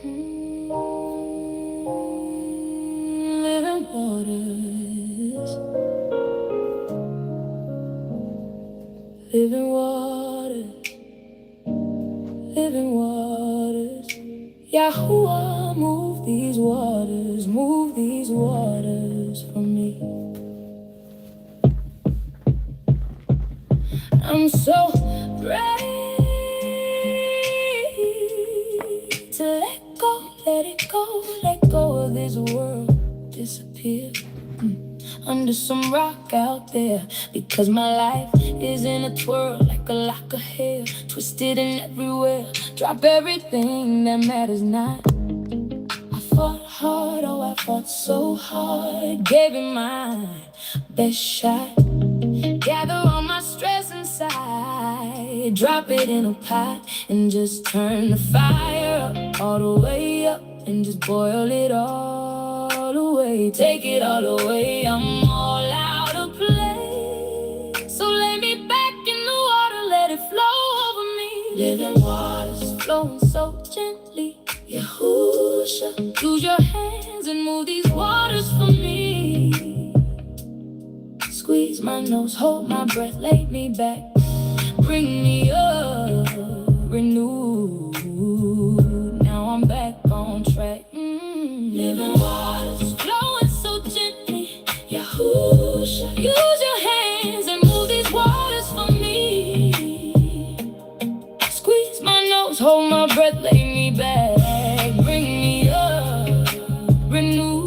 Living waters, living waters, living waters. Yahuwah, move these waters for me. I'm so ready to let go of this world, disappear under some rock out there. Because my life is in a twirl, like a lock of hair, twisted in everywhere. Drop everything that matters not. I fought hard, oh I fought so hard, gave it my best shot. Gather all my stress inside, drop it in a pot, and just turn the fire up, all the way up, and just boil it all away. Take it all away, I'm all out of play. So lay me back in the water, let it flow over me. Living waters flowing so gently. Yahusha, use your hands and move these waters for me. Squeeze my nose, hold my breath, lay me back, bring me up, renewed. Now I'm back on track. Living waters flowing so gently. Yahusha, use your hands and move these waters for me. Squeeze my nose, hold my breath, lay me back, bring me up, renewed.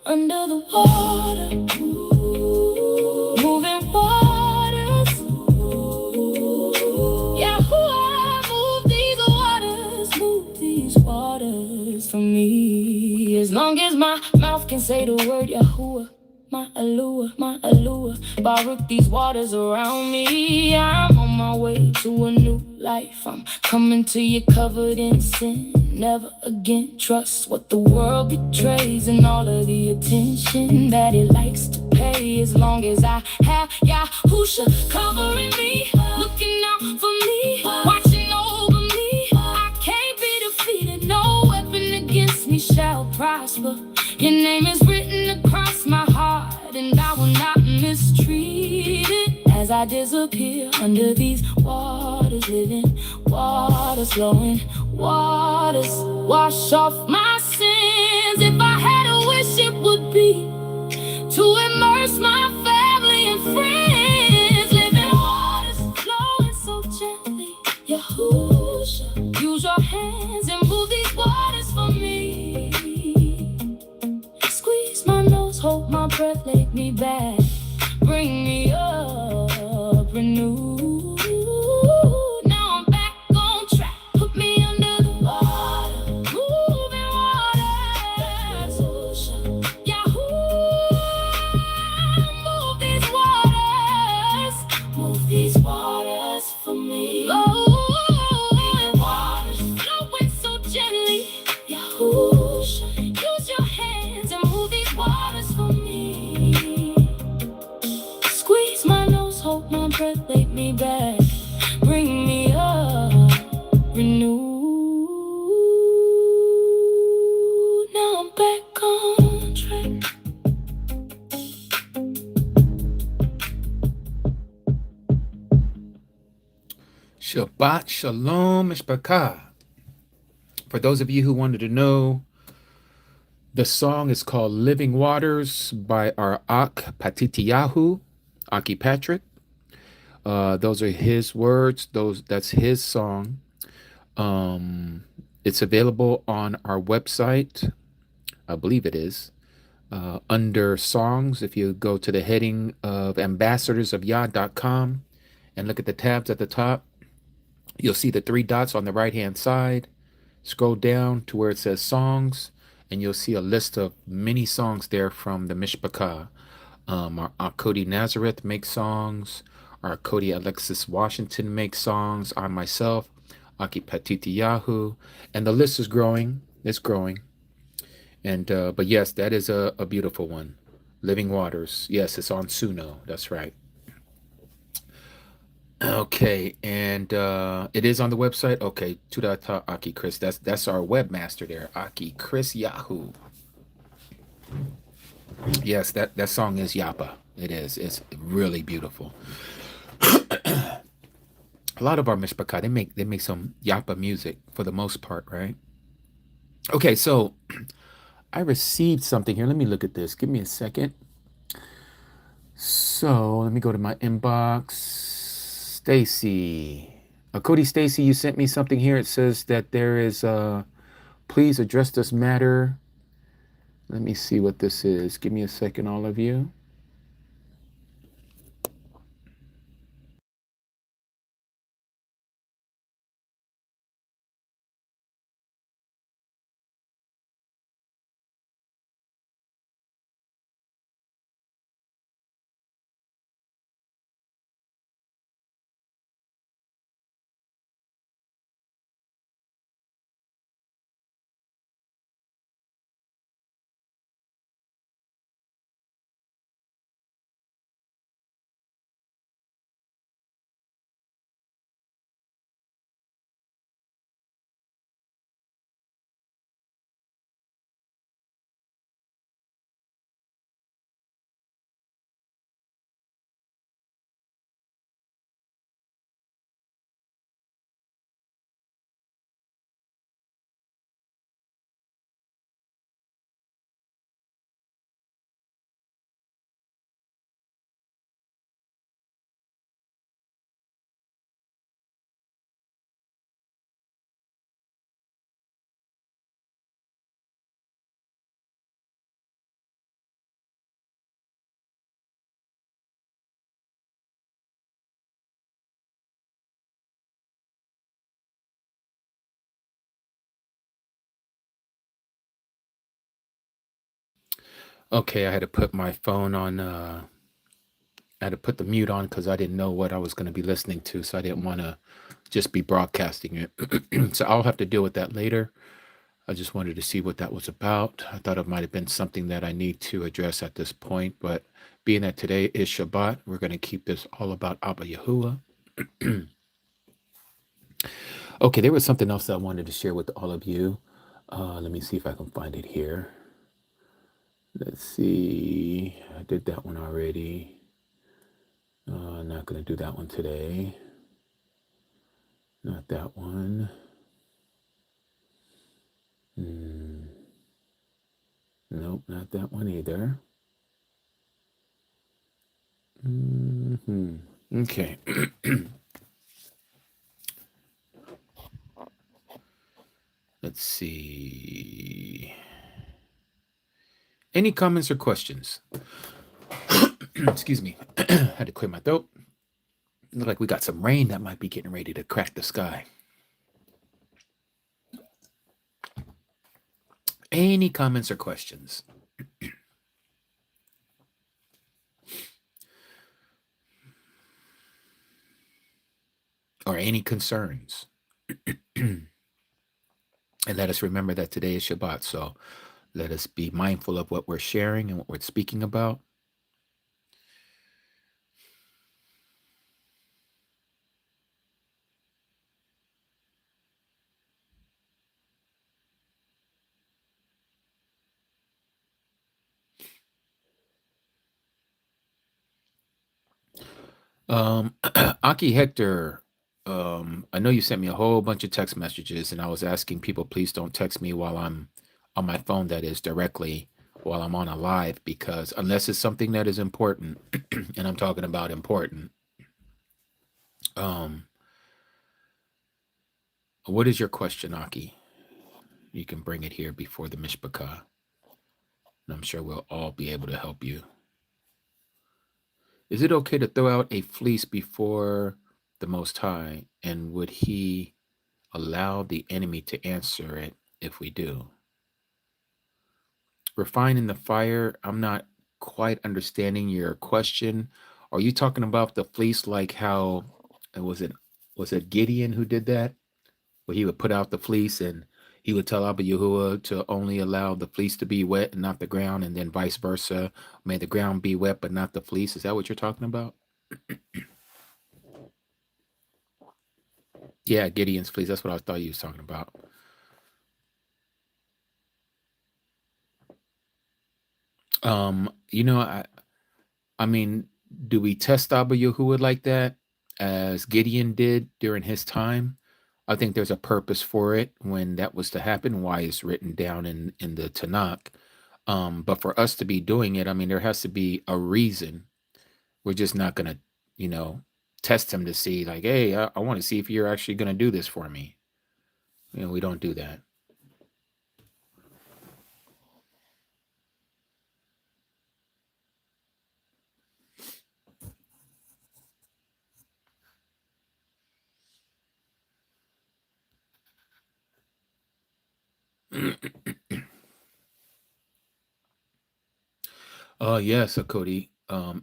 Under the water, moving waters. Yahuwah, move these waters for me. As long as my mouth can say the word Yahuwah, my allure, Baruch these waters around me. I'm on my way to a new life. I'm coming to you covered in sin. Never again trust what the world betrays, and all of the attention that it likes to pay. As long as I have Yahusha covering me, looking out for me, watching over me, I can't be defeated. No weapon against me shall prosper. Your name is written across my heart, and I will not mistreat it. As I disappear under these waters, living waters, flowing waters, wash off my sins. If I had a wish, it would be to immerse my family and friends. Living waters, flowing so gently. Yahusha, use your hands and move these waters for me. Squeeze my nose, hold my breath, take me back, bring me up, renewed. Now I'm back on track, put me under the water, moving waters. Yahuwah, move these waters for me. Moving waters, flowing so gently. Yahusha, use your hands and move these waters for me. Squeeze my nose, hold my breath, take me back, bring me up, renew. Now I'm back on track. Shabbat Shalom Mishpachah. For those of you who wanted to know, the song is called Living Waters by our Ak Patitiyahu, Aki Patrick. Those are his words. That's his song. It's available on our website. I believe it is. Under songs, if you go to the heading of ambassadorsofyah.com and look at the tabs at the top, you'll see the 3 dots on the right-hand side. Scroll down to where it says songs, and you'll see a list of many songs there from the Mishpachah. Our Cody Nazareth makes songs. Our Cody Alexis Washington makes songs. I myself, Aki Patitiyahu, and the list is growing. It's growing. And but yes, that is a beautiful one. Living Waters. Yes, it's on Suno. That's right. Okay, and it is on the website. Okay, Tudata Aki Chris. That's our webmaster there, Aki Chris Yahoo. Yes, that song is Yapa. It is. It's really beautiful. A lot of our mishpachah, they make some Yapa music for the most part, right? Okay, so I received something here. Let me look at this. Give me a second. So let me go to my inbox. Stacy. Cody Stacy, you sent me something here. It says that there is please address this matter. Let me see what this is. Give me a second, all of you. Okay, I had to put my phone on. I had to put the mute on because I didn't know what I was going to be listening to, so I didn't want to just be broadcasting it. So I'll have to deal with that later. I just wanted to see what that was about. I thought it might have been something that I need to address at this point, but being that today is Shabbat, we're going to keep this all about Abba Yahuwah. Okay, there was something else that I wanted to share with all of you. Let me see if I can find it here. Let's see. I did that one already. Not going to do that one today. Not that one. Nope, not that one either. Okay. Let's see. Any comments or questions? Excuse me. Had to clear my throat. Look like we got some rain that might be getting ready to crack the sky. Any comments or questions? Or any concerns? And let us remember that today is Shabbat. So let us be mindful of what we're sharing and what we're speaking about. Aki Hector, I know you sent me a whole bunch of text messages, and I was asking people, please don't text me while I'm on my phone, that is directly while I'm on a live, because unless it's something that is important, and I'm talking about important, what is your question, Aki? You can bring it here before the Mishpachah, and I'm sure we'll all be able to help you. Is it okay to throw out a fleece before the Most High, and would he allow the enemy to answer it if we do? Refine in the fire. I'm not quite understanding your question. Are you talking about the fleece, like how was it Gideon who did that? Where he would put out the fleece and he would tell Abba Yahuwah to only allow the fleece to be wet and not the ground, and then vice versa. May the ground be wet but not the fleece. Is that what you're talking about? Yeah, Gideon's fleece. That's what I thought you was talking about. You know, I mean, do we test Abba Yahuwah like that as Gideon did during his time? I think there's a purpose for it when that was to happen, why it's written down in the Tanakh. But for us to be doing it, I mean, there has to be a reason. We're just not gonna, you know, test him to see like, hey, I want to see if you're actually gonna do this for me. You know, we don't do that. Oh yes, Cody.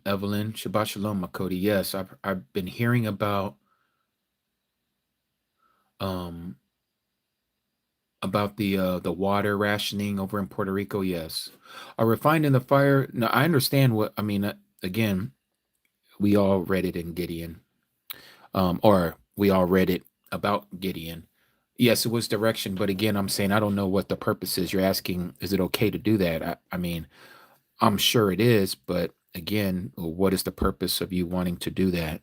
Evelyn, Shabbat Shalom, Makodi. Yes, I've been hearing um about the water rationing over in Puerto Rico. Yes, are refined in the fire. No, I understand what I mean. Again, we all read it in Gideon, or we all read it about Gideon. Yes, it was direction, but again, I'm saying I don't know what the purpose is. You're asking, is it okay to do that? I mean, I'm sure it is, but again, what is the purpose of you wanting to do that?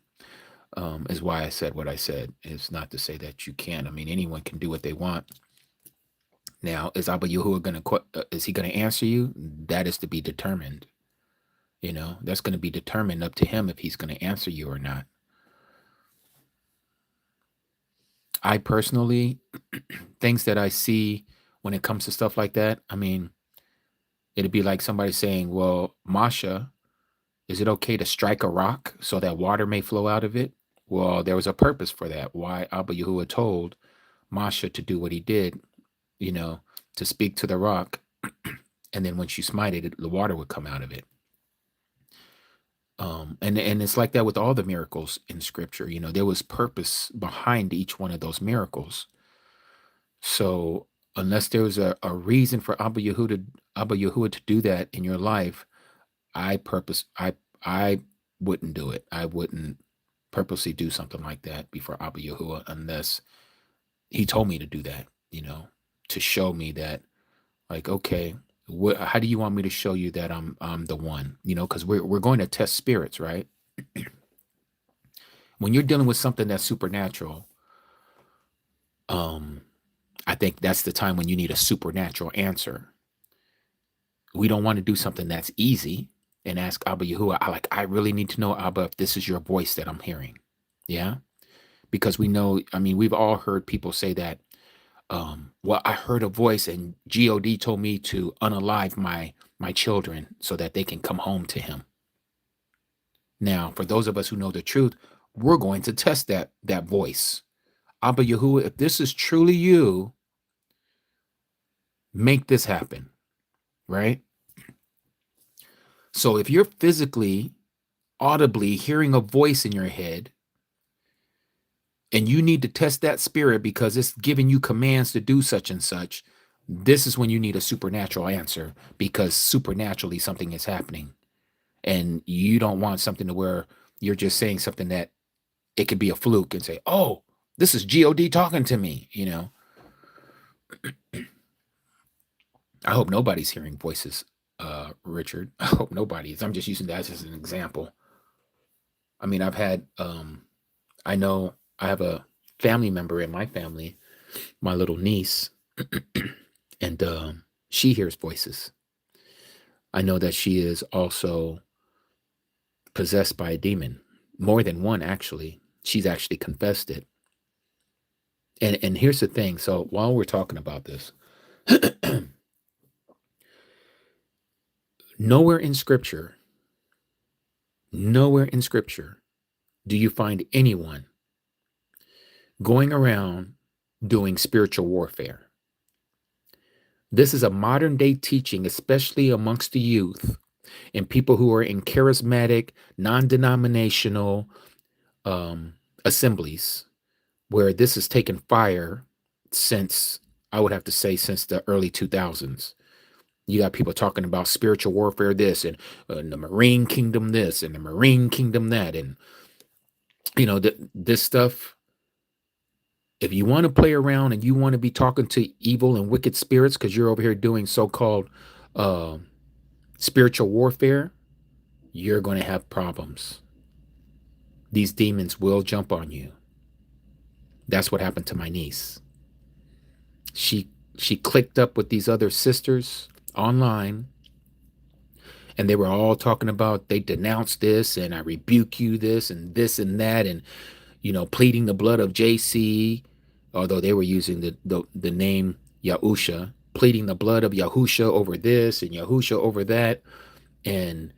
Is why I said what I said. It's not to say that you can. I mean, anyone can do what they want. Now, is Abba Yahuwah going to is he going to answer you? That is to be determined. You know, that's going to be determined up to him if he's going to answer you or not. I personally, things that I see when it comes to stuff like that, I mean, it'd be like somebody saying, "Well, Masha, is it okay to strike a rock so that water may flow out of it?" Well, there was a purpose for that. Why Abba Yahuwah told Masha to do what he did, you know, to speak to the rock, and then when she smited it, the water would come out of it. And it's like that with all the miracles in Scripture. You know, there was purpose behind each one of those miracles. So unless there was a reason for Abba Yahuwah to do that in your life, I wouldn't do it. I wouldn't purposely do something like that before Abba Yahuwah unless he told me to do that, you know, to show me that, like, okay, how do you want me to show you that I'm the one, you know, because we're going to test spirits, right? When you're dealing with something that's supernatural, um, I think that's the time when you need a supernatural answer. We don't want to do something that's easy and ask Abba Yahuwah, I really need to know, Abba, if this is your voice that I'm hearing. Yeah. Because we know, I mean, we've all heard people say that, well, I heard a voice and God told me to unalive my children so that they can come home to him. Now, for those of us who know the truth, we're going to test that voice. Abba Yahuwah, if this is truly you, make this happen, right? So if you're physically, audibly hearing a voice in your head, and you need to test that spirit because it's giving you commands to do such and such, this is when you need a supernatural answer because supernaturally something is happening. And you don't want something to where you're just saying something that it could be a fluke and say, oh, this is God talking to me, you know. I hope nobody's hearing voices, Richard. I hope nobody's. I'm just using that as an example. I mean, I know I have a family member in my family, my little niece, and she hears voices. I know that she is also possessed by a demon, more than one actually. She's actually confessed it. And here's the thing. So while we're talking about this, nowhere in scripture do you find anyone going around doing spiritual warfare. This is a modern day teaching, especially amongst the youth and people who are in charismatic, non-denominational assemblies, where this has taken fire since, I would have to say, since the early 2000s. You got people talking about spiritual warfare this and the Marine Kingdom this and the Marine Kingdom that. And, you know, this stuff, If you want to play around and you want to be talking to evil and wicked spirits because you're over here doing so-called spiritual warfare, you're going to have problems. These demons will jump on you. That's what happened to my niece. She clicked up with these other sisters online, and they were all talking about they denounced this and I rebuke you this and that, and pleading the blood of JC, although they were using the name Yahusha, pleading the blood of Yahusha over this and Yahusha over that. And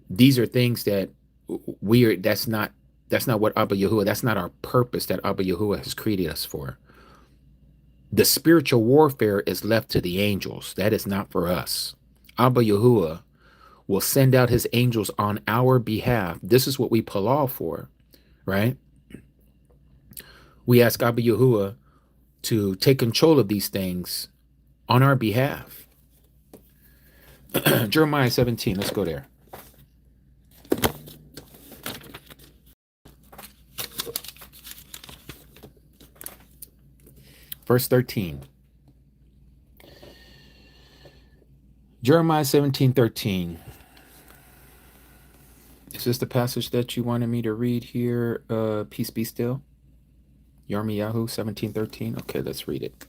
these are things that that's not what Abba Yahuwah, that's not our purpose that Abba Yahuwah has created us for. The spiritual warfare is left to the angels. That is not for us. Abba Yahuwah will send out his angels on our behalf. This is what we palal for, right? We ask Abba Yahuwah to take control of these things on our behalf. Jeremiah 17, let's go there. Verse 13. Jeremiah 17:13. Is this the passage that you wanted me to read here? Peace be still. Yirmiyahu 17:13. Okay, let's read it.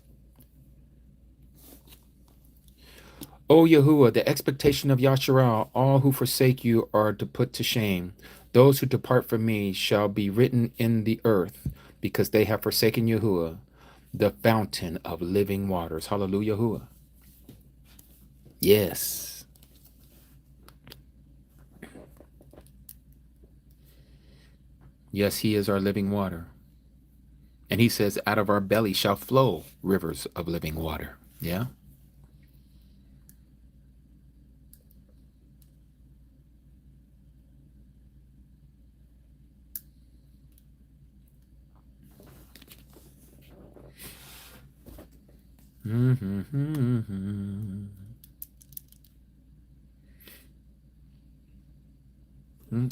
O Yahuwah, the expectation of Yasharal, all who forsake you are to put to shame. Those who depart from me shall be written in the earth, because they have forsaken Yahuwah, the fountain of living waters. Hallelujah, Yahuwah. Yes. Yes, he is our living water. And he says, out of our belly shall flow rivers of living water. Yeah.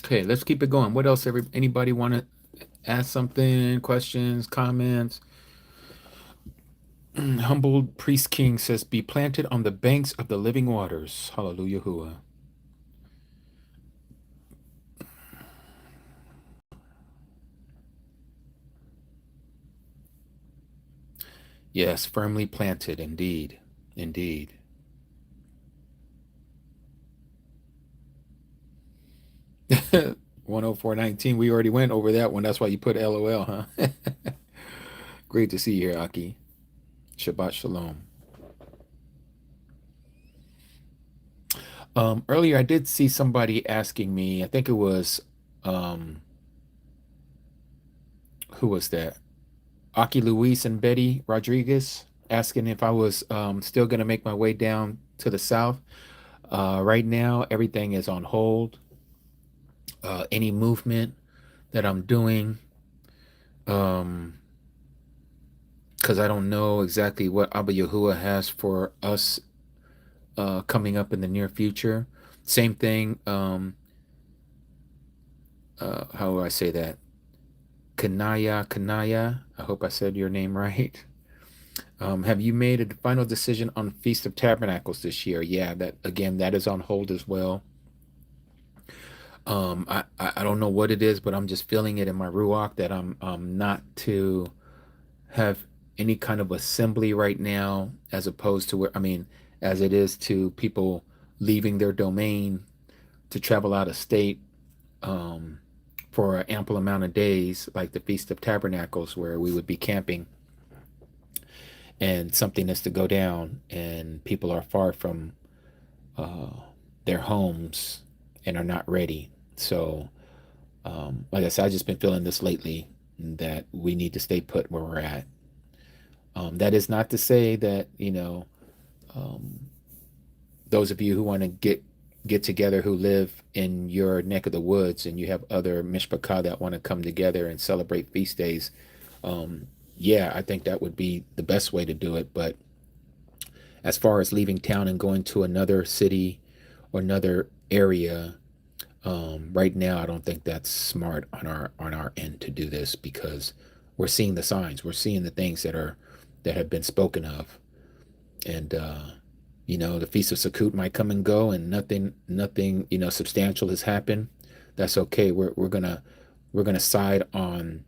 Okay, let's keep it going. What else? Anybody want to ask something? Questions, comments? Humbled Priest King says, be planted on the banks of the living waters. Hallelujah. Yahuwah. Yes, firmly planted, indeed. Indeed. $104.19. We already went over that one. That's why you put LOL, huh? Great to see you here, Aki. Shabbat Shalom. Earlier, I did see somebody asking me, I think it was, who was that? Aki Luis and Betty Rodriguez asking if I was still going to make my way down to the south. Right now, everything is on hold. Any movement that I'm doing, because I don't know exactly what Abba Yahuwah has for us coming up in the near future. Same thing, how do I say that? Kanaya, I hope I said your name right. Have you made a final decision on Feast of Tabernacles this year? Yeah, that is on hold as well. I don't know what it is, but I'm just feeling it in my ruach that I'm not to have any kind of assembly right now, as opposed to as it is to people leaving their domain to travel out of state for an ample amount of days, like the Feast of Tabernacles, where we would be camping, and something is to go down, and people are far from their homes and are not ready. So, like I said, I've just been feeling this lately, that we need to stay put where we're at. That is not to say that, those of you who want to get together, who live in your neck of the woods, and you have other mishpachah that want to come together and celebrate feast days, yeah, I think that would be the best way to do it. But as far as leaving town and going to another city or another area, right now, I don't think that's smart on our end to do this, because we're seeing the signs. We're seeing the things that have been spoken of. And the Feast of Sukkot might come and go, and nothing substantial has happened. That's okay. We're gonna side on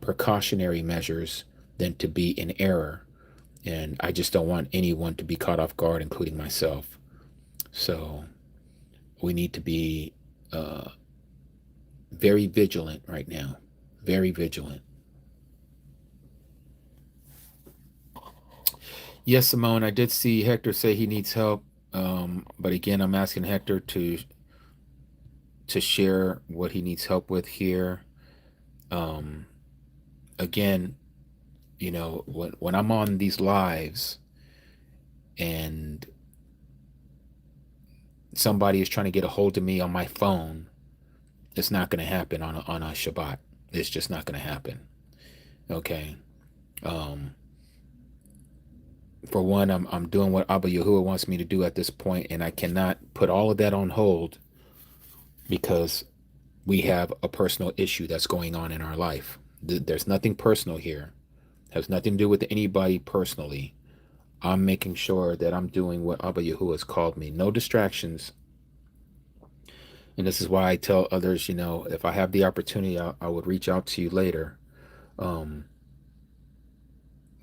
precautionary measures than to be in error. And I just don't want anyone to be caught off guard, including myself. So we need to be very vigilant right now. Very vigilant. Yes, Simone, I did see Hector say he needs help. But again, I'm asking Hector to share what he needs help with here. Again, when I'm on these lives and somebody is trying to get a hold of me on my phone, it's not going to happen on a Shabbat. It's just not going to happen. Okay. For one, I'm doing what Abba Yahuwah wants me to do at this point, and I cannot put all of that on hold because we have a personal issue that's going on in our life. There's nothing personal here. It has nothing to do with anybody personally. I'm making sure that I'm doing what Abba Yahuwah has called me. No distractions. And this is why I tell others, if I have the opportunity, I would reach out to you later.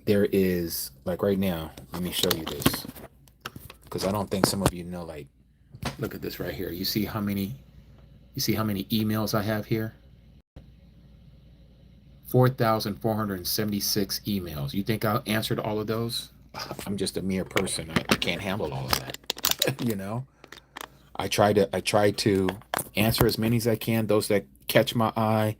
There is, like right now, let me show you this. Because I don't think some of you know, like, look at this right here. You see how many emails I have here? 4,476 emails. You think I answered all of those? I'm just a mere person. I can't handle all of that. I try to answer as many as I can. Those that catch my eye,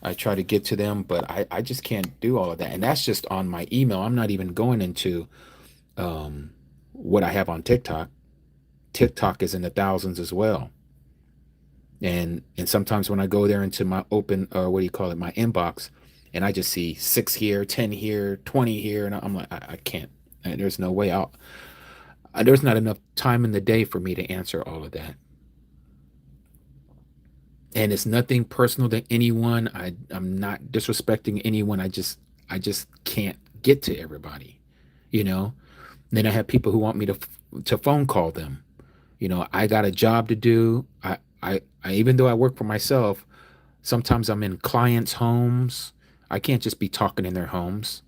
I try to get to them, but I just can't do all of that. And that's just on my email. I'm not even going into what I have on TikTok. TikTok is in the thousands as well. And sometimes when I go there into my open, or what do you call it, my inbox, and I just see 6 here, 10 here, 20 here, and I'm like, I can't. There's no way out. There's not enough time in the day for me to answer all of that. And it's nothing personal to anyone. I'm not disrespecting anyone. I just can't get to everybody, Then I have people who want me to phone call them. I got a job to do. I even though I work for myself, sometimes I'm in clients' homes. I can't just be talking in their homes.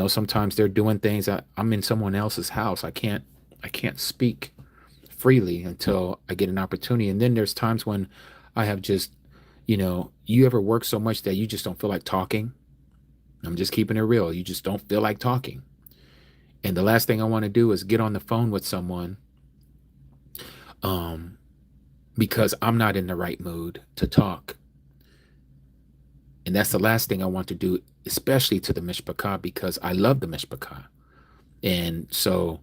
Sometimes they're doing things. I'm in someone else's house. I can't speak freely until I get an opportunity. And then there's times when I have just, you ever work so much that you just don't feel like talking? I'm just keeping it real. You just don't feel like talking. And the last thing I want to do is get on the phone with someone because I'm not in the right mood to talk. And that's the last thing I want to do, especially to the Mishpachah, because I love the Mishpachah. And so,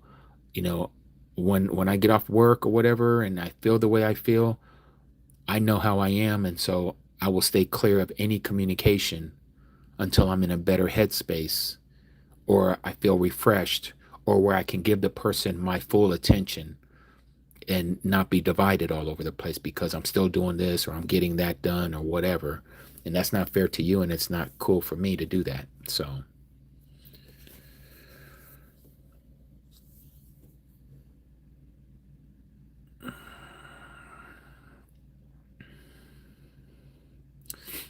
when I get off work or whatever and I feel the way I feel, I know how I am. And so I will stay clear of any communication until I'm in a better headspace, or I feel refreshed, or where I can give the person my full attention and not be divided all over the place because I'm still doing this or I'm getting that done or whatever. And that's not fair to you, and it's not cool for me to do that. So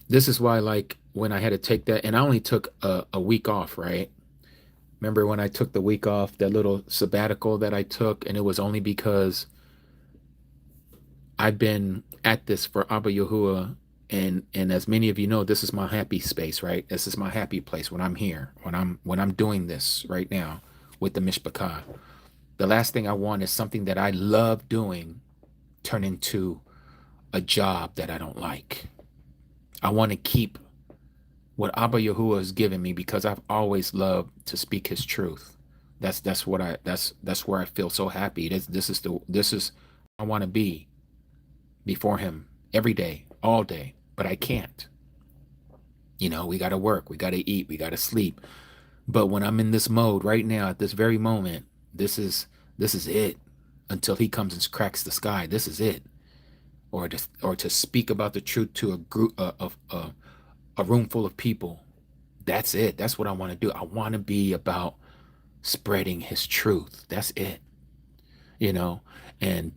this is why, like, when I had to take that, and I only took a week off, right? Remember when I took the week off, that little sabbatical that I took, and it was only because I've been at this for Abba Yahuwah, and as many of you know, this is my happy space, right? This is my happy place when I'm here, when I'm doing this right now with the Mishpachah. The last thing I want is something that I love doing turn into a job that I don't like. I want to keep what Abba Yahuwah has given me because I've always loved to speak His truth. That's where I feel so happy. This is I want to be before Him every day, all day, but I can't. We got to work, we got to eat, we got to sleep. But when I'm in this mode right now, at this very moment, this is it. Until He comes and cracks the sky, this is it. Or to speak about the truth to a group of a room full of people. That's it. That's what I want to do. I want to be about spreading his truth. That's it. You know, and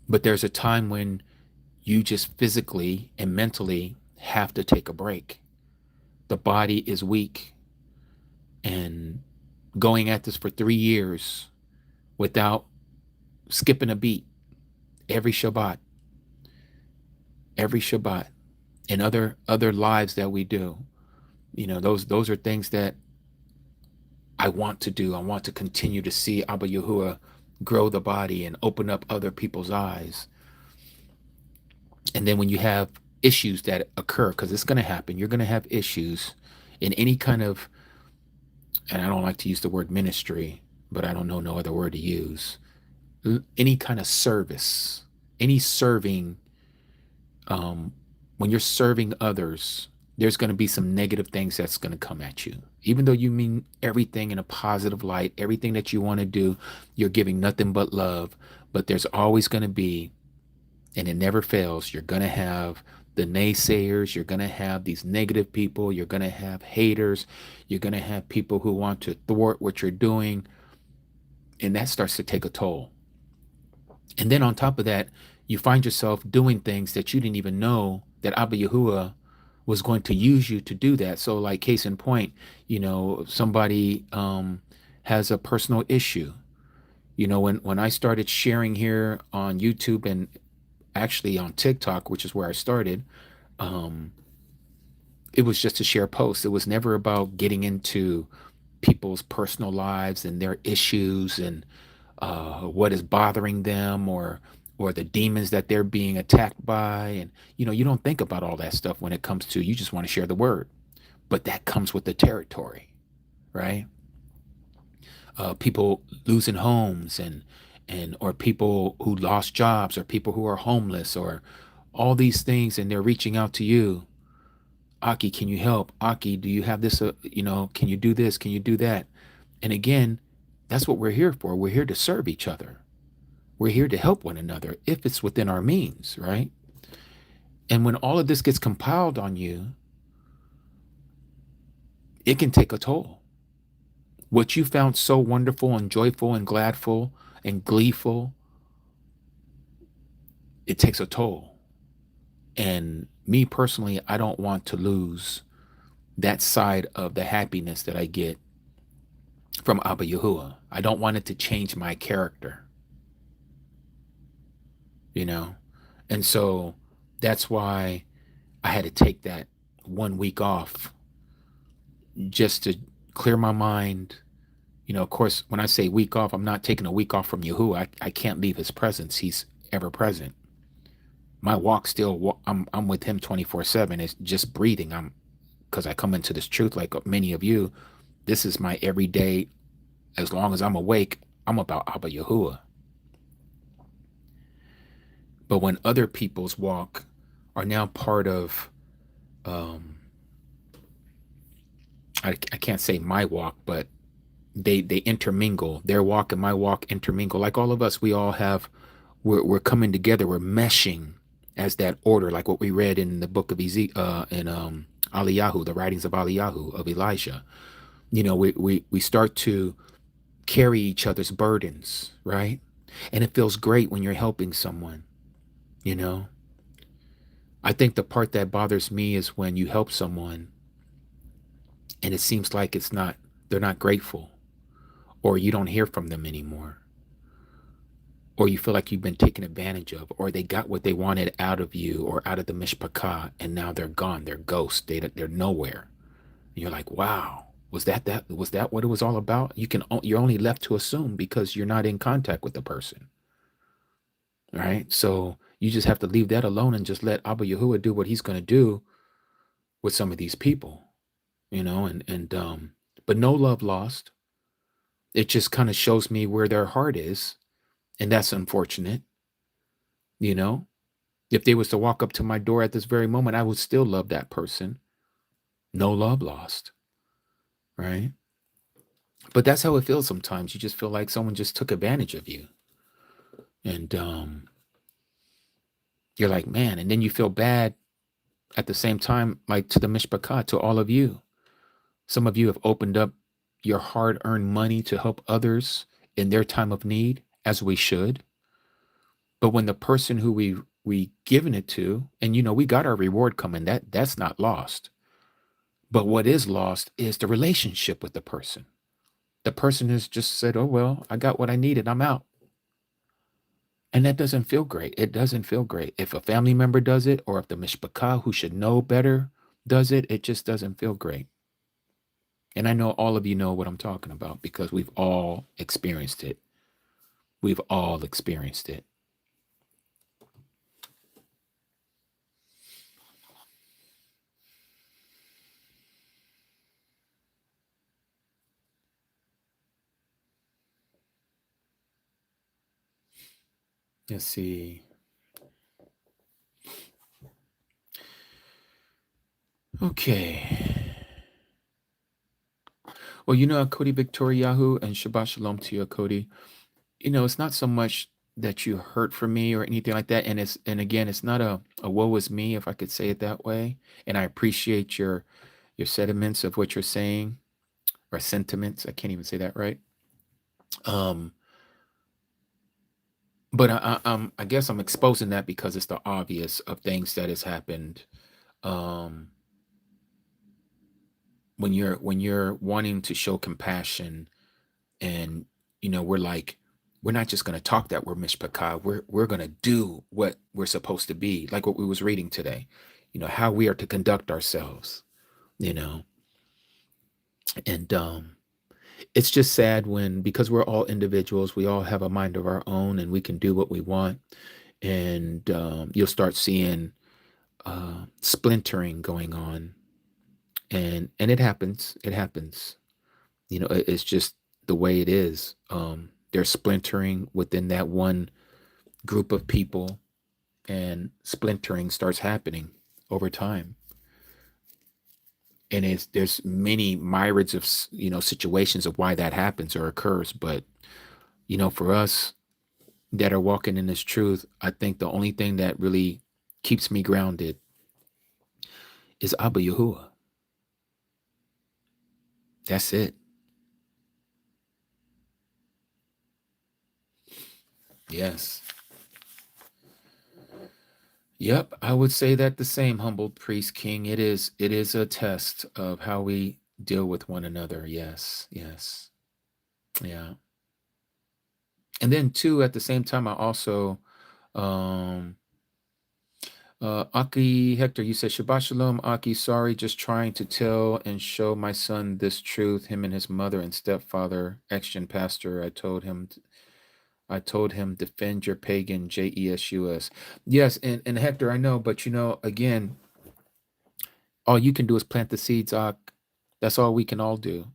but there's a time when you just physically and mentally have to take a break. The body is weak, and going at this for 3 years without skipping a beat every Shabbat, and other lives that we do. Those are things that I want to do. I want to continue to see Abba Yahuwah grow the body and open up other people's eyes. And then when you have issues that occur, because it's going to happen, you're going to have issues in any kind of, and I don't like to use the word ministry, but I don't know no other word to use, any kind of service, any serving, when you're serving others, there's going to be some negative things that's going to come at you. Even though you mean everything in a positive light, everything that you want to do, you're giving nothing but love, but there's always going to be, and it never fails, you're going to have the naysayers, you're going to have these negative people, you're going to have haters, you're going to have people who want to thwart what you're doing, and that starts to take a toll. And then on top of that, you find yourself doing things that you didn't even know that Abba Yahuwah was going to use you to do that. So like case in point, somebody has a personal issue. When I started sharing here on YouTube and actually on TikTok, which is where I started, it was just to share posts. It was never about getting into people's personal lives and their issues and what is bothering them or the demons that they're being attacked by. And, you don't think about all that stuff when it comes to, you just want to share the word. But that comes with the territory, right? People losing homes or people who lost jobs or people who are homeless or all these things, and they're reaching out to you. Aki, can you help? Aki, do you have this? Can you do this? Can you do that? And again, that's what we're here for. We're here to serve each other. We're here to help one another if it's within our means, right? And when all of this gets compiled on you, it can take a toll. What you found so wonderful and joyful and gladful and gleeful, it takes a toll. And me personally, I don't want to lose that side of the happiness that I get from Abba Yahuwah. I don't want it to change my character. And so that's why I had to take that 1 week off just to clear my mind. Of course, when I say week off, I'm not taking a week off from Yahuwah. I can't leave his presence. He's ever present. My walk still, I'm with him 24/7. It's just breathing. Because I come into this truth like many of you. This is my everyday. As long as I'm awake, I'm about Abba Yahuwah. But when other people's walk are now part of, I can't say my walk, but they intermingle. Their walk and my walk intermingle. Like all of us, we all have, we're coming together. We're meshing as that order, like what we read in the book of Eliyahu, the writings of Eliyahu, of Elijah. We start to carry each other's burdens, right? And it feels great when you're helping someone. I think the part that bothers me is when you help someone and it seems like they're not grateful, or you don't hear from them anymore, or you feel like you've been taken advantage of, or they got what they wanted out of you or out of the mishpachah, and now they're gone. They're ghosts. They're nowhere. And you're like, wow, was that what it was all about? You're only left to assume because you're not in contact with the person. Right? So you just have to leave that alone and just let Abba Yahuwah do what he's going to do with some of these people, but no love lost. It just kind of shows me where their heart is. And that's unfortunate. If they was to walk up to my door at this very moment, I would still love that person. No love lost. Right? But that's how it feels sometimes. You just feel like someone just took advantage of you. And you're like, man, and then you feel bad at the same time, like to the mishpachah, to all of you, some of you have opened up your hard-earned money to help others in their time of need, as we should. But when the person who we given it to, and we got our reward coming, that's not lost. But what is lost is the relationship with the person. The person has just said, oh, well, I got what I needed, I'm out. And that doesn't feel great. It doesn't feel great. If a family member does it, or if the mishpachah, who should know better, does it, it just doesn't feel great. And I know all of you know what I'm talking about because we've all experienced it. We've all experienced it. Let's see. Okay. Well, Cody Victoriahu, and Shabbat Shalom to you, Cody. It's not so much that you hurt for me or anything like that. And again, it's not a woe is me, if I could say it that way. And I appreciate your sentiments of what you're saying, or sentiments. I can't even say that right. But I guess I'm exposing that because it's the obvious of things that has happened. When you're wanting to show compassion, and we're not just going to talk that we're mishpachah, we're going to do what we're supposed to be, like what we was reading today, how we are to conduct ourselves, and it's just sad because we're all individuals, we all have a mind of our own, and we can do what we want, and you'll start seeing splintering going on, and it happens. It's just the way it is. There's splintering within that one group of people, and splintering starts happening over time. And there's many myriads of situations of why that happens or occurs. But for us that are walking in this truth, I think the only thing that really keeps me grounded is Abba Yahuwah. That's it. Yes. Yep, I would say that the same, humble priest king. It is a test of how we deal with one another. Yes. Yeah. And then too, at the same time, I also Aki Hector, you said Shabbat Shalom, Aki, sorry, just trying to tell and show my son this truth, him and his mother and stepfather, ex-gen pastor. I told him defend your pagan Jesus. Yes, and Hector, I know, but again, all you can do is plant the seeds, Ak. That's all we can all do.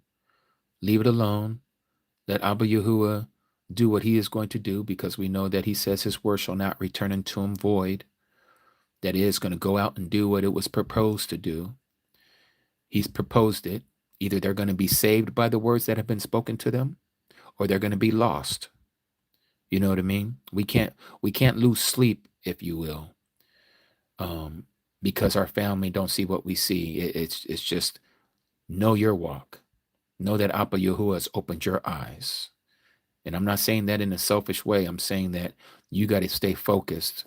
Leave it alone. Let Abba Yahuwah do what he is going to do, because we know that he says his word shall not return unto him void. That is going to go out and do what it was proposed to do. He's proposed it. Either they're going to be saved by the words that have been spoken to them, or they're going to be lost. You know what I mean? We can't lose sleep, if you will, because our family don't see what we see. It's just know your walk. Know that Abba Yahuwah has opened your eyes. And I'm not saying that in a selfish way. I'm saying that you got to stay focused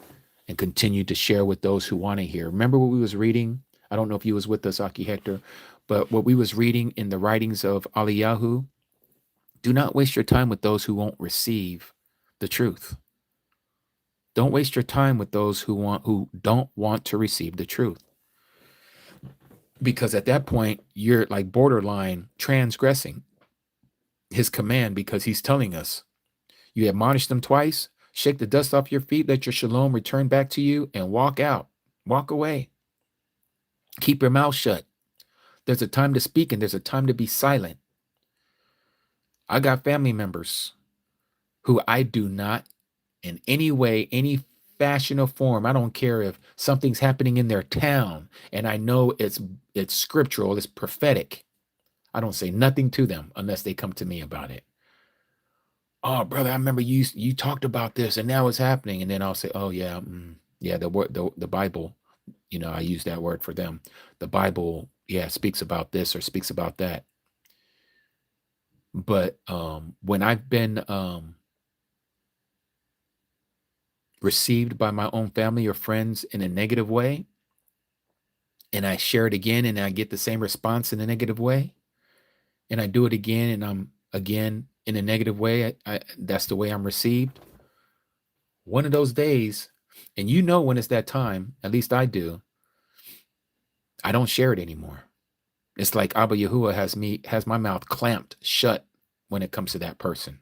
and continue to share with those who want to hear. Remember what we was reading? I don't know if you was with us, Aki Hector, but what we was reading in the writings of Eliyahu, do not waste your time with those who won't receive the truth. Don't waste your time with those who don't want to receive the truth. Because at that point, you're like borderline transgressing his command, because he's telling us, you admonish them twice, shake the dust off your feet, let your shalom return back to you, and walk out. Walk away. Keep your mouth shut. There's a time to speak and there's a time to be silent. I got family members who I do not in any way, any fashion or form, I don't care if something's happening in their town and I know it's scriptural, it's prophetic, I don't say nothing to them unless they come to me about it. Oh, brother, I remember you talked about this and now it's happening. And then I'll say, oh yeah, the Bible, I use that word for them. The Bible, speaks about this or speaks about that. But when I've been received by my own family or friends in a negative way, and I share it again and I get the same response in a negative way, and I do it again and I'm again in a negative way, that's the way I'm received. One of those days, and when it's that time, at least I do, I don't share it anymore. It's like Abba Yahuwah has my mouth clamped shut when it comes to that person.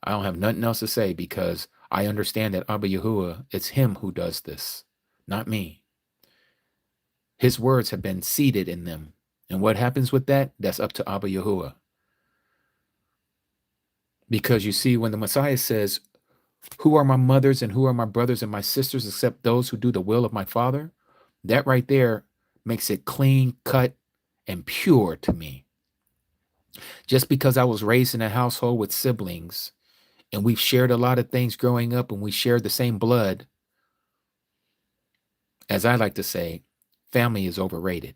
I don't have nothing else to say because I understand that Abba Yahuwah, it's him who does this, not me. His words have been seated in them. And what happens with that, that's up to Abba Yahuwah. Because you see, when the Messiah says, who are my mothers and who are my brothers and my sisters except those who do the will of my Father? That right there makes it clean, cut, and pure to me. Just because I was raised in a household with siblings and we've shared a lot of things growing up and we shared the same blood, as I like to say, family is overrated.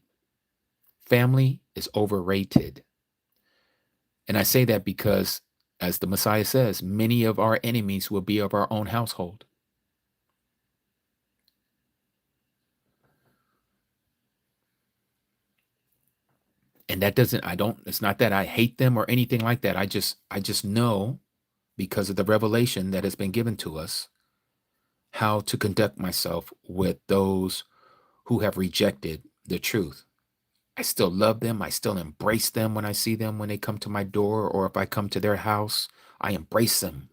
Family is overrated. And I say that because, as the Messiah says, many of our enemies will be of our own household. And that doesn't, it's not that I hate them or anything like that. I just know, because of the revelation that has been given to us, how to conduct myself with those who have rejected the truth. I still love them. I still embrace them when I see them, when they come to my door, or if I come to their house, I embrace them,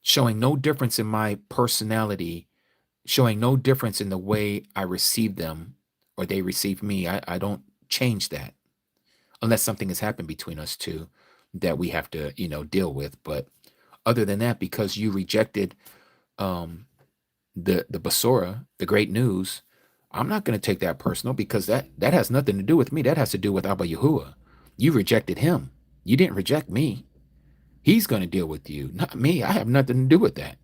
showing no difference in my personality, showing no difference in the way I receive them or they receive me. I don't change that unless something has happened between us two that we have to, deal with. But other than that, because you rejected the Basora, the great news, I'm not going to take that personal, because that has nothing to do with me. That has to do with Abba Yahuwah. You rejected him. You didn't reject me. He's going to deal with you, not me. I have nothing to do with that.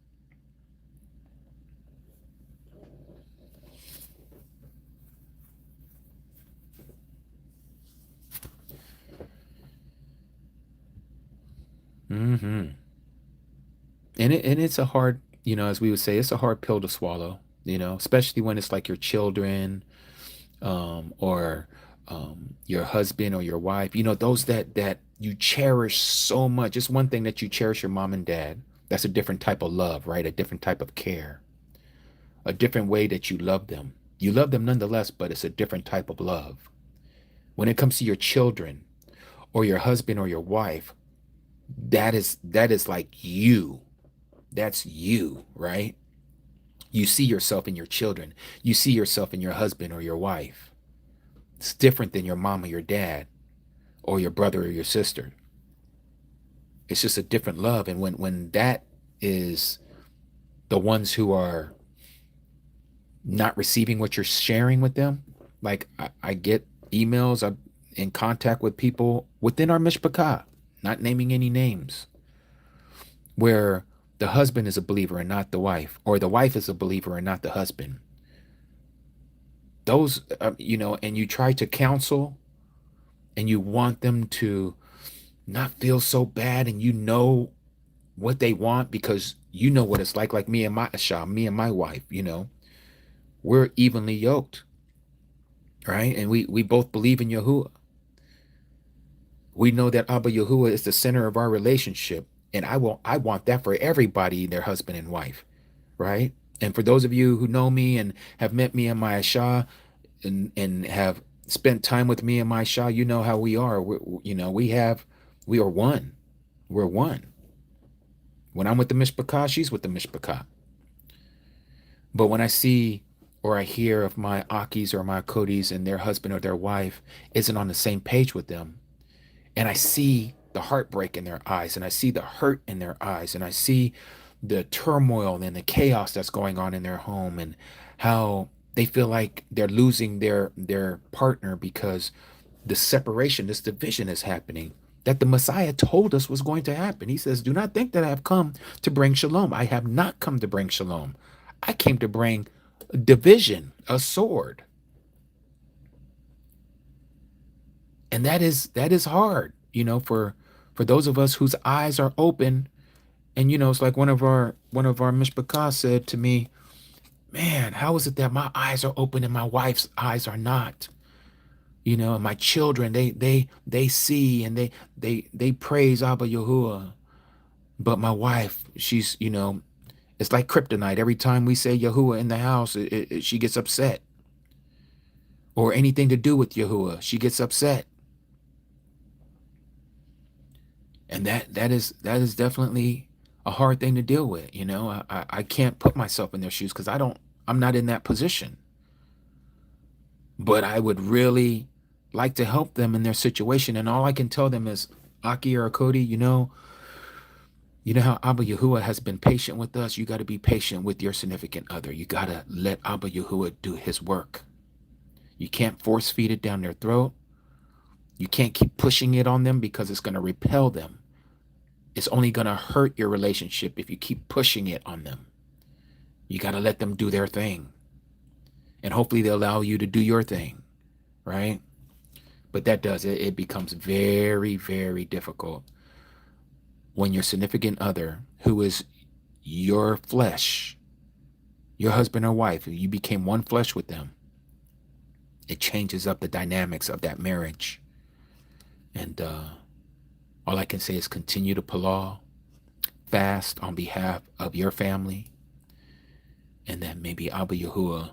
Mm-hmm. And it's a hard, as we would say, it's a hard pill to swallow, especially when it's like your children, or your husband or your wife, those that you cherish so much. It's one thing that you cherish your mom and dad. That's a different type of love, right? A different type of care, a different way that you love them. You love them nonetheless, but it's a different type of love. When it comes to your children or your husband or your wife, that is like you. That's you, right? You see yourself in your children. You see yourself in your husband or your wife. It's different than your mom or your dad or your brother or your sister. It's just a different love. And when that is the ones who are not receiving what you're sharing with them, like I get emails, I'm in contact with people within our mishpachah, not naming any names, where the husband is a believer and not the wife, or the wife is a believer and not the husband. Those, and you try to counsel and you want them to not feel so bad, and what they want, because you know what it's like me and my Asha, me and my wife, we're evenly yoked, right? And we both believe in Yahuwah. We know that Abba Yahuwah is the center of our relationship. And I want that for everybody, their husband and wife, right? And for those of you who know me and have met me and my Asha, and have spent time with me and my Shah, you know how we are. We are one. We're one. When I'm with the Mishpachah, she's with the Mishpachah. But when I see or I hear of my Akis or my Kodis and their husband or their wife isn't on the same page with them, and I see the heartbreak in their eyes, and I see the hurt in their eyes, and I see the turmoil and the chaos that's going on in their home, and how they feel like they're losing their partner because the separation, this division is happening, that the Messiah told us was going to happen. He says, do not think that I have come to bring shalom. I have not come to bring shalom. I came to bring division, a sword. And that is hard, for those of us whose eyes are open. And it's like one of our mishpachah said to me, man, how is it that my eyes are open and my wife's eyes are not? And my children, they see and they praise Abba Yahuwah. But my wife, she's, it's like kryptonite. Every time we say Yahuwah in the house, she gets upset. Or anything to do with Yahuwah, she gets upset. And that is definitely a hard thing to deal with. I can't put myself in their shoes because I'm not in that position. But I would really like to help them in their situation. And all I can tell them is, Aki or Cody, you know how Abba Yahuwah has been patient with us. You got to be patient with your significant other. You got to let Abba Yahuwah do his work. You can't force feed it down their throat. You can't keep pushing it on them because it's going to repel them. It's only going to hurt your relationship if you keep pushing it on them. You got to let them do their thing. And hopefully they'll allow you to do your thing, right? But it becomes very, very difficult when your significant other, who is your flesh, your husband or wife, you became one flesh with them. It changes up the dynamics of that marriage. And all I can say is continue to palau, fast on behalf of your family, and then maybe Abba Yahuwah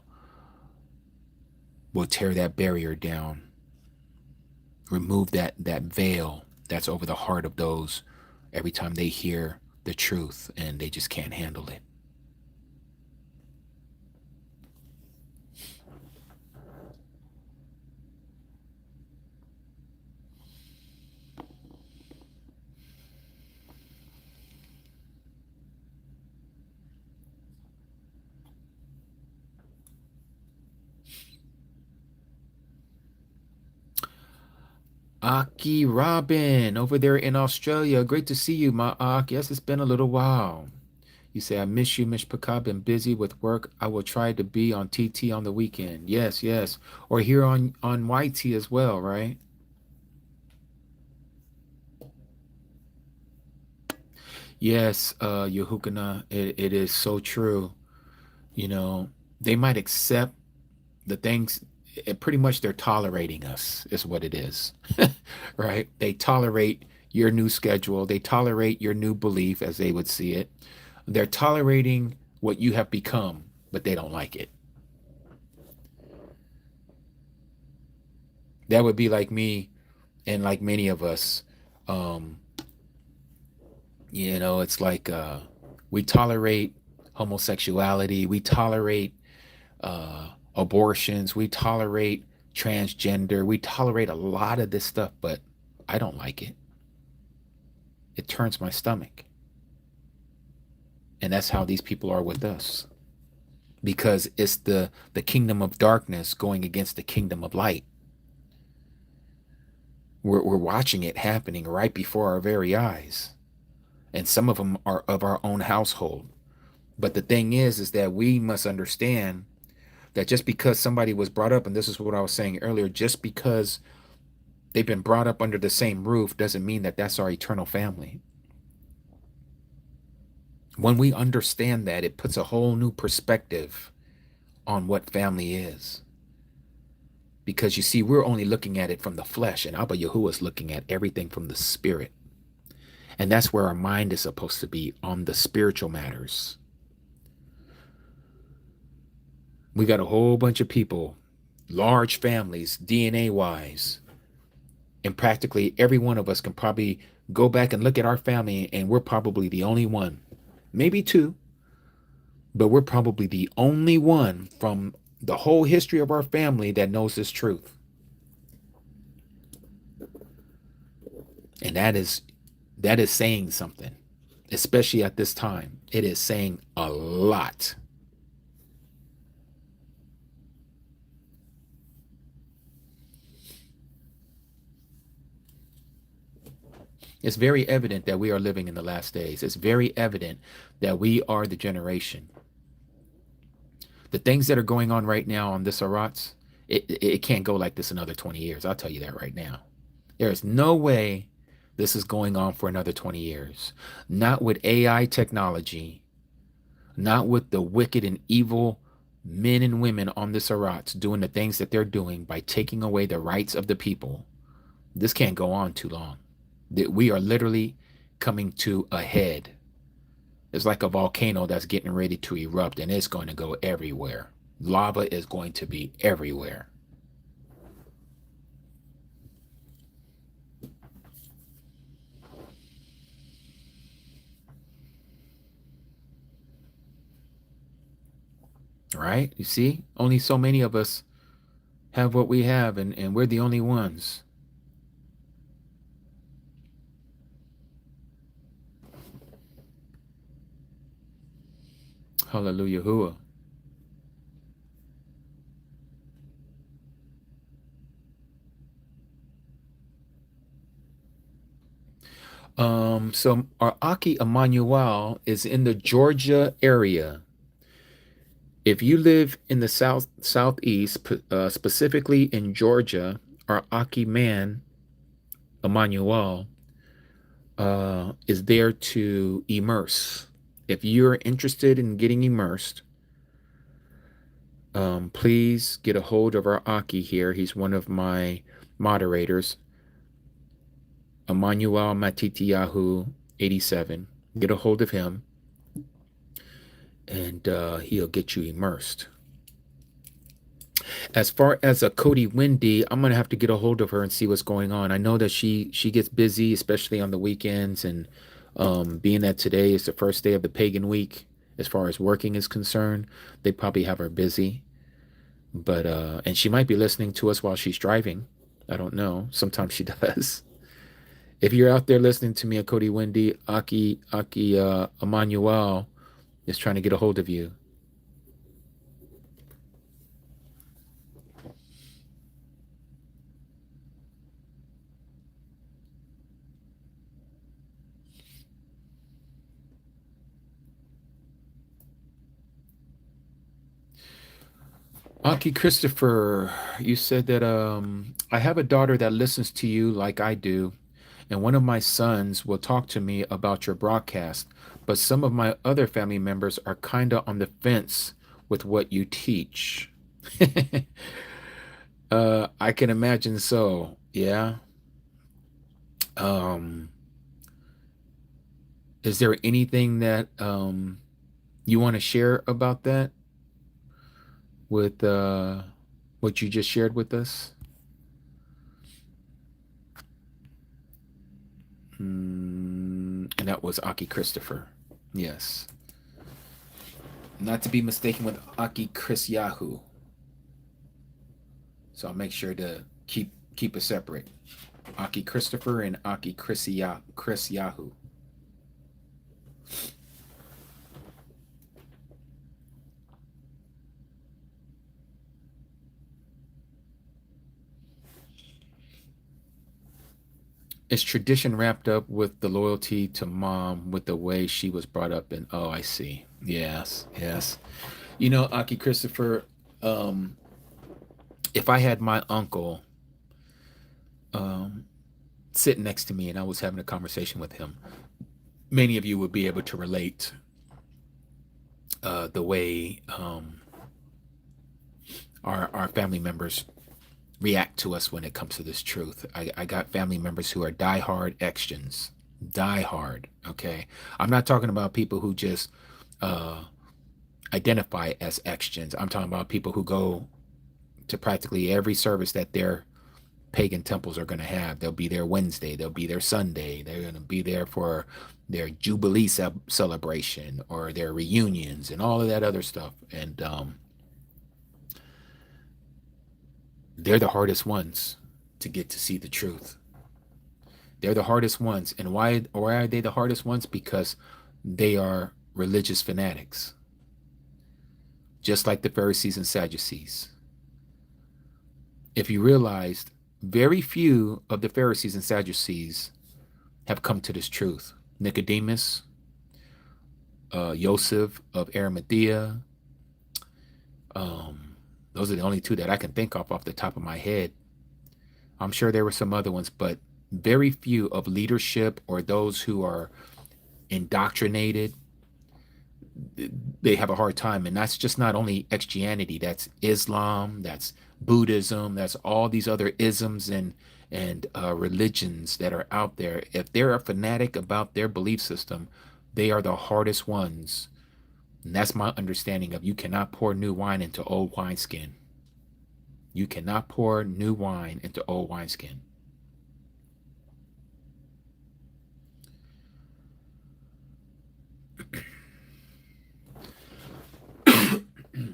will tear that barrier down, remove that veil that's over the heart of those every time they hear the truth and they just can't handle it. Aki Robin over there in Australia. Great to see you, my Ak. Yes, it's been a little while. You say, I miss you, Mishpachah. Been busy with work. I will try to be on TT on the weekend. Yes, yes. Or here on YT as well, right? Yes, Yehukana, it is so true. They might accept the things, pretty much they're tolerating us, is what it is, right? They tolerate your new schedule. They tolerate your new belief, as they would see it. They're tolerating what you have become, but they don't like it. That would be like me and like many of us. It's like we tolerate homosexuality. We tolerate abortions. We tolerate transgender. We tolerate a lot of this stuff, but I don't like it. It turns my stomach. And that's how these people are with us. Because it's the kingdom of darkness going against the kingdom of light. We're watching it happening right before our very eyes. And some of them are of our own household. But the thing is that we must understand that just because somebody was brought up, and this is what I was saying earlier, just because they've been brought up under the same roof doesn't mean that that's our eternal family. When we understand that, it puts a whole new perspective on what family is. Because you see, we're only looking at it from the flesh, and Abba Yahuwah is looking at everything from the spirit. And that's where our mind is supposed to be, on the spiritual matters. We got a whole bunch of people, large families, DNA-wise, and practically every one of us can probably go back and look at our family, and we're probably the only one, maybe two, but we're probably the only one from the whole history of our family that knows this truth. And that is saying something, especially at this time. It is saying a lot. It's very evident that we are living in the last days. It's very evident that we are the generation The things that are going on right now on this Arats, it can't go like this another 20 years. I'll tell you that right now. There is no way this is going on for another 20 years. Not with AI technology, not with the wicked and evil men and women on this Arats doing the things that they're doing by taking away the rights of the people. This can't go on too long. We are literally coming to a head. It's like a volcano that's getting ready to erupt, and it's going to go everywhere. Lava is going to be everywhere. Right? You see? Only so many of us have what we have, and we're the only ones. Hallelujah. Hua. So our Aki Emmanuel is in the Georgia area. If you live in the southeast, specifically in Georgia, our Aki man, Emmanuel, is there to immerse. If you're interested in getting immersed, please get a hold of our Aki here. He's one of my moderators, Emmanuel Matitiyahu 87. Get a hold of him, and he'll get you immersed. As far as a Cody Wendy, I'm gonna have to get a hold of her and see what's going on. I know that she gets busy, especially on the weekends, and being that today is the first day of the pagan week, as far as working is concerned, they probably have her busy. But and she might be listening to us while she's driving. I don't know. Sometimes she does. If you're out there listening to me, Cody Wendy, Aki Emmanuel is trying to get a hold of you. Aki Christopher, you said that I have a daughter that listens to you like I do, and one of my sons will talk to me about your broadcast, but some of my other family members are kind of on the fence with what you teach. I can imagine so. Yeah. Um, is there anything that you want to share about that with what you just shared with us? And that was Aki Christopher. Yes. Not to be mistaken with Aki Chris Yahoo. So I'll make sure to keep it separate. Aki Christopher and Aki Chris Yahoo. Is tradition wrapped up with the loyalty to mom with the way she was brought up? And oh, I see. Yes, yes. You know, Aki Christopher, if I had my uncle sitting next to me and I was having a conversation with him, many of you would be able to relate the way our family members react to us when it comes to this truth. I got family members who are diehard Xtians. Diehard, okay? I'm not talking about people who just identify as Xtians. I'm talking about people who go to practically every service that their pagan temples are going to have. They'll be there Wednesday. They'll be there Sunday. They're going to be there for their Jubilee celebration or their reunions and all of that other stuff. And they're the hardest ones to get to see the truth. They're the hardest ones. And why are they the hardest ones? Because they are religious fanatics, just like the Pharisees and Sadducees. If you realized, very few of the Pharisees and Sadducees have come to this truth. Nicodemus, Joseph of Arimathea, Those are the only two that I can think of off the top of my head. I'm sure there were some other ones, but very few of leadership or those who are indoctrinated, they have a hard time. And that's just not only Christianity, that's Islam, that's Buddhism, that's all these other isms and religions that are out there. If they're a fanatic about their belief system, they are the hardest ones. And that's my understanding of, you cannot pour new wine into old wineskin. You cannot pour new wine into old wineskin.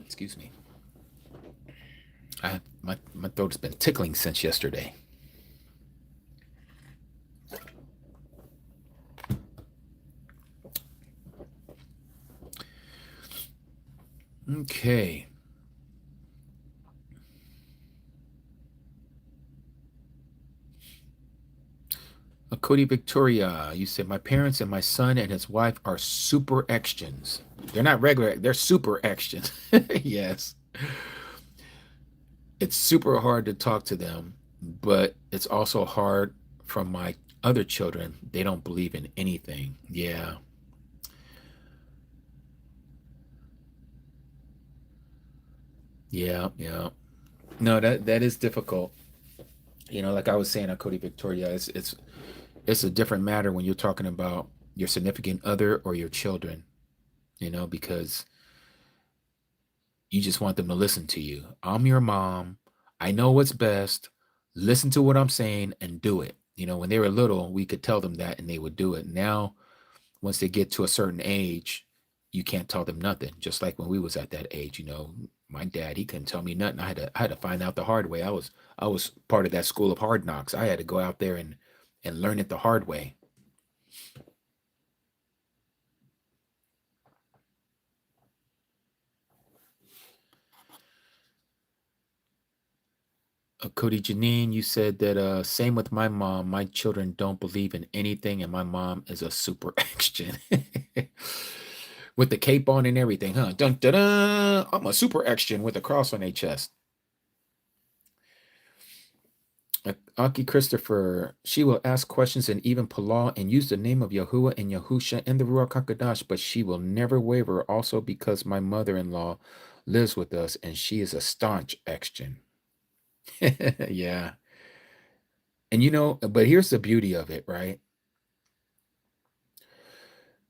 Excuse me. My throat has been tickling since yesterday. Okay. Cody Victoria, you said, my parents and my son and his wife are super extions. They're not regular, they're super extions. Yes. It's super hard to talk to them, but it's also hard from my other children. They don't believe in anything. Yeah. Yeah, yeah. No, that is difficult. You know, like I was saying, Cody Victoria, it's a different matter when you're talking about your significant other or your children, you know, because you just want them to listen to you. I'm your mom. I know what's best. Listen to what I'm saying and do it. You know, when they were little, we could tell them that and they would do it. Now, once they get to a certain age, you can't tell them nothing. Just like when we was at that age, you know, my dad, he couldn't tell me nothing. I had to find out the hard way. I was part of that school of hard knocks. I had to go out there and learn it the hard way. Cody Janine, you said that same with my mom. My children don't believe in anything, and my mom is a super action. With the cape on and everything, huh? Dun, dun, dun. I'm a super action with a cross on their chest. Aki Christopher, she will ask questions and even Palah and use the name of Yahuwah and Yahusha and the Ruach HaKodesh, but she will never waver, also because my mother-in-law lives with us and she is a staunch action. Yeah. And you know, but here's the beauty of it, right?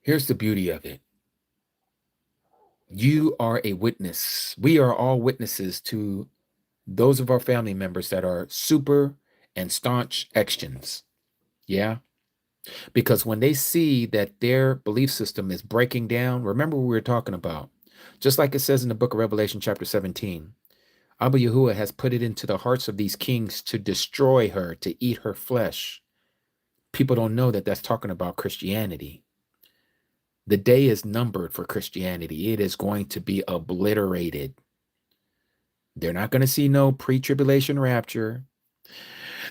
Here's the beauty of it. You are a witness. We are all witnesses to those of our family members that are super and staunch actions. Yeah. Because when they see that their belief system is breaking down, remember what we were talking about. Just like it says in the book of Revelation, chapter 17, Abba Yahuwah has put it into the hearts of these kings to destroy her, to eat her flesh. People don't know that that's talking about Christianity. The day is numbered for Christianity. It is going to be obliterated. They're not going to see no pre-tribulation rapture.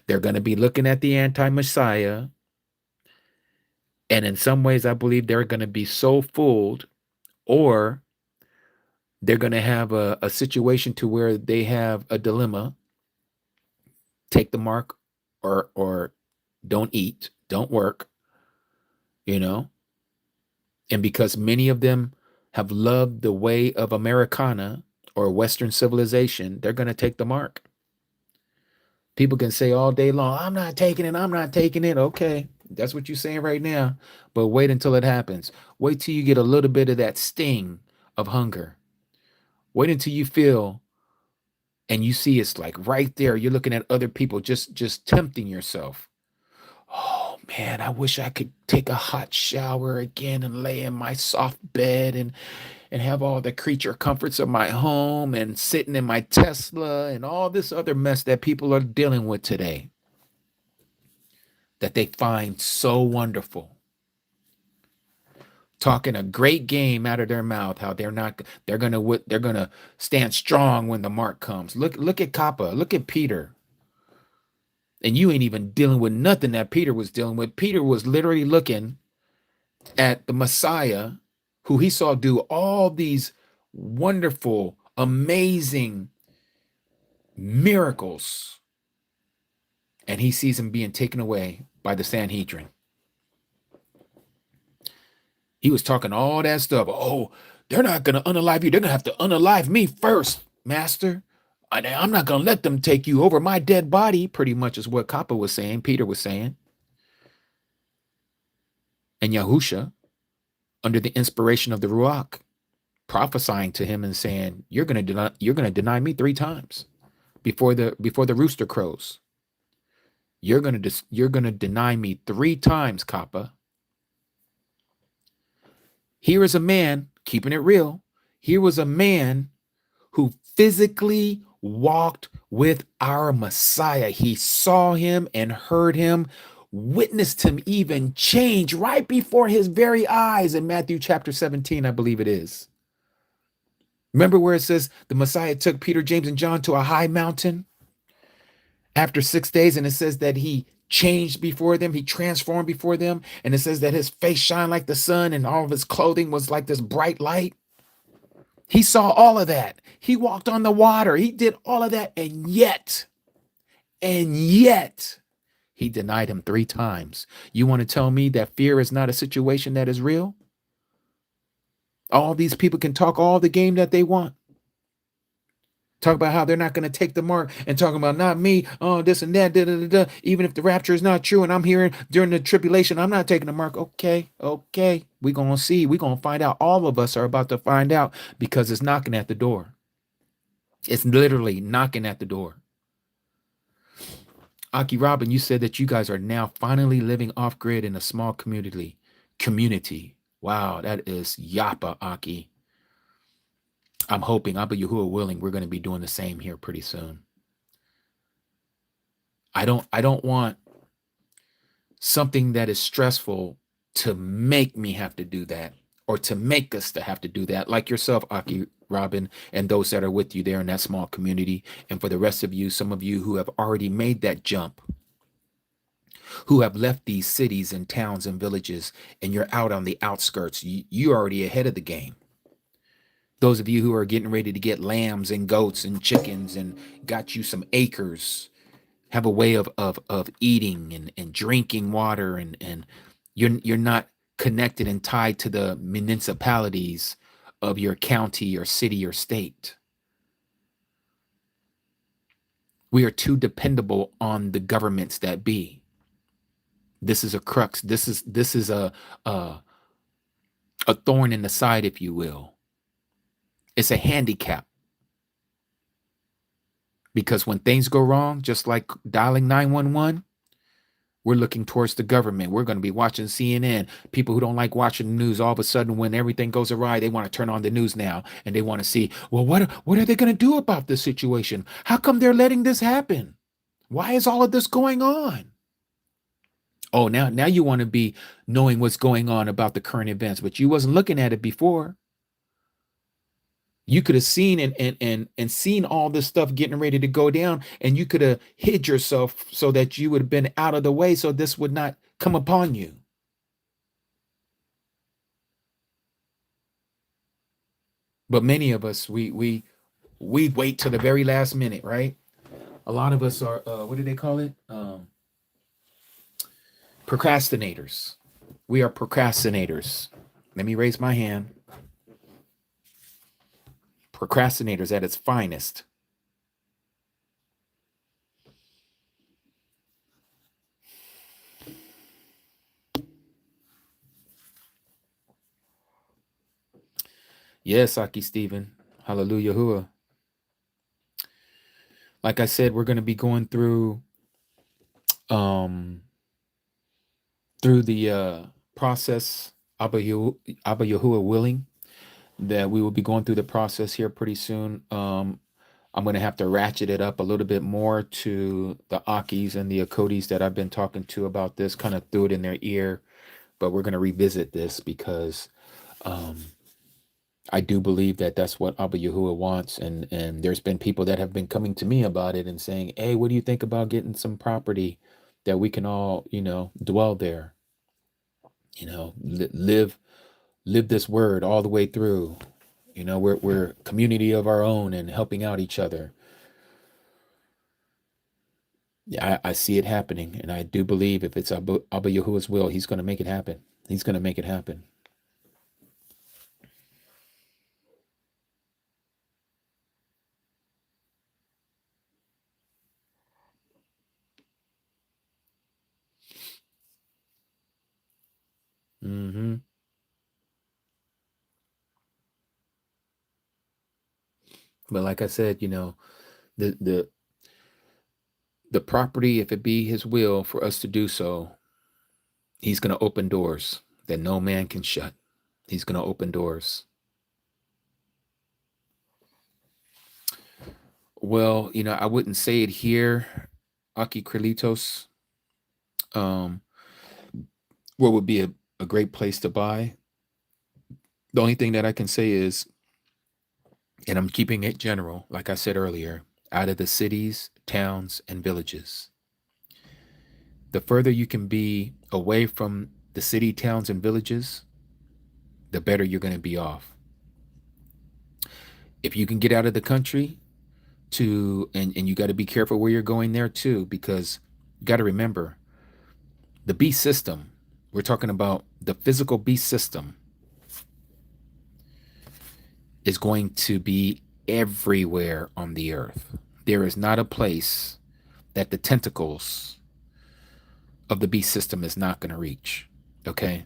They're going to be looking at the anti-Messiah. And in some ways, I believe they're going to be so fooled, or they're going to have a situation to where they have a dilemma. Take the mark or don't eat, don't work, you know. And because many of them have loved the way of Americana or Western civilization, they're going to take the mark. People can say all day long, I'm not taking it, I'm not taking it. Okay, that's what you're saying right now. But wait until it happens. Wait till you get a little bit of that sting of hunger. Wait until you feel and you see it's like right there. You're looking at other people just tempting yourself. Oh man, I wish I could take a hot shower again and lay in my soft bed and have all the creature comforts of my home and sitting in my Tesla and all this other mess that people are dealing with today that they find so wonderful. Talking a great game out of their mouth, how they're gonna stand strong when the mark comes. Look at Kappa, look at Peter. And you ain't even dealing with nothing that Peter was dealing with. Peter was literally looking at the Messiah, who he saw do all these wonderful, amazing miracles, and he sees him being taken away by the Sanhedrin. He was talking all that stuff. Oh, they're not going to unalive you. They're going to have to unalive me first, master. I'm not going to let them take you over my dead body, pretty much is what Kappa was saying, Peter was saying. And Yahusha, under the inspiration of the Ruach, prophesying to him and saying, you're going to deny me 3 times before the rooster crows. You're going to deny me 3 times, Kappa. Here is a man, keeping it real. Here was a man who physically walked with our Messiah. He saw him and heard him, witnessed him even change right before his very eyes in Matthew chapter 17, I believe it is. Remember where it says the Messiah took Peter, James, and John to a high mountain after 6 days, and it says that he changed before them, he transformed before them, and it says that his face shined like the sun and all of his clothing was like this bright light. He saw all of that. He walked on the water. He did all of that, and yet, he denied him 3 times. You want to tell me that fear is not a situation that is real? All these people can talk all the game that they want. Talk about how they're not going to take the mark and talking about not me, oh, this and that, da, da, da, da. Even if the rapture is not true and I'm hearing during the tribulation, I'm not taking the mark. Okay. We're going to see. We're going to find out. All of us are about to find out because it's knocking at the door. It's literally knocking at the door. Aki Robin, you said that you guys are now finally living off grid in a small community. Wow, that is Yappa, Aki. I'm hoping, Abba Yahuwah willing, we're going to be doing the same here pretty soon. I don't want something that is stressful to make me have to do that, or to make us to have to do that, like yourself, Aki Robin, and those that are with you there in that small community. And for the rest of you, some of you who have already made that jump, who have left these cities and towns and villages, and you're out on the outskirts, you're already ahead of the game. Those of you who are getting ready to get lambs and goats and chickens and got you some acres, have a way of eating and drinking water, and you're not connected and tied to the municipalities of your county or city or state. We are too dependable on the governments that be. This is a crux. This is a thorn in the side, if you will. It's a handicap. Because when things go wrong, just like dialing 911, we're looking towards the government. We're going to be watching CNN. People who don't like watching the news, all of a sudden, when everything goes awry, they want to turn on the news now, and they want to see, well, what are they going to do about this situation? How come they're letting this happen? Why is all of this going on? Oh, now you want to be knowing what's going on about the current events, but you wasn't looking at it before. You could have seen and seen all this stuff getting ready to go down, and you could have hid yourself so that you would have been out of the way so this would not come upon you. But many of us, we wait till the very last minute, right? A lot of us are, what do they call it? Procrastinators. We are procrastinators. Let me raise my hand. Procrastinators at its finest. Yes, Aki Stephen. Hallelujah. Hua. Like I said, we're going to be going through the process, Abba Yahuwah willing, that we will be going through the process here pretty soon. I'm going to have to ratchet it up a little bit more to the Akis and the Akodis that I've been talking to about this, kind of threw it in their ear, but we're going to revisit this because I do believe that that's what Abba Yahuwah wants. And there's been people that have been coming to me about it and saying, hey, what do you think about getting some property that we can all, dwell there, live this word all the way through. You know, we're a community of our own and helping out each other. Yeah, I see it happening, and I do believe if it's Abba Yahuwah's will, He's going to make it happen. He's going to make it happen. Mm-hmm. But like I said, you know, the the the property, if it be His will for us to do so, He's going to open doors that no man can shut. He's going to open doors. Well, you know, I wouldn't say it here, Aki Krilitos. Um, what would be a great place to buy? The only thing that I can say is, and I'm keeping it general, like I said earlier, out of the cities, towns, and villages. The further you can be away from the city, towns, and villages, the better you're going to be off. If you can get out of the country and you got to be careful where you're going there too, because you got to remember the beast system, we're talking about the physical beast system, is going to be everywhere on the earth. There is not a place that the tentacles of the beast system is not going to reach. Okay?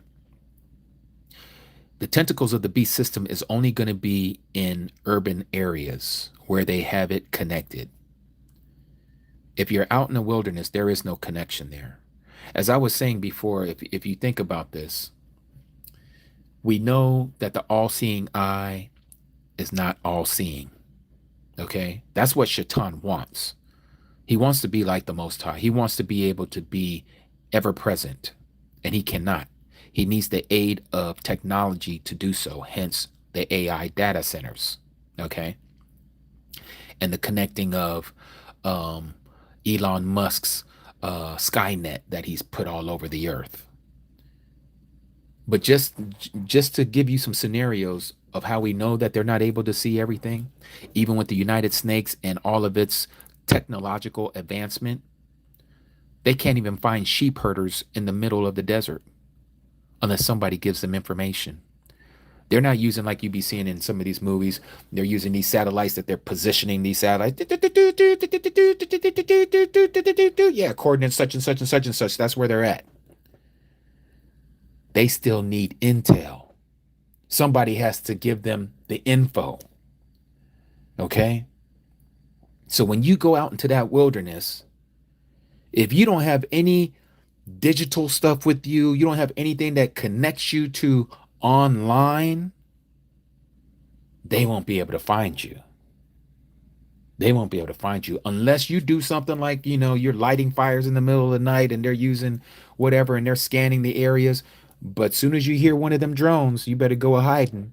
The tentacles of the beast system is only going to be in urban areas where they have it connected. If you're out in the wilderness, there is no connection there. As I was saying before, if you think about this, we know that the all-seeing eye is not all-seeing. Okay? That's what Shaitan wants. He wants to be like the Most High. He wants to be able to be ever present, and he cannot. He needs the aid of technology to do so, hence the AI data centers, okay? And the connecting of Elon Musk's Skynet that he's put all over the earth. But just to give you some scenarios of how we know that they're not able to see everything, even with the United Snakes and all of its technological advancement, they can't even find sheep herders in the middle of the desert unless somebody gives them information. They're not using, like you be seeing in some of these movies, they're using these satellites that they're positioning these satellites. Yeah, coordinates such and such and such and such. That's where they're at. They still need intel. Somebody has to give them the info. Okay? So when you go out into that wilderness, if you don't have any digital stuff with you, you don't have anything that connects you to online, they won't be able to find you. They won't be able to find you unless you do something like, you know, you're lighting fires in the middle of the night and they're using whatever and they're scanning the areas. But soon as you hear one of them drones, you better go a hiding.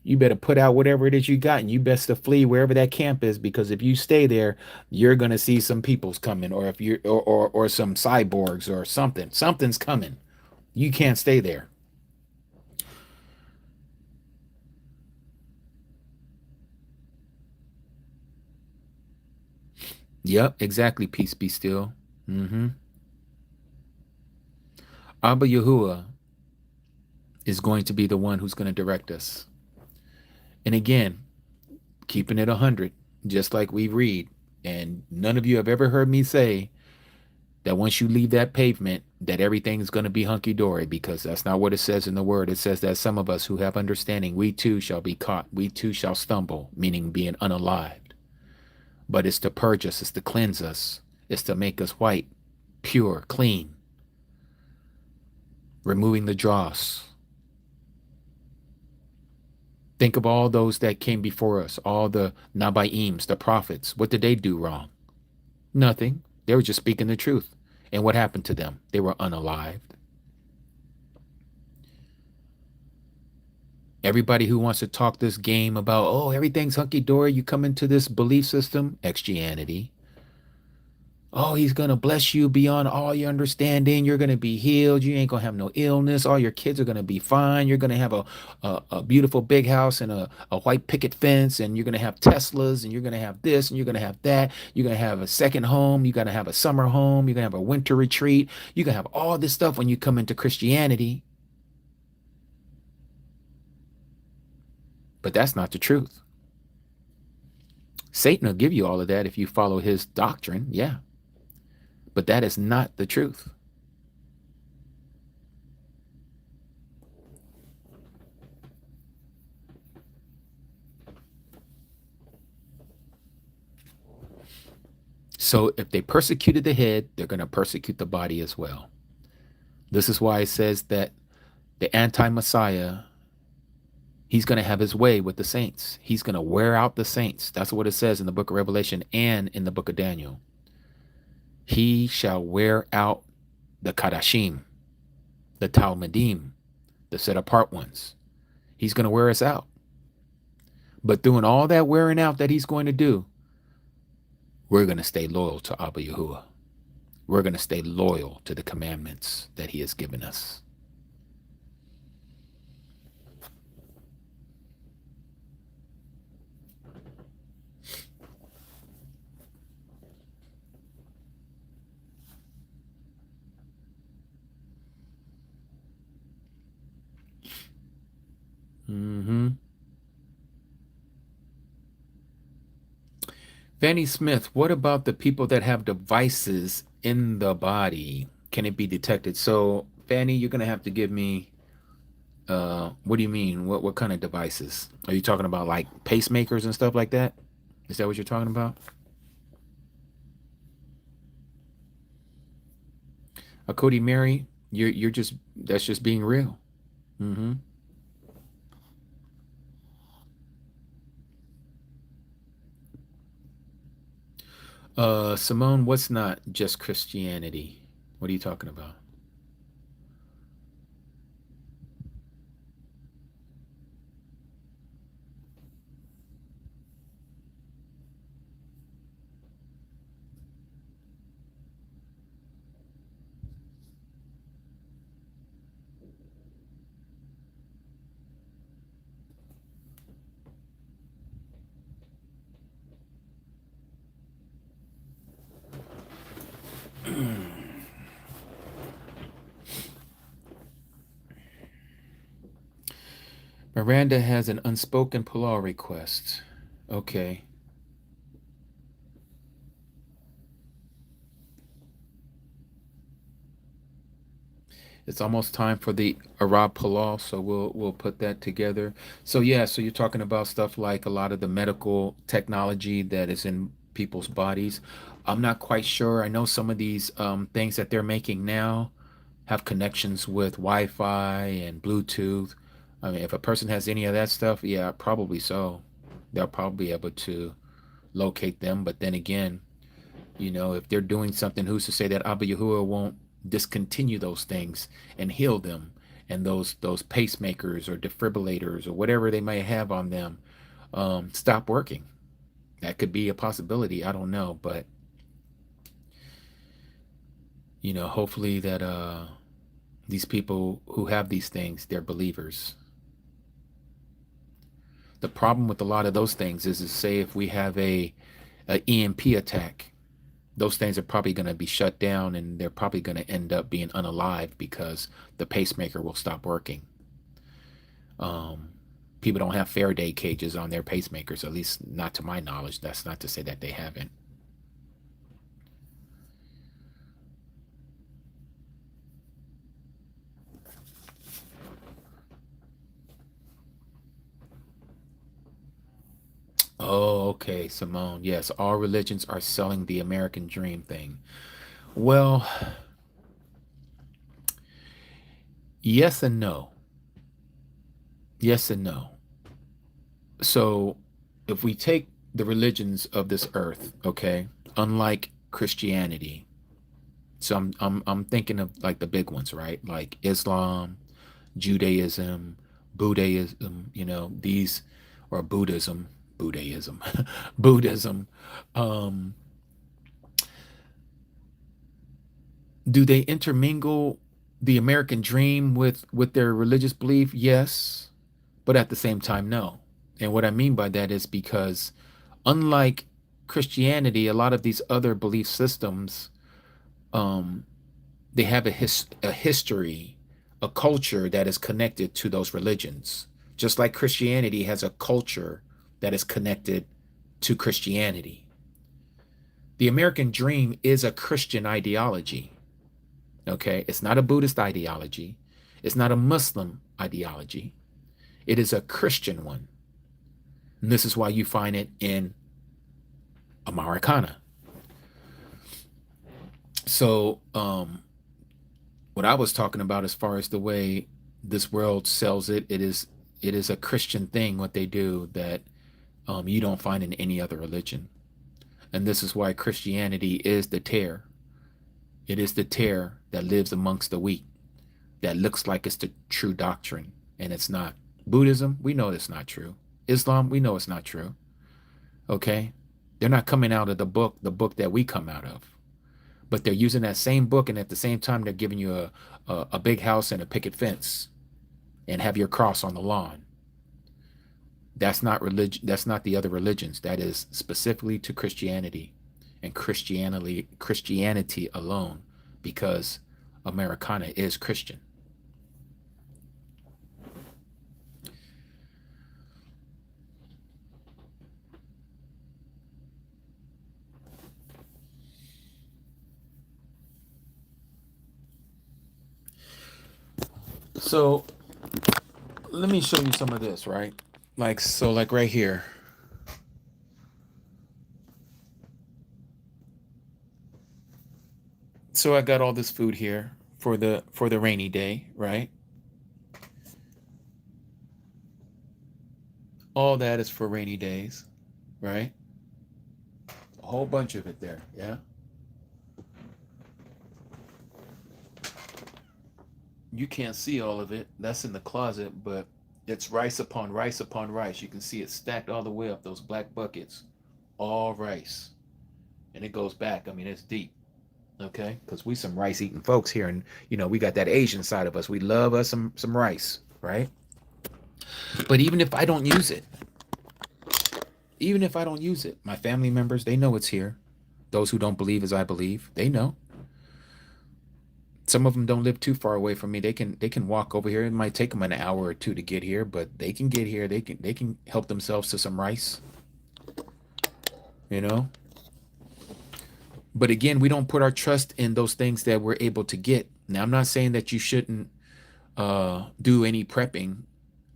You better put out whatever it is you got and you best to flee wherever that camp is, because if you stay there, you're gonna see some people's coming, or if you're or some cyborgs or something. Something's coming. You can't stay there. Yep, exactly. Peace be still. Mm-hmm. Abba Yahuwah is going to be the one who's going to direct us. And again, keeping it 100, just like we read, and none of you have ever heard me say that once you leave that pavement, that everything is going to be hunky-dory, because that's not what it says in the word. It says that some of us who have understanding, we too shall be caught. We too shall stumble, meaning being unalived. But it's to purge us. It's to cleanse us. It's to make us white, pure, clean, removing the dross. Think of all those that came before us, all the Nabaims, the prophets. What did they do wrong? Nothing. They were just speaking the truth. And what happened to them? They were unalived. Everybody who wants to talk this game about, oh, everything's hunky-dory, you come into this belief system, Christianity, Oh, he's going to bless you beyond all your understanding. You're going to be healed. You ain't going to have no illness. All your kids are going to be fine. You're going to have a beautiful big house and a white picket fence. And you're going to have Teslas and you're going to have this and you're going to have that. You're going to have a second home. You're going to have a summer home. You're going to have a winter retreat. You're going to have all this stuff when you come into Christianity. But that's not the truth. Satan will give you all of that if you follow his doctrine. Yeah. But that is not the truth. So if they persecuted the head, they're going to persecute the body as well. This is why it says that the anti-Messiah, he's going to have his way with the saints. He's going to wear out the saints. That's what it says in the book of Revelation and in the book of Daniel. He shall wear out the Kadashim, the Talmudim, the set apart ones. He's going to wear us out. But doing all that wearing out that he's going to do, we're going to stay loyal to Abba Yahuwah. We're going to stay loyal to the commandments that he has given us. Fanny Smith, what about the people that have devices in the body? Can it be detected? So, Fanny, you're going to have to give me, what do you mean? What kind of devices? Are you talking about like pacemakers and stuff like that? Is that what you're talking about? Cody Mary, you're just, that's just being real. Mm-hmm. Simone, what's not just Christianity? What are you talking about? Miranda has an unspoken pull request. Okay. It's almost time for the Arab Palal, so we'll put that together. So yeah, so you're talking about stuff like a lot of the medical technology that is in people's bodies. I'm not quite sure. I know some of these things that they're making now have connections with Wi-Fi and Bluetooth. I mean, if a person has any of that stuff, yeah, probably so. They'll probably be able to locate them. But then again, if they're doing something, who's to say that Abba Yahuwah won't discontinue those things and heal them, and those pacemakers or defibrillators or whatever they may have on them stop working? That could be a possibility. I don't know, but hopefully that these people who have these things, they're believers. The problem with a lot of those things is say if we have a EMP attack, those things are probably going to be shut down and they're probably going to end up being unalive because the pacemaker will stop working. People don't have Faraday cages on their pacemakers, at least not to my knowledge. That's not to say that they haven't. Oh, okay, Simone. Yes, all religions are selling the American dream thing. Well, yes and no. Yes and no. So, if we take the religions of this earth, okay, unlike Christianity, so I'm thinking of like the big ones, right? Like Islam, Judaism, Buddhism, these, or Buddhism, Buddhism, Buddhism. Um, Do they intermingle the American dream with their religious belief? Yes, but at the same time, no. And what I mean by that is because unlike Christianity, a lot of these other belief systems, um, they have a history, a culture that is connected to those religions. Just like Christianity has a culture that is connected to Christianity. The American dream is a Christian ideology. Okay, it's not a Buddhist ideology. It's not a Muslim ideology. It is a Christian one. And this is why you find it in Americana. So, what I was talking about as far as the way this world sells it, it is a Christian thing what they do that you don't find in any other religion. And this is why Christianity is the tear. It is the tear that lives amongst the wheat, that looks like it's the true doctrine, and it's not. Buddhism, we know it's not true. Islam, we know it's not true. Okay? They're not coming out of the book that we come out of. But they're using that same book, and at the same time, they're giving you a big house and a picket fence and have your cross on the lawn. That's not religion. That's not the other religions. That is specifically to Christianity and Christianity alone, because Americana is Christian. So let me show you some of this, right? Like right here. So I got all this food here for the rainy day, right? All that is for rainy days, right? A whole bunch of it there, yeah? You can't see all of it. That's in the closet, but it's rice upon rice upon rice. You can see it stacked all the way up, those black buckets, all rice. And it goes back. I mean, it's deep, okay? Because we some rice eating folks here, and we got that Asian side of us. We love us some rice, right? But even if I don't use it, my family members, they know it's here. Those who don't believe as I believe, they know. Some of them don't live too far away from me. They can walk over here. It might take them an hour or two to get here, but they can get here. They can help themselves to some rice, you know. But again, we don't put our trust in those things that we're able to get. Now, I'm not saying that you shouldn't do any prepping.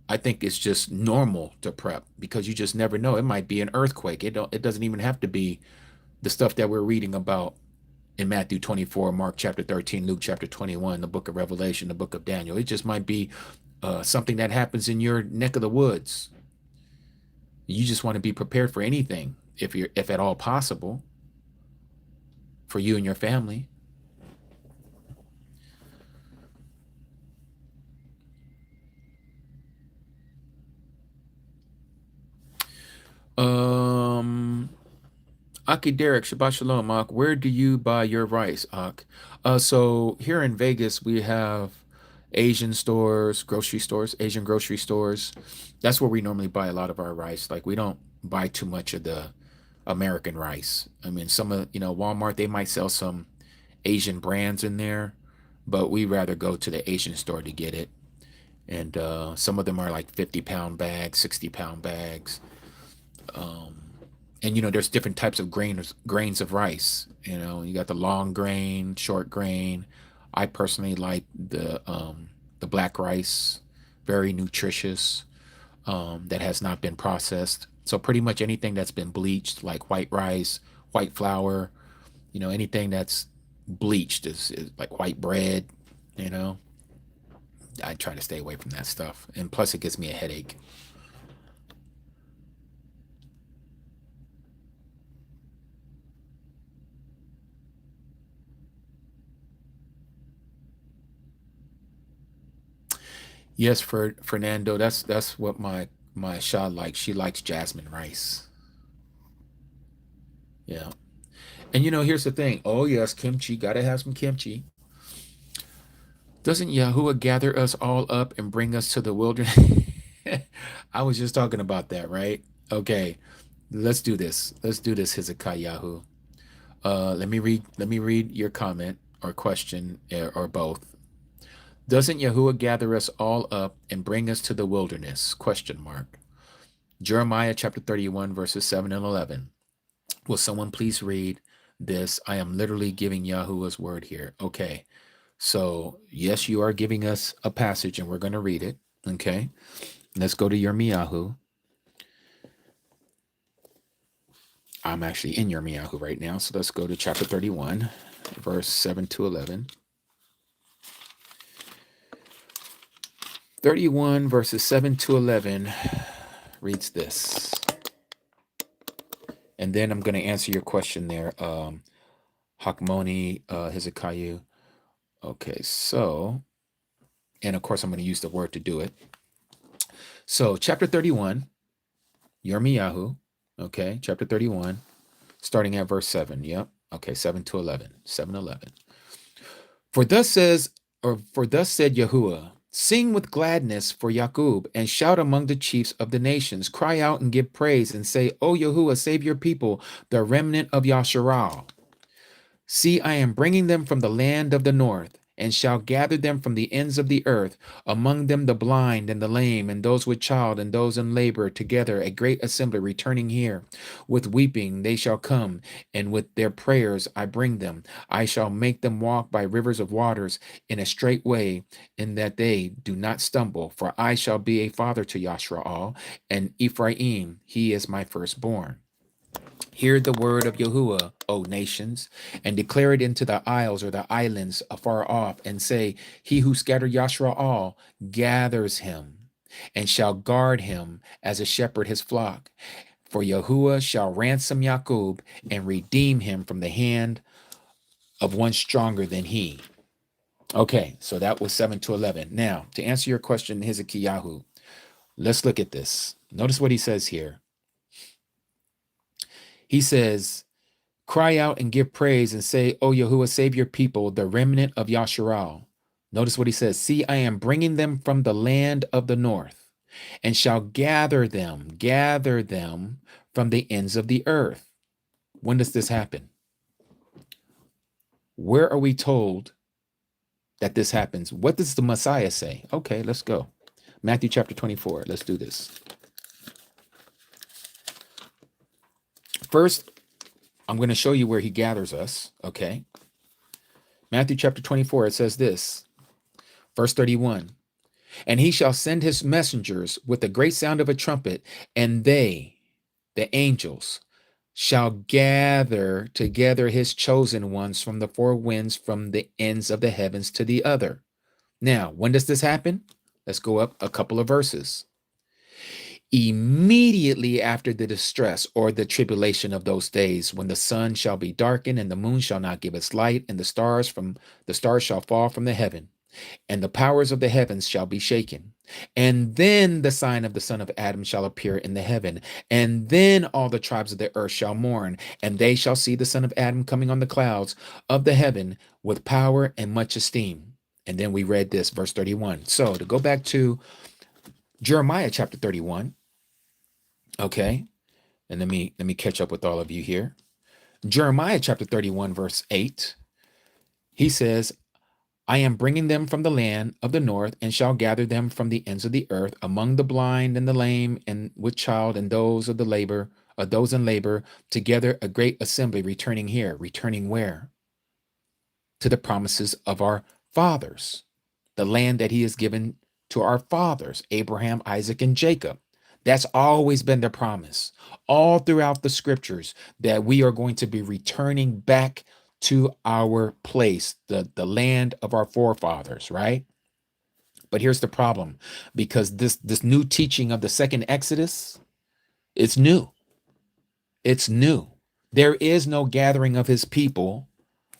I think it's just normal to prep because you just never know. It might be an earthquake. It doesn't even have to be the stuff that we're reading about in Matthew 24, Mark chapter 13, Luke chapter 21, the book of Revelation, the book of Daniel. It just might be something that happens in your neck of the woods. You just want to be prepared for anything, if at all possible, for you and your family. Um, Aki Derek, Shabbat Shalom, Ak. Where do you buy your rice, Ak? So here in Vegas, we have Asian stores, grocery stores, Asian grocery stores. That's where we normally buy a lot of our rice. Like we don't buy too much of the American rice. I mean, some of, Walmart, they might sell some Asian brands in there, but we rather go to the Asian store to get it. And some of them are like 50-pound bags, 60-pound bags. Um, and there's different types of grains of rice. You got the long grain, short grain. I personally like the black rice, very nutritious, that has not been processed. So pretty much anything that's been bleached, like white rice, white flour, anything that's bleached is like white bread. You know, I try to stay away from that stuff, and plus it gives me a headache. Yes, for Fernando, that's what my Shah likes. She likes jasmine rice. Yeah. And here's the thing. Oh yes, kimchi. Gotta have some kimchi. Doesn't Yahuwah gather us all up and bring us to the wilderness? I was just talking about that, right? Okay, let's do this. Let's do this, Hezekiah. Let me read your comment or question or both. Doesn't Yahuwah gather us all up and bring us to the wilderness? Question mark. Jeremiah chapter 31, verses 7 and 11. Will someone please read this? I am literally giving Yahuwah's word here. Okay. So, yes, you are giving us a passage and we're going to read it. Okay. Let's go to Yirmiyahu. I'm actually in Yirmiyahu right now. So let's go to chapter 31, verse 7 to 11. 31 verses 7 to 11 reads this. And then I'm going to answer your question there, Hakmoni, Hezekiah. Okay, so, and of course I'm going to use the word to do it. So chapter 31, Yirmiyahu, okay, chapter 31, starting at verse 7, yep, okay, 7 to 11, 7:11. For thus said Yahuwah, sing with gladness for Yaqub, and shout among the chiefs of the nations. Cry out and give praise, and say, O Yahuwah, save your people, the remnant of Yasharal. See, I am bringing them from the land of the north, and shall gather them from the ends of the earth, among them the blind and the lame, and those with child, and those in labor, together a great assembly returning here. With weeping they shall come, and with their prayers I bring them. I shall make them walk by rivers of waters in a straight way, in that they do not stumble. For I shall be a father to Yashraal, and Ephraim, he is my firstborn. Hear the word of Yahuwah, O nations, and declare it into the isles or the islands afar off, and say, He who scattered Yashraal gathers him, and shall guard him as a shepherd his flock. For Yahuwah shall ransom Yaqub and redeem him from the hand of one stronger than he. Okay, so that was 7 to 11. Now, to answer your question, Hezekiah, let's look at this. Notice what he says here. He says, cry out and give praise and say, O Yahuwah, save your people, the remnant of Yasharal. Notice what he says. See, I am bringing them from the land of the north, and shall gather them from the ends of the earth. When does this happen? Where are we told that this happens? What does the Messiah say? Okay, let's go. Matthew chapter 24. Let's do this. First, I'm going to show you where he gathers us, okay? Matthew chapter 24, it says this, verse 31. And he shall send his messengers with the great sound of a trumpet, and they, the angels, shall gather together his chosen ones from the four winds, from the ends of the heavens to the other. Now, when does this happen? Let's go up a couple of verses. Immediately after the distress or the tribulation of those days, when the sun shall be darkened and the moon shall not give its light, and the stars shall fall from the heaven, and the powers of the heavens shall be shaken. And then the sign of the Son of Adam shall appear in the heaven, and then all the tribes of the earth shall mourn, and they shall see the Son of Adam coming on the clouds of the heaven with power and much esteem. And then we read this, verse 31. So to go back to Jeremiah chapter 31, okay, and let me catch up with all of you here. Jeremiah chapter 31, verse 8, he says, I am bringing them from the land of the north, and shall gather them from the ends of the earth, among the blind and the lame, and with child, and those in labor, together a great assembly returning here. Returning where? To the promises of our fathers, the land that he has given to our fathers, Abraham, Isaac, and Jacob. That's always been the promise all throughout the scriptures, that we are going to be returning back to our place, the land of our forefathers, right? But here's the problem, because this new teaching of the second Exodus, it's new. It's new. There is no gathering of his people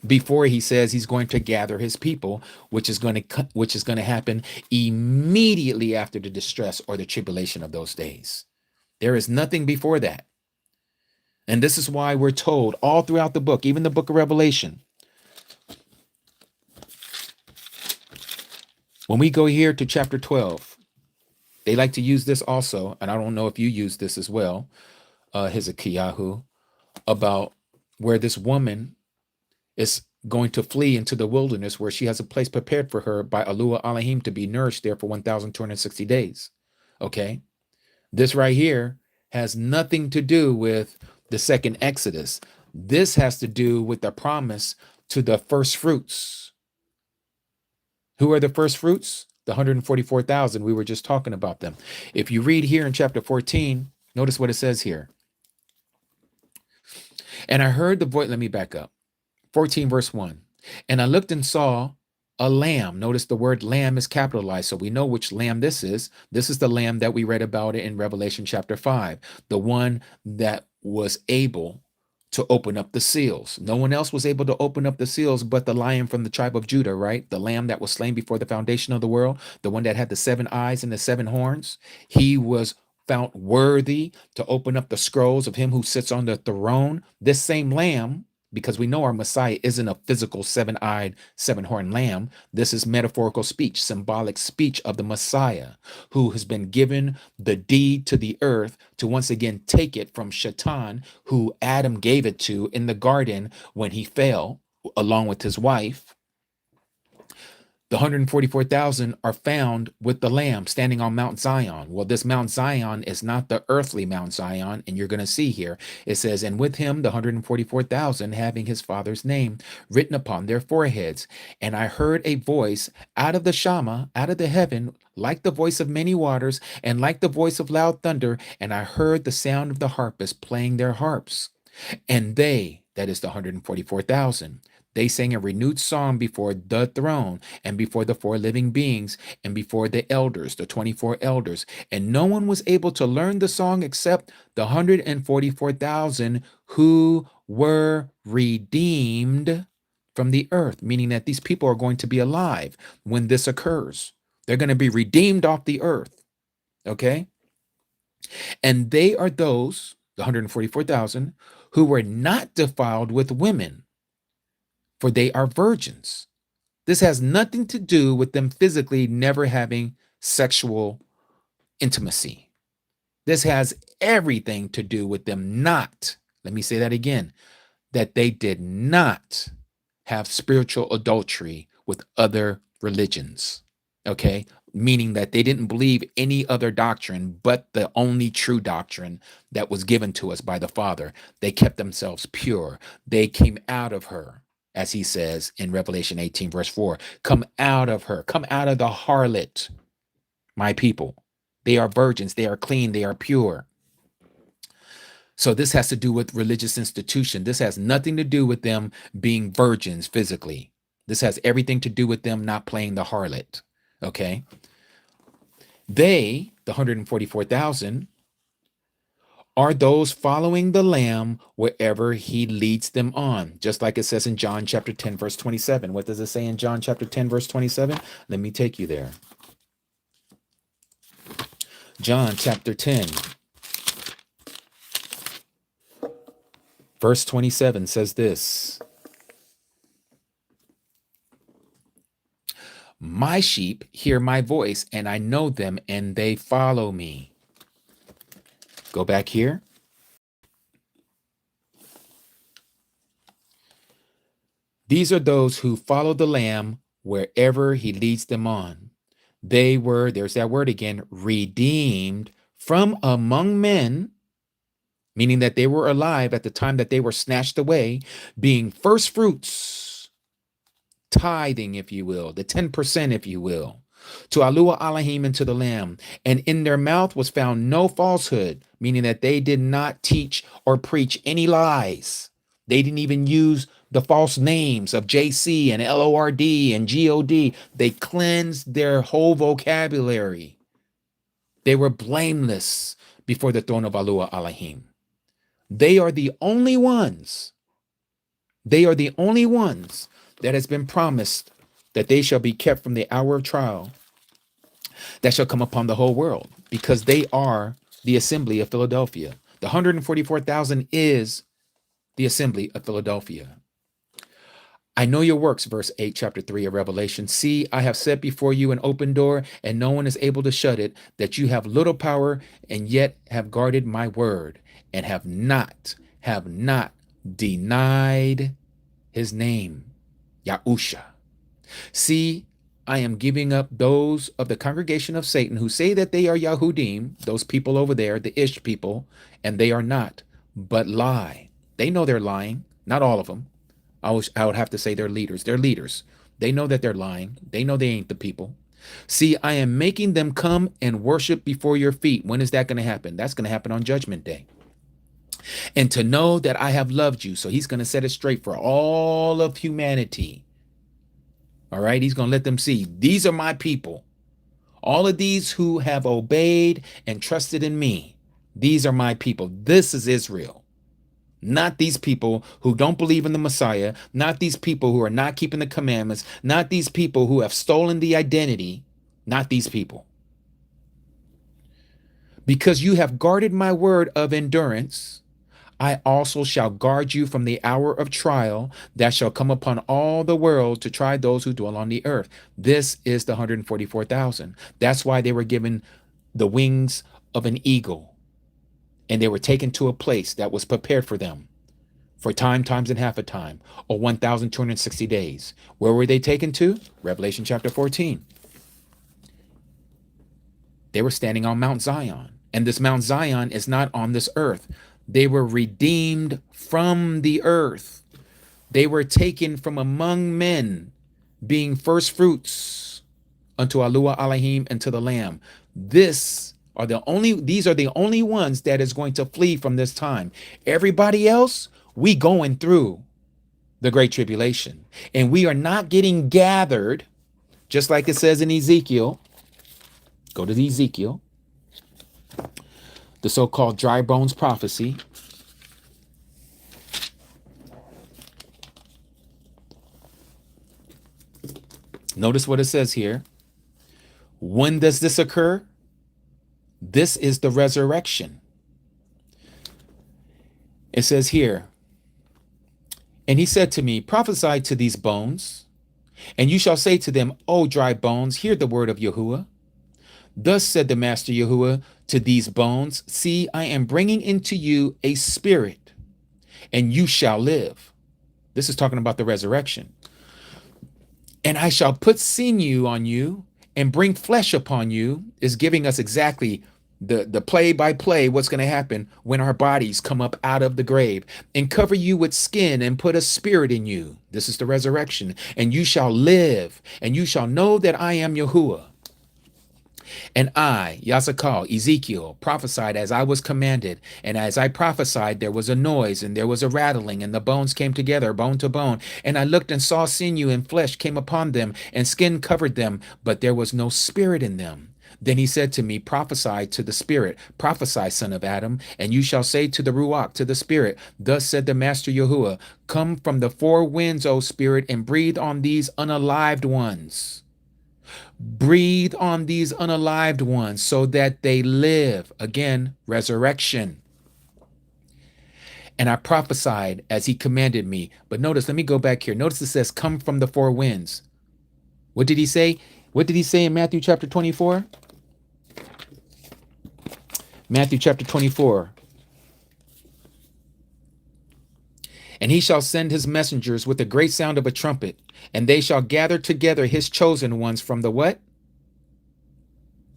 before he says he's going to gather his people, which is going to happen immediately after the distress or the tribulation of those days. There is nothing before that. And this is why we're told all throughout the book, even the book of Revelation, When we go here to chapter 12, they like to use this also, and I don't know if you use this as well, Hezekiah, about where this woman is going to flee into the wilderness where she has a place prepared for her by Alua Elohim to be nourished there for 1,260 days. Okay? This right here has nothing to do with the second Exodus. This has to do with the promise to the first fruits. Who are the first fruits? The 144,000. We were just talking about them. If you read here in chapter 14, notice what it says here. And I heard the voice, let me back up. 14 verse 1. And I looked and saw a lamb. Notice the word lamb is capitalized, so we know which lamb this is. This is the lamb that we read about it in Revelation chapter 5, the one that was able to open up the seals. No one else was able to open up the seals but the lion from the tribe of Judah, right? The lamb that was slain before the foundation of the world, the one that had the 7 eyes and the 7 horns. He was found worthy to open up the scrolls of him who sits on the throne. This same lamb, because we know our Messiah isn't a physical 7-eyed, 7-horned lamb. This is metaphorical speech, symbolic speech of the Messiah, who has been given the deed to the earth to once again take it from Shaitan, who Adam gave it to in the garden when he fell along with his wife. The 144,000 are found with the Lamb standing on Mount Zion. Well, this Mount Zion is not the earthly Mount Zion, and you're going to see here, it says, and with him the 144,000 having his Father's name written upon their foreheads. And I heard a voice out of the Shama, out of the heaven, like the voice of many waters, and like the voice of loud thunder, and I heard the sound of the harpists playing their harps. And they, that is the 144,000, they sang a renewed song before the throne and before the 4 living beings and before the elders, the 24 elders. And no one was able to learn the song except the 144,000 who were redeemed from the earth, meaning that these people are going to be alive when this occurs. They're going to be redeemed off the earth. Okay? And they are those, the 144,000, who were not defiled with women, for they are virgins. This has nothing to do with them physically never having sexual intimacy. This has everything to do with them not, let me say that again, that they did not have spiritual adultery with other religions. Okay? Meaning that they didn't believe any other doctrine but the only true doctrine that was given to us by the Father. They kept themselves pure. They came out of her, as he says in Revelation 18, verse 4, come out of her, come out of the harlot, my people. They are virgins, they are clean, they are pure. So this has to do with religious institution. This has nothing to do with them being virgins physically. This has everything to do with them not playing the harlot, okay? They, the 144,000, are those following the Lamb wherever he leads them on. Just like it says in John chapter 10, verse 27. What does it say in John chapter 10, verse 27? Let me take you there. John chapter 10, verse 27 says this. My sheep hear my voice, and I know them, and they follow me. Go back here. These are those who follow the Lamb wherever he leads them on. They were, there's that word again, redeemed from among men, meaning that they were alive at the time that they were snatched away, being first fruits, tithing, if you will, the 10%, if you will, to Alua Elohim and to the Lamb. And in their mouth was found no falsehood, meaning that they did not teach or preach any lies. They didn't even use the false names of JC and LORD and GOD. They cleansed their whole vocabulary. They were blameless before the throne of Alua Elohim. They are the only ones. They are the only ones that has been promised that they shall be kept from the hour of trial that shall come upon the whole world, because they are the assembly of Philadelphia. The 144,000 is the assembly of Philadelphia. I know your works, verse 8, chapter 3 of Revelation. See, I have set before you an open door, and no one is able to shut it, that you have little power, and yet have guarded my word, and have not denied his name, Yahusha. See, I am giving up those of the congregation of Satan who say that they are Yahudim, those people over there, the Ish people, and they are not, but lie. They know they're lying, not all of them. I would have to say they're leaders. They're leaders. They know that they're lying. They know they ain't the people. See, I am making them come and worship before your feet. When is that going to happen? That's going to happen on Judgment Day. And to know that I have loved you. So he's going to set it straight for all of humanity. All right. He's going to let them see these are my people. All of these who have obeyed and trusted in me. These are my people. This is Israel. Not these people who don't believe in the Messiah, not these people who are not keeping the commandments, not these people who have stolen the identity, not these people. Because you have guarded my word of endurance, I also shall guard you from the hour of trial that shall come upon all the world to try those who dwell on the earth. This is the 144,000. That's why they were given the wings of an eagle. And they were taken to a place that was prepared for them for time, times, and half a time, or 1,260 days. Where were they taken to? Revelation chapter 14. They were standing on Mount Zion. And this Mount Zion is not on this earth. They were redeemed from the earth. They were taken from among men, being first fruits unto Alua Elohim and to the Lamb. These are the only ones that is going to flee from this time. Everybody else, we going through the Great Tribulation. And we are not getting gathered, just like it says in Ezekiel. Go to Ezekiel, the so-called dry bones prophecy. Notice what it says here. When does this occur? This is the resurrection. It says here, and he said to me, prophesy to these bones, and you shall say to them, O dry bones, hear the word of Yahuwah. Thus said the Master Yahuwah to these bones, see, I am bringing into you a spirit, and you shall live. This is talking about the resurrection. And I shall put sinew on you, and bring flesh upon you, is giving us exactly the play-by-play what's going to happen when our bodies come up out of the grave, and cover you with skin and put a spirit in you. This is the resurrection. And you shall live, and you shall know that I am Yahuwah. And I, Yasakal, Ezekiel, prophesied as I was commanded. And as I prophesied, there was a noise, and there was a rattling, and the bones came together, bone to bone. And I looked and saw sinew and flesh came upon them, and skin covered them, but there was no spirit in them. Then he said to me, prophesy to the spirit, prophesy, son of Adam, and you shall say to the Ruach, to the spirit, thus said the Master Yahuwah, come from the four winds, O spirit, and breathe on these unalived ones. Breathe on these unalived ones so that they live. Again, resurrection. And I prophesied as he commanded me. But notice, let me go back here. Notice it says, come from the four winds. What did he say? What did he say in Matthew chapter 24? Matthew chapter 24. And he shall send his messengers with a great sound of a trumpet, and they shall gather together his chosen ones from the what?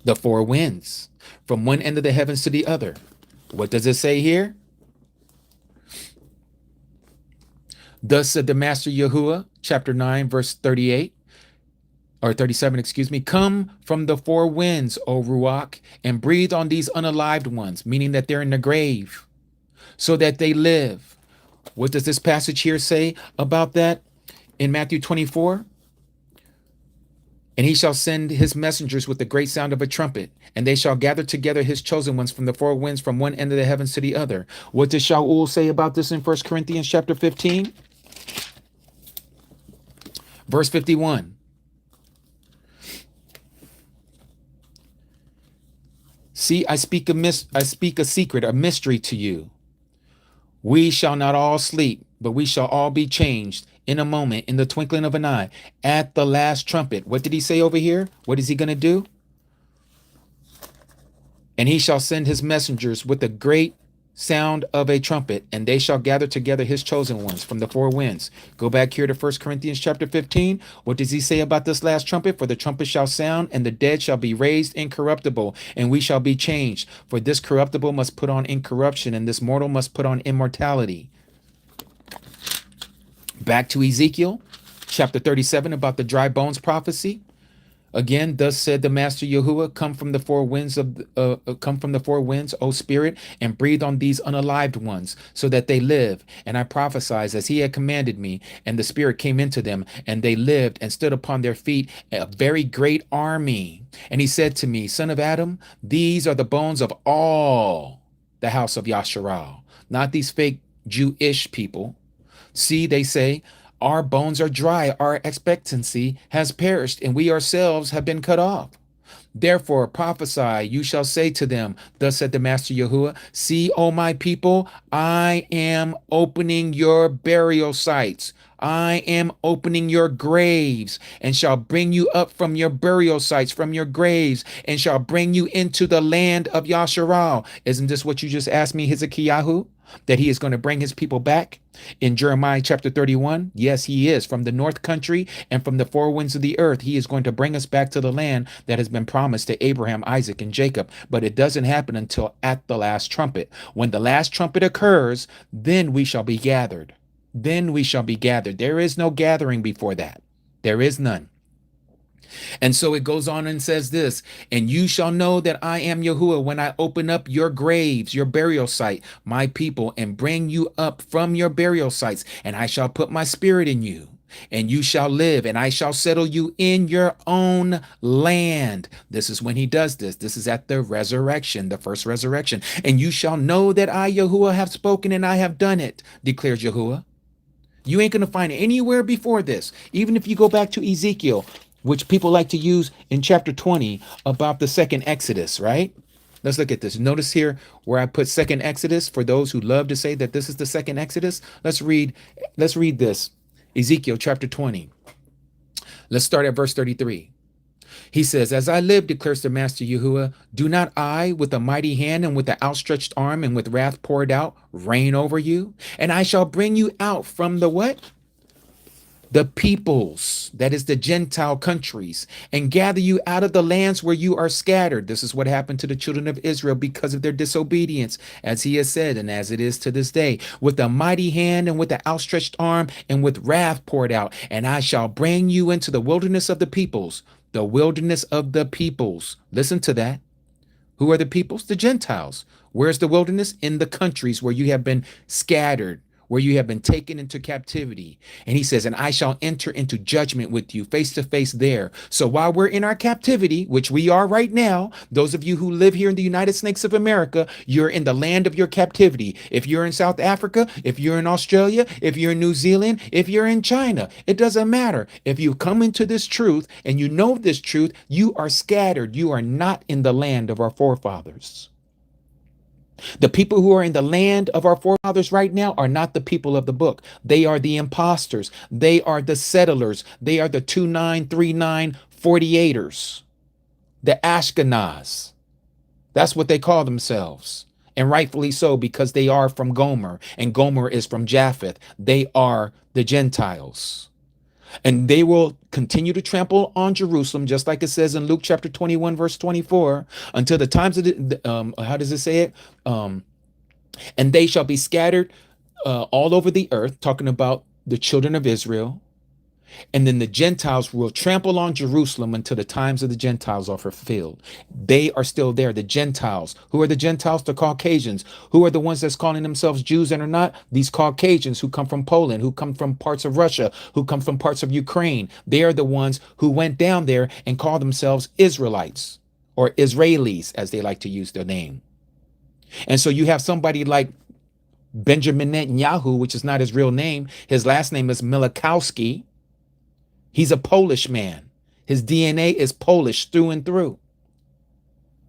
The four winds, from one end of the heavens to the other. What does it say here? Thus said the Master Yahuwah, chapter 9, verse 38, or 37, excuse me. Come from the four winds, O Ruach, and breathe on these unalived ones, meaning that they're in the grave, so that they live. What does this passage here say about that in Matthew 24? And he shall send his messengers with the great sound of a trumpet, and they shall gather together his chosen ones from the four winds, from one end of the heavens to the other. What does Shaul say about this in 1 Corinthians chapter 15? Verse 51. See, I speak a secret, a mystery to you. We shall not all sleep, but we shall all be changed in a moment, in the twinkling of an eye, at the last trumpet. What did he say over here? What is he going to do? And he shall send his messengers with a great sound of a trumpet, and they shall gather together his chosen ones from the four winds. Go back here to 1 Corinthians chapter 15. What does he say about this last trumpet? For the trumpet shall sound, and the dead shall be raised incorruptible, and we shall be changed. For this corruptible must put on incorruption, and this mortal must put on immortality. Back to Ezekiel chapter 37 about the dry bones prophecy. Again, thus said the Master Yahuwah, come from the four winds, O Spirit, and breathe on these unalived ones, so that they live. And I prophesied as he had commanded me, and the Spirit came into them, and they lived and stood upon their feet, a very great army. And he said to me, Son of Adam, these are the bones of all the house of Yasharal, not these fake Jewish people. See, they say, our bones are dry, our expectancy has perished, and we ourselves have been cut off. Therefore prophesy, you shall say to them, thus said the Master Yahuwah, see, O my people, I am opening your burial sites. I am opening your graves, and shall bring you up from your burial sites, from your graves, and shall bring you into the land of Yasharal. Isn't this what you just asked me, Hezekiah? That he is going to bring his people back in Jeremiah chapter 31? Yes, he is. From the north country and from the four winds of the earth, he is going to bring us back to the land that has been promised to Abraham, Isaac, and Jacob. But it doesn't happen until at the last trumpet. When the last trumpet occurs, then we shall be gathered. Then we shall be gathered. There is no gathering before that. There is none. And so it goes on and says this, and you shall know that I am Yahuwah when I open up your graves, your burial site, my people, and bring you up from your burial sites, and I shall put my spirit in you. And you shall live, and I shall settle you in your own land. This is when he does this. This is at the resurrection, the first resurrection. And you shall know that I, Yahuwah, have spoken, and I have done it, declares Yahuwah. You ain't going to find anywhere before this. Even if you go back to Ezekiel, which people like to use in chapter 20 about the second Exodus, right? Let's look at this. Notice here where I put second Exodus for those who love to say that this is the second Exodus. Let's read this. Ezekiel chapter 20. Let's start at verse 33. He says, as I live, declares the Master Yahuwah, do not I, with a mighty hand and with the outstretched arm and with wrath poured out, reign over you? And I shall bring you out from the what? The peoples, that is the Gentile countries, and gather you out of the lands where you are scattered. This is what happened to the children of Israel because of their disobedience, as he has said, and as it is to this day, with a mighty hand and with the outstretched arm and with wrath poured out. And I shall bring you into the wilderness of the peoples, the wilderness of the peoples. Listen to that. Who are the peoples? The Gentiles. Where's the wilderness? In the countries where you have been scattered, where you have been taken into captivity. And he says, and I shall enter into judgment with you face to face there. So while we're in our captivity, which we are right now, those of you who live here in the United States of America, you're in the land of your captivity. If you're in South Africa, if you're in Australia, if you're in New Zealand, if you're in China, it doesn't matter. If you come into this truth and you know this truth, you are scattered. You are not in the land of our forefathers. The people who are in the land of our forefathers right now are not the people of the book. They are the imposters. They are the settlers. They are the 2939 48ers, the Ashkenaz. That's what they call themselves. And rightfully so, because they are from Gomer, and Gomer is from Japheth. They are the Gentiles. And they will continue to trample on Jerusalem, just like it says in Luke chapter 21, verse 24, until the times of how does it say it? And they shall be scattered all over the earth, talking about the children of Israel. And then the Gentiles will trample on Jerusalem until the times of the Gentiles are fulfilled. They are still there. The Gentiles. Who are the Gentiles? The Caucasians. Who are the ones that's calling themselves Jews and are not? These Caucasians who come from Poland, who come from parts of Russia, who come from parts of Ukraine. They are the ones who went down there and call themselves Israelites, or Israelis, as they like to use their name. And so you have somebody like Benjamin Netanyahu, which is not his real name. His last name is Milikowski. He's a Polish man. His DNA is Polish through and through.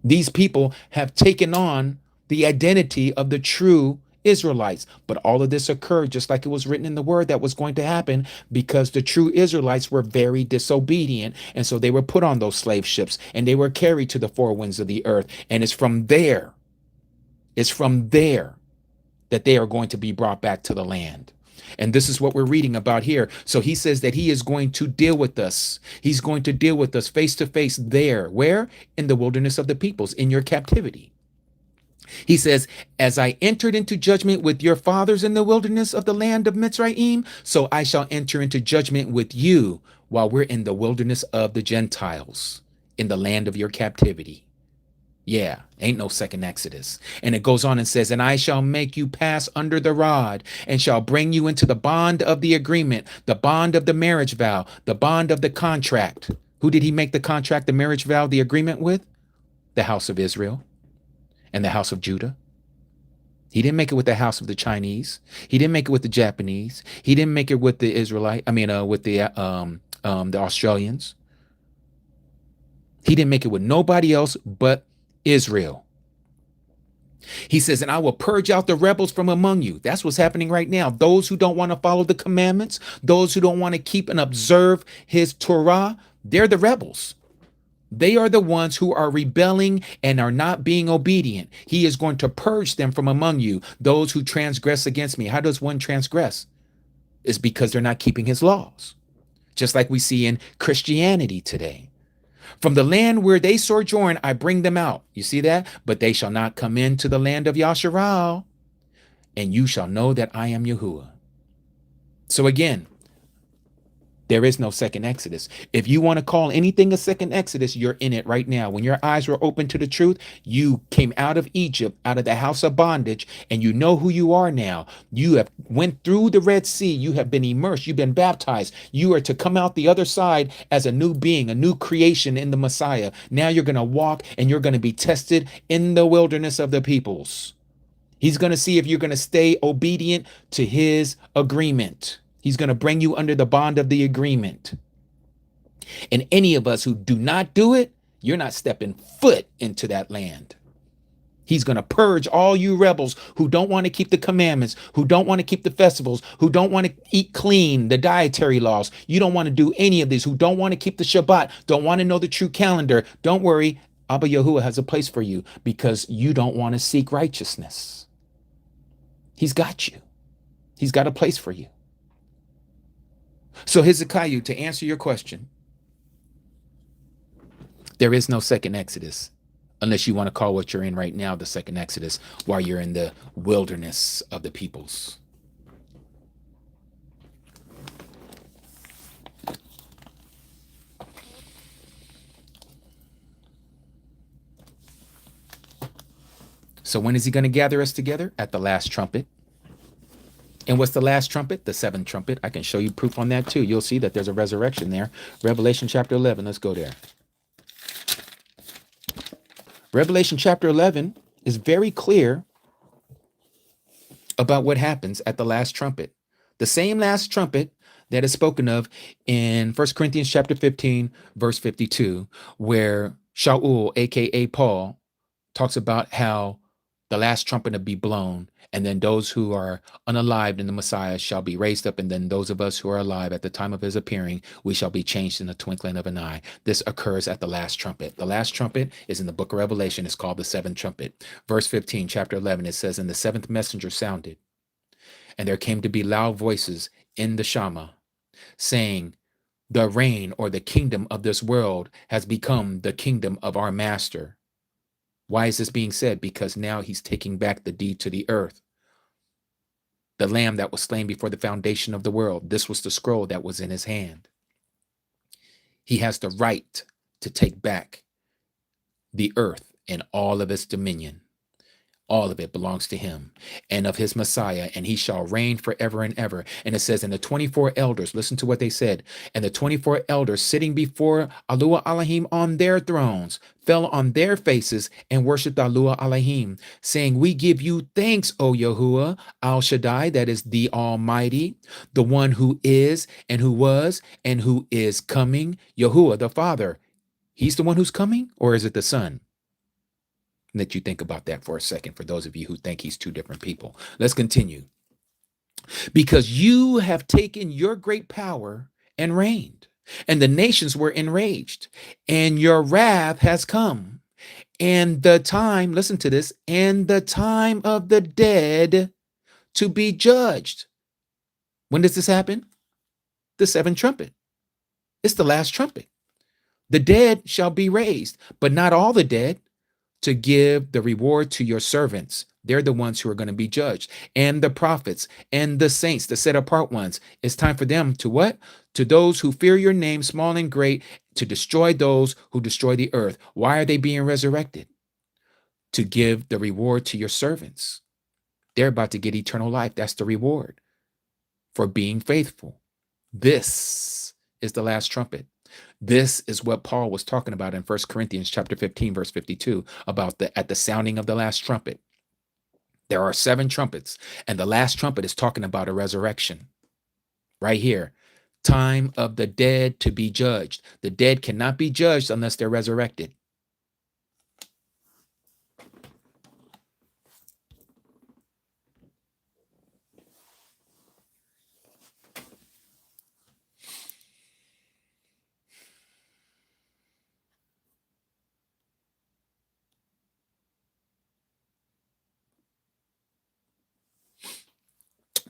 These people have taken on the identity of the true Israelites. But all of this occurred just like it was written in the word that was going to happen, because the true Israelites were very disobedient. And so they were put on those slave ships and they were carried to the four winds of the earth. And it's from there that they are going to be brought back to the land. And this is what we're reading about here. So he says that he is going to deal with us. He's going to deal with us face to face there. Where? In the wilderness of the peoples, in your captivity. He says, as I entered into judgment with your fathers in the wilderness of the land of Mitzrayim, so I shall enter into judgment with you while we're in the wilderness of the Gentiles, in the land of your captivity. Yeah, ain't no second Exodus. And it goes on and says, and I shall make you pass under the rod, and shall bring you into the bond of the agreement, the bond of the marriage vow, the bond of the contract. Who did he make the contract, the marriage vow, the agreement with? The house of Israel and the house of Judah. He didn't make it with the house of the Chinese. He didn't make it with the Japanese. He didn't make it with the with the Australians. He didn't make it with nobody else but Israel. He says, and I will purge out the rebels from among you. That's what's happening right now. Those who don't want to follow the commandments, those who don't want to keep and observe his Torah, they're the rebels. They are the ones who are rebelling and are not being obedient. He is going to purge them from among you, those who transgress against me. How does one transgress? It's because they're not keeping his laws. Just like we see in Christianity today. From the land where they sojourn, I bring them out. You see that? But they shall not come into the land of Yasharal. And you shall know that I am Yahuwah. So again, there is no second Exodus. If you want to call anything a second Exodus, you're in it right now. When your eyes were open to the truth, you came out of Egypt, out of the house of bondage, and you know who you are now. You have went through the Red Sea. You have been immersed. You've been baptized. You are to come out the other side as a new being, a new creation in the Messiah. Now you're going to walk and you're going to be tested in the wilderness of the peoples. He's going to see if you're going to stay obedient to his agreement. He's going to bring you under the bond of the agreement. And any of us who do not do it, you're not stepping foot into that land. He's going to purge all you rebels who don't want to keep the commandments, who don't want to keep the festivals, who don't want to eat clean, the dietary laws. You don't want to do any of this, who don't want to keep the Shabbat, don't want to know the true calendar. Don't worry, Abba Yahuwah has a place for you because you don't want to seek righteousness. He's got you. He's got a place for you. So Hezekiah, to answer your question, there is no second Exodus, unless you want to call what you're in right now the second Exodus, while you're in the wilderness of the peoples. So when is he going to gather us together? At the last trumpet. And what's the last trumpet? The seventh trumpet. I can show you proof on that too. You'll see that there's a resurrection there. Revelation chapter 11. Let's go there. Revelation chapter 11 is very clear about what happens at the last trumpet. The same last trumpet that is spoken of in 1 Corinthians chapter 15, verse 52, where Shaul, aka Paul, talks about how the last trumpet will be blown, and then those who are unalived in the Messiah shall be raised up, and then those of us who are alive at the time of his appearing, we shall be changed in the twinkling of an eye. This occurs at the last trumpet. The last trumpet is in the book of Revelation. It's called the seventh trumpet. Verse 15, chapter 11, it says, and the seventh messenger sounded, and there came to be loud voices in the Shama, saying, the reign or the kingdom of this world has become the kingdom of our master. Why is this being said? Because now he's taking back the deed to the earth. The lamb that was slain before the foundation of the world. This was the scroll that was in his hand. He has the right to take back the earth and all of its dominion. All of it belongs to him and of his Messiah, and he shall reign forever and ever. And it says, and the 24 elders, listen to what they said, and the 24 elders sitting before Aluah Elohim on their thrones fell on their faces and worshiped Aluah Elohim, saying, we give you thanks, O Yahuwah, Al Shaddai, that is the Almighty, the one who is and who was and who is coming. Yahuwah, the Father, he's the one who's coming, or is it the Son? Let you think about that for a second, for those of you who think he's two different people. Let's continue. Because you have taken your great power and reigned, and the nations were enraged, and your wrath has come. And the time, listen to this, and the time of the dead to be judged. When does this happen? The seventh trumpet. It's the last trumpet. The dead shall be raised, but not all the dead, to give the reward to your servants. They're the ones who are going to be judged. And the prophets and the saints, the set apart ones. It's time for them to what? To those who fear your name, small and great, to destroy those who destroy the earth. Why are they being resurrected? To give the reward to your servants. They're about to get eternal life. That's the reward for being faithful. This is the last trumpet. This is what Paul was talking about in 1 Corinthians chapter 15, verse 52, about at the sounding of the last trumpet. There are 7 trumpets, and the last trumpet is talking about a resurrection. Right here, time of the dead to be judged. The dead cannot be judged unless they're resurrected.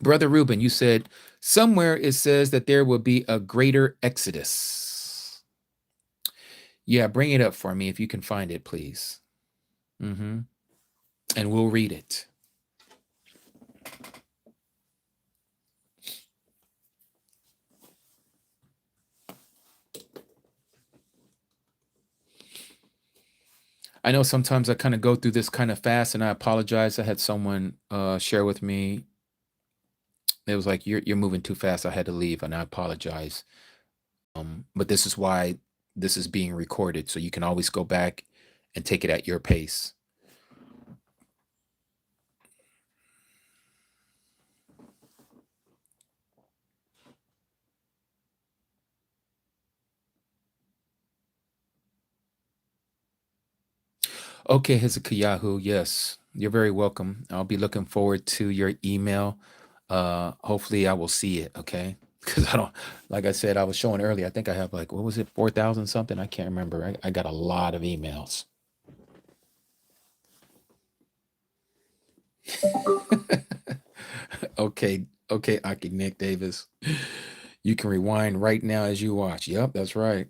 Brother Reuben, you said somewhere it says that there will be a greater exodus. Yeah, bring it up for me if you can find it, please. And we'll read it. I know sometimes I kind of go through this kind of fast, and I apologize. I had someone share with me. It was like, you're moving too fast. I had to leave, and I apologize. But this is why this is being recorded, so you can always go back and take it at your pace. Okay, Hezekiah, yes, you're very welcome. I'll be looking forward to your email. Hopefully I will see it, okay? Because I don't, like I said, I was showing earlier, I think I have like, what was it, 4,000 something? I can't remember. I got a lot of emails. Okay, Aki Nick Davis. You can rewind right now as you watch. Yep, that's right.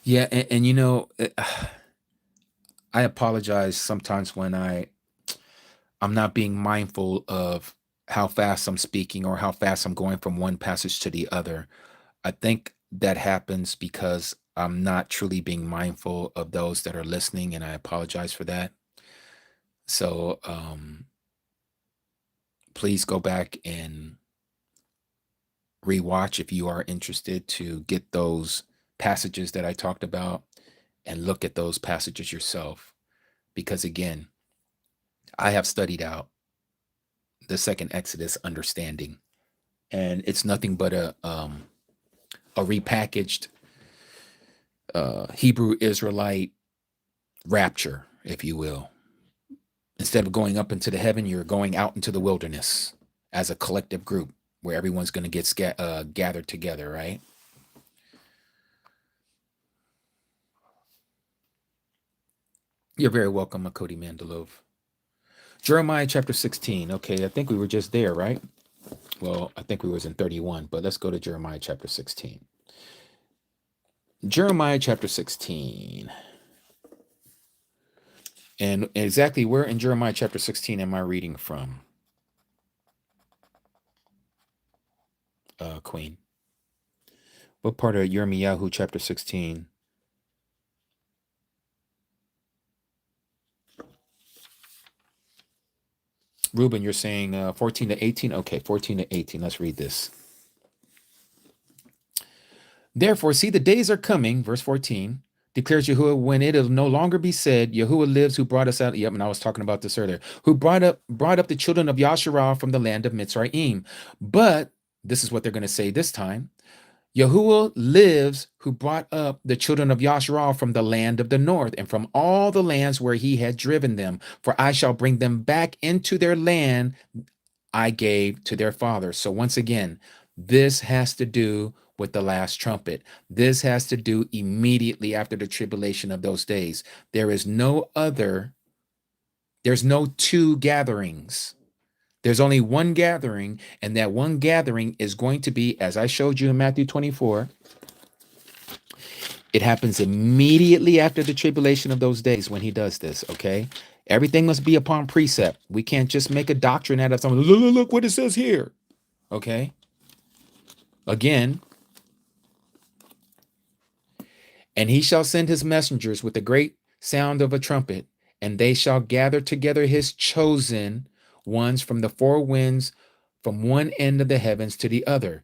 Yeah, and you know, I apologize sometimes when I'm not being mindful of how fast I'm speaking or how fast I'm going from one passage to the other. I think that happens because I'm not truly being mindful of those that are listening, and I apologize for that. So please go back and rewatch if you are interested to get those passages that I talked about and look at those passages yourself. Because again, I have studied out the second Exodus understanding, and it's nothing but a repackaged Hebrew Israelite rapture, if you will. Instead of going up into the heaven, you're going out into the wilderness as a collective group where everyone's going to get gathered together, right? You're very welcome, Makoti Mandalov. Jeremiah chapter 16. Okay, I think we were just there, right? Well, I think we was in 31, but let's go to Jeremiah chapter 16. Jeremiah chapter 16. And exactly where in Jeremiah chapter 16 am I reading from? Queen. What part of Jeremiah chapter 16? Reuben, you're saying 14 to 18? Okay, 14 to 18. Let's read this. Therefore, see, the days are coming, verse 14, declares Yahuwah, when it will no longer be said, Yahuwah lives who brought us out. Yep, and I was talking about this earlier. Who brought up the children of Yasharah from the land of Mitzrayim. But this is what they're going to say this time. Yahuwah lives, who brought up the children of Yasharal from the land of the north and from all the lands where he had driven them. For I shall bring them back into their land I gave to their fathers. So once again, this has to do with the last trumpet. This has to do immediately after the tribulation of those days. There's no two gatherings. There's only one gathering, and that one gathering is going to be, as I showed you in Matthew 24, it happens immediately after the tribulation of those days when he does this, okay? Everything must be upon precept. We can't just make a doctrine out of something. Look what it says here, okay? Again, and he shall send his messengers with a great sound of a trumpet, and they shall gather together his chosen ones from the four winds, from one end of the heavens to the other.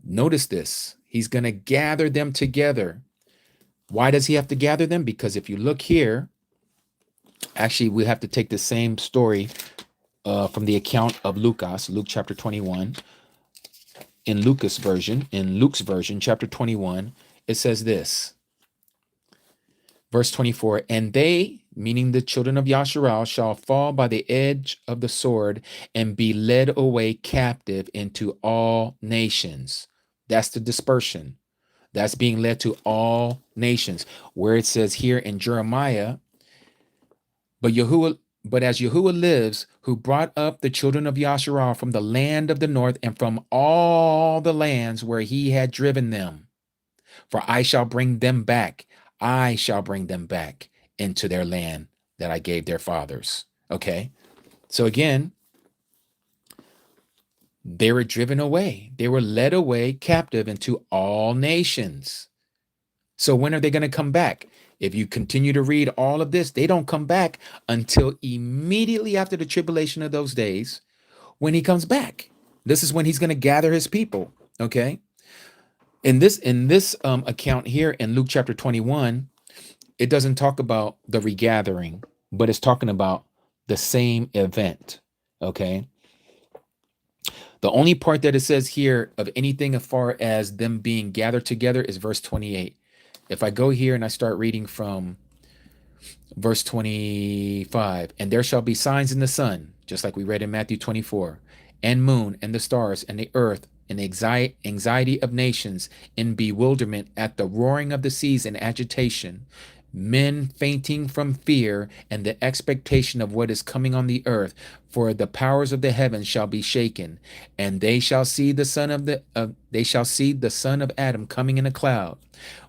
Notice this. He's going to gather them together. Why does he have to gather them? Because if you look here, actually, we have to take the same story from the account of Luke chapter 21. In Luke's version, chapter 21, it says this. Verse 24, and they, meaning the children of Yasharal, shall fall by the edge of the sword and be led away captive into all nations. That's the dispersion. That's being led to all nations. Where it says here in Jeremiah, but as Yahuwah lives, who brought up the children of Yasharal from the land of the north and from all the lands where he had driven them, for I shall bring them back. I shall bring them back into their land that I gave their fathers. Okay. So again, they were driven away. They were led away captive into all nations. So when are they going to come back? If you continue to read all of this, they don't come back until immediately after the tribulation of those days when he comes back. This is when he's going to gather his people. Okay. In this account here in Luke chapter 21, it doesn't talk about the regathering, but it's talking about the same event. Okay. The only part that it says here of anything as far as them being gathered together is verse 28. If I go here and I start reading from verse 25, and there shall be signs in the sun, just like we read in Matthew 24, and moon and the stars and the earth, in anxiety of nations, in bewilderment at the roaring of the seas and agitation, men fainting from fear and the expectation of what is coming on the earth, for the powers of the heavens shall be shaken, and they shall see the son of Adam coming in a cloud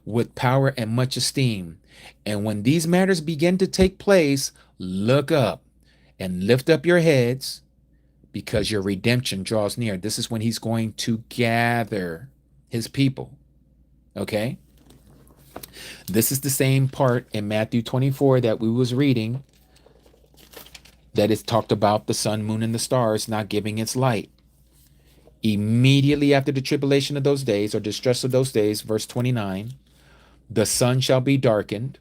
with power and much esteem. And when these matters begin to take place, look up and lift up your heads, because your redemption draws near. This is when he's going to gather his people. Okay? This is the same part in Matthew 24 that we was reading, that is talked about the sun, moon, and the stars not giving its light. Immediately after the tribulation of those days, or distress of those days, verse 29, the sun shall be darkened,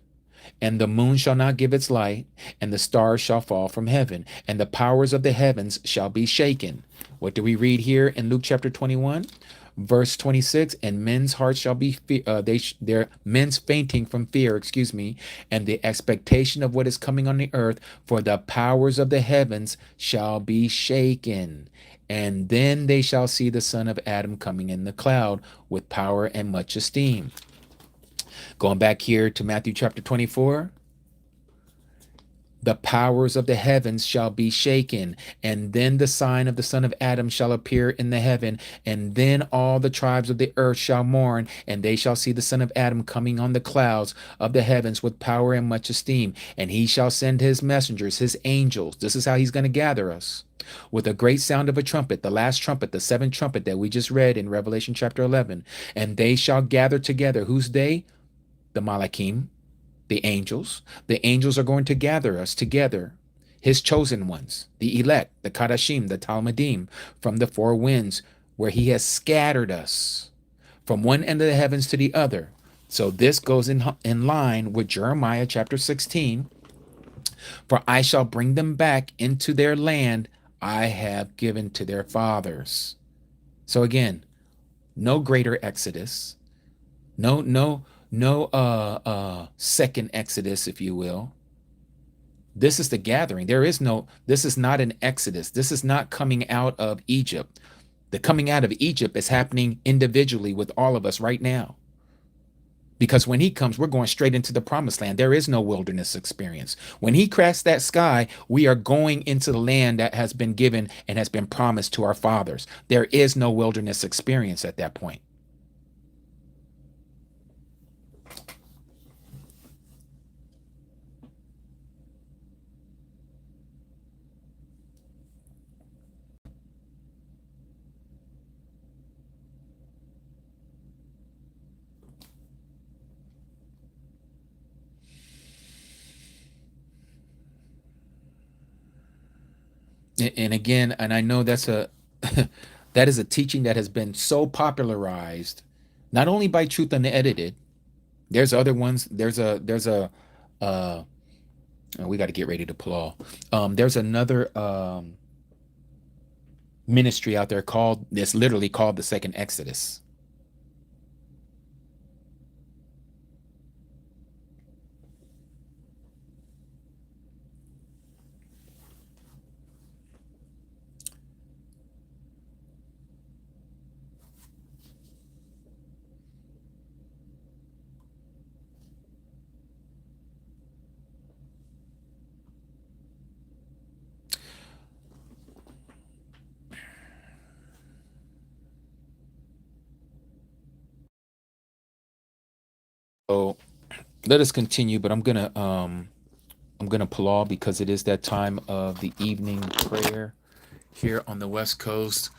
and the moon shall not give its light, and the stars shall fall from heaven, and the powers of the heavens shall be shaken. What do we read here in Luke chapter 21? Verse 26, and men's hearts shall be men's fainting from fear, and the expectation of what is coming on the earth, for the powers of the heavens shall be shaken. And then they shall see the Son of Adam coming in the cloud with power and much esteem. Going back here to Matthew chapter 24, the powers of the heavens shall be shaken, and then the sign of the Son of Adam shall appear in the heaven, and then all the tribes of the earth shall mourn, and they shall see the Son of Adam coming on the clouds of the heavens with power and much esteem. And he shall send his messengers, his angels. This is how he's going to gather us. With a great sound of a trumpet, the last trumpet, the seventh trumpet that we just read in Revelation chapter 11. And they shall gather together. Who's they? The Malachim, the angels. The angels are going to gather us together, his chosen ones, the elect, the Kadashim, the Talmudim, from the four winds, where he has scattered us from one end of the heavens to the other. So this goes in line with Jeremiah chapter 16. For I shall bring them back into their land I have given to their fathers. So again, No greater exodus. No second exodus, if you will. This is the gathering. This is not an exodus. This is not coming out of Egypt. The coming out of Egypt is happening individually with all of us right now. Because when he comes, we're going straight into the promised land. There is no wilderness experience. When he cracks that sky, we are going into the land that has been given and has been promised to our fathers. There is no wilderness experience at that point. And again, and I know that's a that is a teaching that has been so popularized, not only by Truth Unedited. There's other ones. We got to get ready to pull all. There's another ministry out there called, it's literally called the Second Exodus. So let us continue, but I'm gonna pull all because it is that time of the evening prayer here on the West Coast.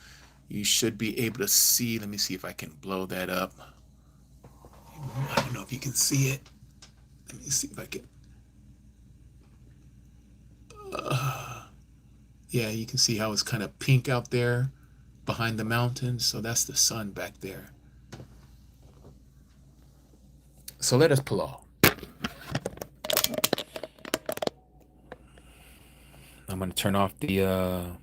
You should be able to see. Let me see if I can blow that up. I don't know if you can see it. Let me see if I can. Yeah, you can see how it's kind of pink out there behind the mountains. So that's the sun back there. So let us pull all. I'm going to turn off the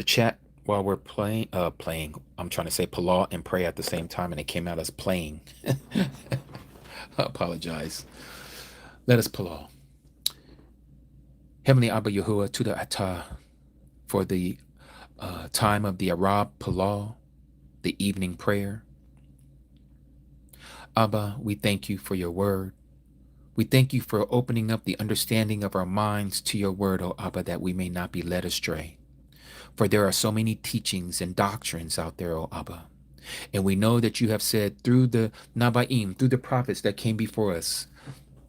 chat while we're playing. I'm trying to say Palah and pray at the same time, and it came out as playing. I apologize. Let us Palah. Heavenly Abba Yahuwah, to the Atah, for the time of the Arab Palah, the evening prayer. Abba, we thank you for your word. We thank you for opening up the understanding of our minds to your word, O Abba, that we may not be led astray. For there are so many teachings and doctrines out there, O Abba. And we know that you have said through the Nabaim, through the prophets that came before us,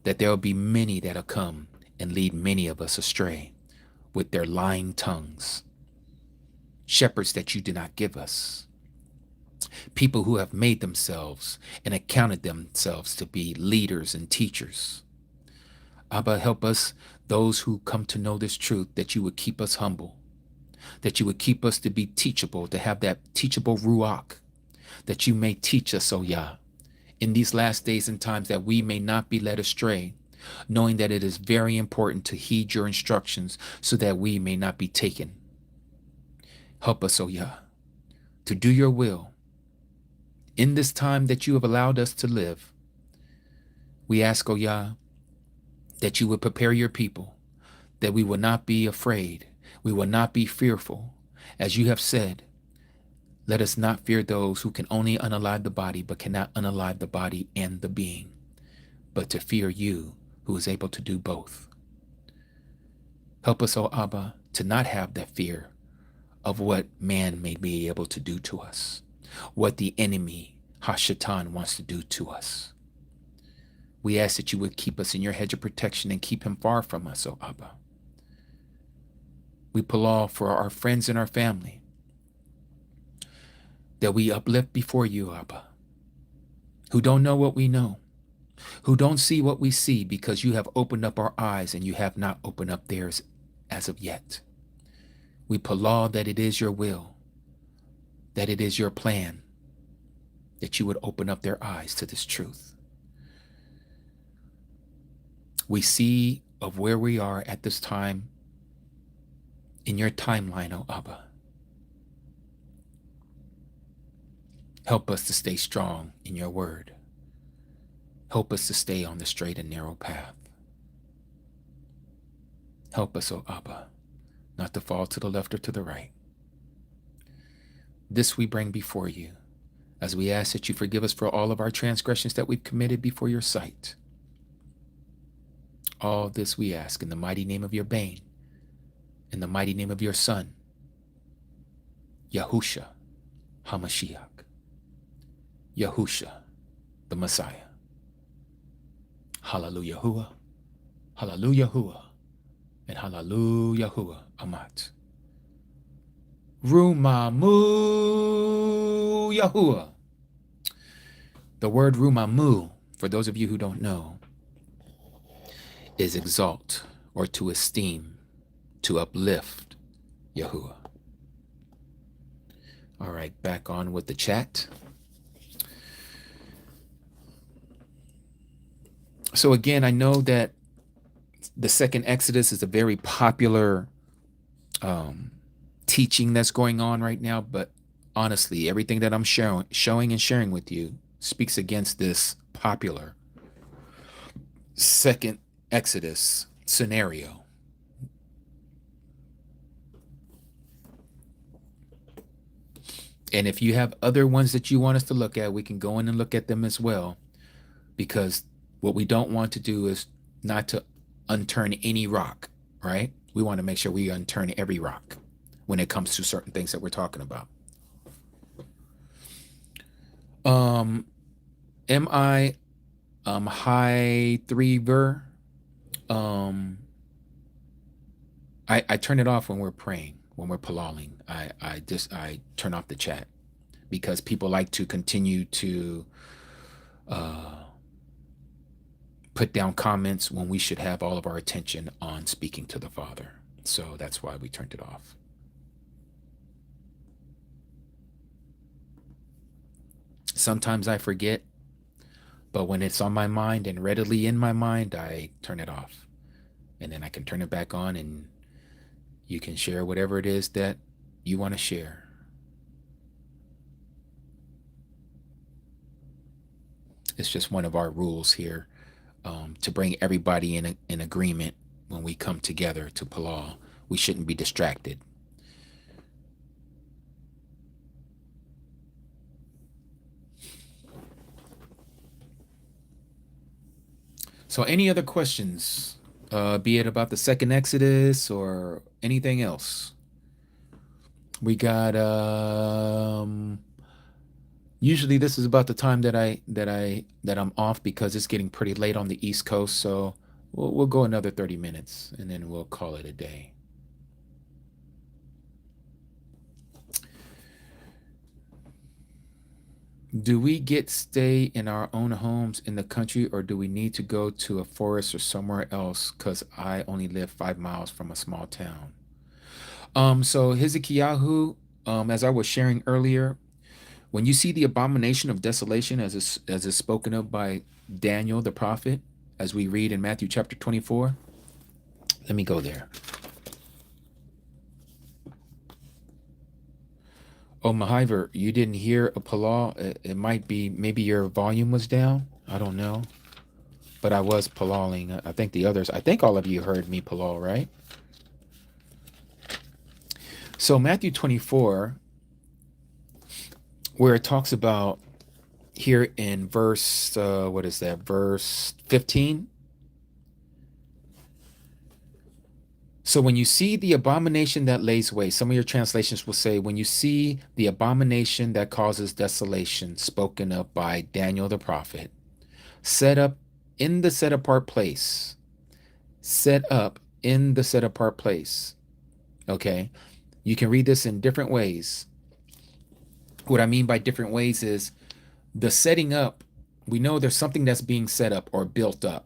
that there will be many that will come and lead many of us astray with their lying tongues. Shepherds that you did not give us. People who have made themselves and accounted themselves to be leaders and teachers. Abba, help us, those who come to know this truth, that you would keep us humble, that you would keep us to be teachable, to have that teachable ruach, that you may teach us, O Yah, in these last days and times, that we may not be led astray, knowing that it is very important to heed your instructions so that we may not be taken. Help us, O Yah, to do your will. In this time that you have allowed us to live, we ask, O Yah, that you would prepare your people, that we will not be afraid, we will not be fearful. As you have said, let us not fear those who can only unalive the body, but cannot unalive the body and the being, but to fear you, who is able to do both. Help us, O Abba, to not have that fear of what man may be able to do to us, what the enemy, Hashatan, wants to do to us. We ask that you would keep us in your hedge of protection and keep him far from us, O Abba. We pull for our friends and our family, that we uplift before you, Abba, who don't know what we know, who don't see what we see, because you have opened up our eyes and you have not opened up theirs as of yet. We pull that it is your will, that it is your plan, that you would open up their eyes to this truth. We see of where we are at this time in your timeline, O Abba. Help us to stay strong in your word. Help us to stay on the straight and narrow path. Help us, O Abba, not to fall to the left or to the right. This we bring before you, as we ask that you forgive us for all of our transgressions that we've committed before your sight. All this we ask in the mighty name of your Bane, in the mighty name of your Son, Yahusha HaMashiach, Yahusha, the Messiah. Hallelujah, Hallelujah, and Hallelujah, Amat. Rumamu Yahuwah. The word Rumamu, for those of you who don't know, is exalt or to esteem, to uplift Yahuwah. All right, back on with the chat. So again, I know that the second Exodus is a very popular teaching that's going on right now, but honestly, everything that I'm showing and sharing with you speaks against this popular second Exodus scenario. And if you have other ones that you want us to look at, we can go in and look at them as well, because what we don't want to do is not to unturn any rock, right? We want to make sure we unturn every rock when it comes to certain things that we're talking about. Am I high three-ver? I turn it off when we're praying, when we're palaling. I turn off the chat because people like to continue to put down comments when we should have all of our attention on speaking to the Father. So that's why we turned it off. Sometimes I forget, but when it's on my mind and readily in my mind, I turn it off. And then I can turn it back on and you can share whatever it is that you want to share. It's just one of our rules here, to bring everybody in agreement when we come together to Palal. We shouldn't be distracted. So any other questions, be it about the second Exodus or anything else? We got, usually this is about the time that I'm off because it's getting pretty late on the East Coast. So we'll go another 30 minutes and then we'll call it a day. Do we get stay in our own homes in the country, or do we need to go to a forest or somewhere else? Because I only live 5 miles from a small town. So Hezekiah, as I was sharing earlier, when you see the abomination of desolation as is spoken of by Daniel the prophet, as we read in Matthew chapter 24, let me go there. Oh, Mahiver, you didn't hear a Palal? It might be, maybe your volume was down. I don't know. But I was Palaling. I think all of you heard me Palal, right? So Matthew 24, where it talks about here in verse, verse 15. So when you see the abomination that lays waste, some of your translations will say, when you see the abomination that causes desolation spoken of by Daniel the prophet, set up in the set apart place. Set up in the set apart place. Okay. You can read this in different ways. What I mean by different ways is the setting up. We know there's something that's being set up or built up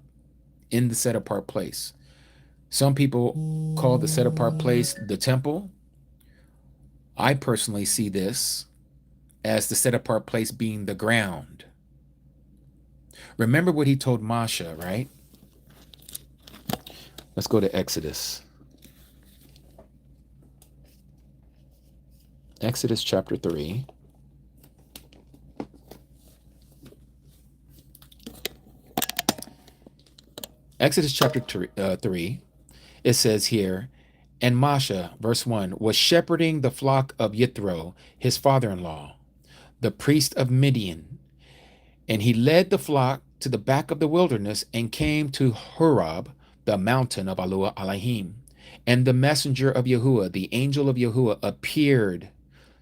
in the set apart place. Some people call the set apart place the temple. I personally see this as the set apart place being the ground. Remember what he told Masha, right? Let's go to Exodus. Exodus chapter 3. Exodus chapter 3, it says here, and Masha, verse 1, was shepherding the flock of Yithro, his father-in-law, the priest of Midian. And he led the flock to the back of the wilderness and came to Horeb, the mountain of Alua Alahim. And the messenger of Yahuwah, the angel of Yahuwah, appeared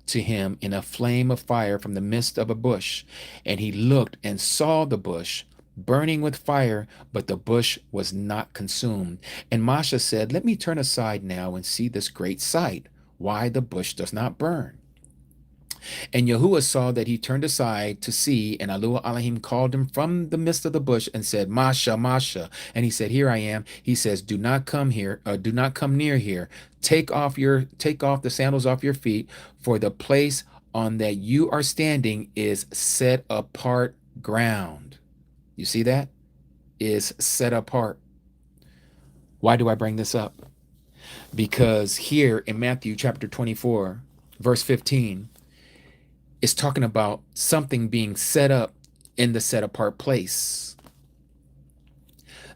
to him in a flame of fire from the midst of a bush. And he looked and saw the bush burning with fire, but the bush was not consumed. And Masha said, let me turn aside now and see this great sight, why the bush does not burn. And Yahuwah saw that he turned aside to see, and Alua Elohim called him from the midst of the bush and said, Masha, Masha. And he said, here I am. He says, do not come here, do not come near here. Take off the sandals off your feet, for the place on that you are standing is set apart ground. You see that? Is set apart. Why do I bring this up? Because here in Matthew chapter 24, verse 15, it's talking about something being set up in the set apart place.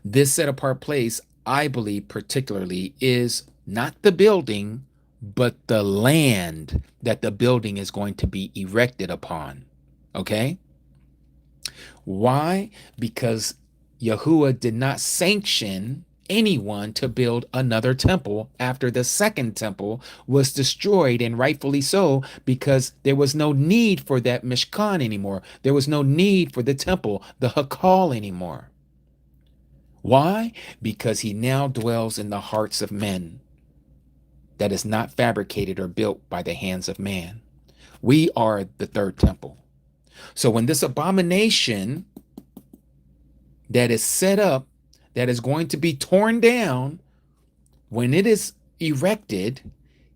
This set apart place, I believe particularly, is not the building, but the land that the building is going to be erected upon. Okay? Why? Because Yahuwah did not sanction anyone to build another temple after the second temple was destroyed, and rightfully so, because there was no need for that Mishkan anymore. There was no need for the temple, the Hakal anymore. Why? Because he now dwells in the hearts of men, that is not fabricated or built by the hands of man. We are the third temple. So when this abomination that is set up, that is going to be torn down, when it is erected,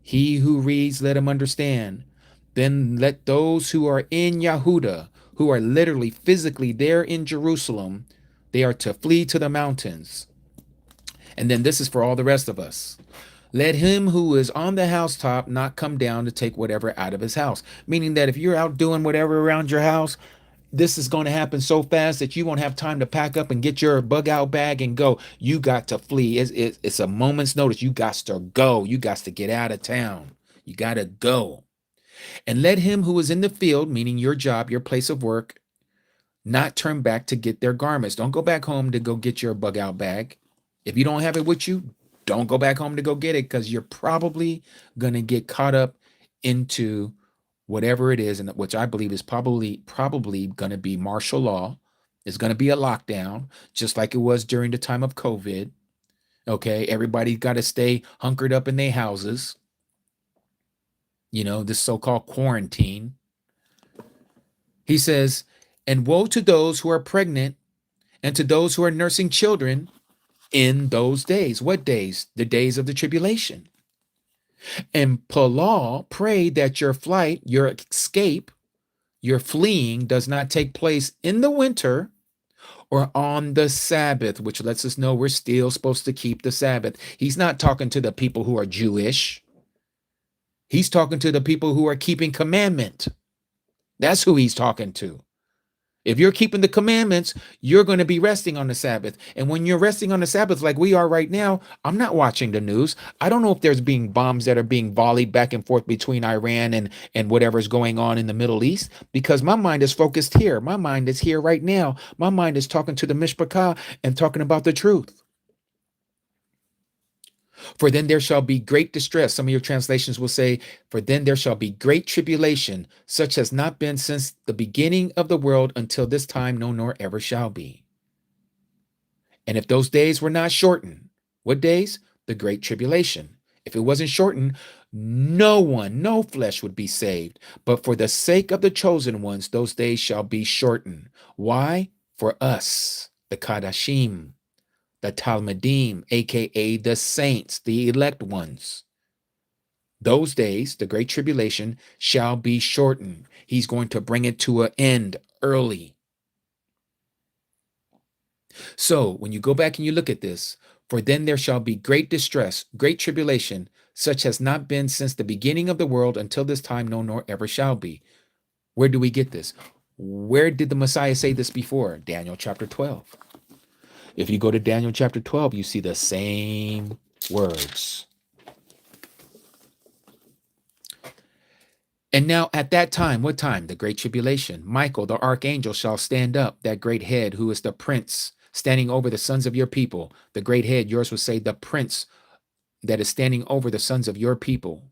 he who reads, let him understand. Then let those who are in Yehuda, who are literally physically there in Jerusalem, they are to flee to the mountains. And then this is for all the rest of us. Let him who is on the housetop not come down to take whatever out of his house. Meaning that if you're out doing whatever around your house, this is going to happen so fast that you won't have time to pack up and get your bug out bag and go. You got to flee. It's a moment's notice. You got to go. You got to get out of town. You got to go. And let him who is in the field, meaning your job, your place of work, not turn back to get their garments. Don't go back home to go get your bug out bag. If you don't have it with you, don't go back home to go get it, because you're probably going to get caught up into whatever it is, and which I believe is probably going to be martial law. It's going to be a lockdown, just like it was during the time of COVID. Okay, everybody's got to stay hunkered up in their houses. You know, this so-called quarantine. He says, and woe to those who are pregnant and to those who are nursing children in those days. What days? The days of the tribulation. And Paul prayed that your flight, your escape, your fleeing does not take place in the winter or on the Sabbath, which lets us know we're still supposed to keep the Sabbath. He's not talking to the people who are Jewish. He's talking to the people who are keeping commandment. That's who he's talking to. If you're keeping the commandments, you're going to be resting on the Sabbath. And when you're resting on the Sabbath, like we are right now, I'm not watching the news. I don't know if there's being bombs that are being volleyed back and forth between Iran and whatever's going on in the Middle East, because my mind is focused here. My mind is here right now. My mind is talking to the Mishpachah and talking about the truth. For then there shall be great distress. Some of your translations will say, for then there shall be great tribulation, such has not been since the beginning of the world until this time, no, nor ever shall be. And if those days were not shortened, what days? The great tribulation. If it wasn't shortened, no flesh would be saved. But for the sake of the chosen ones, those days shall be shortened. Why? For us, the Kadashim, the Talmudim, aka the saints, the elect ones. Those days, the great tribulation, shall be shortened. He's going to bring it to an end early. So when you go back and you look at this, for then there shall be great distress, great tribulation, such has not been since the beginning of the world until this time, no, nor ever shall be. Where do we get this? Where did the Messiah say this before? Daniel chapter 12. If you go to Daniel chapter 12, you see the same words. And now at that time, what time? The great tribulation. Michael, the archangel, shall stand up, that great head who is the prince standing over the sons of your people. The great head, yours would say the prince that is standing over the sons of your people.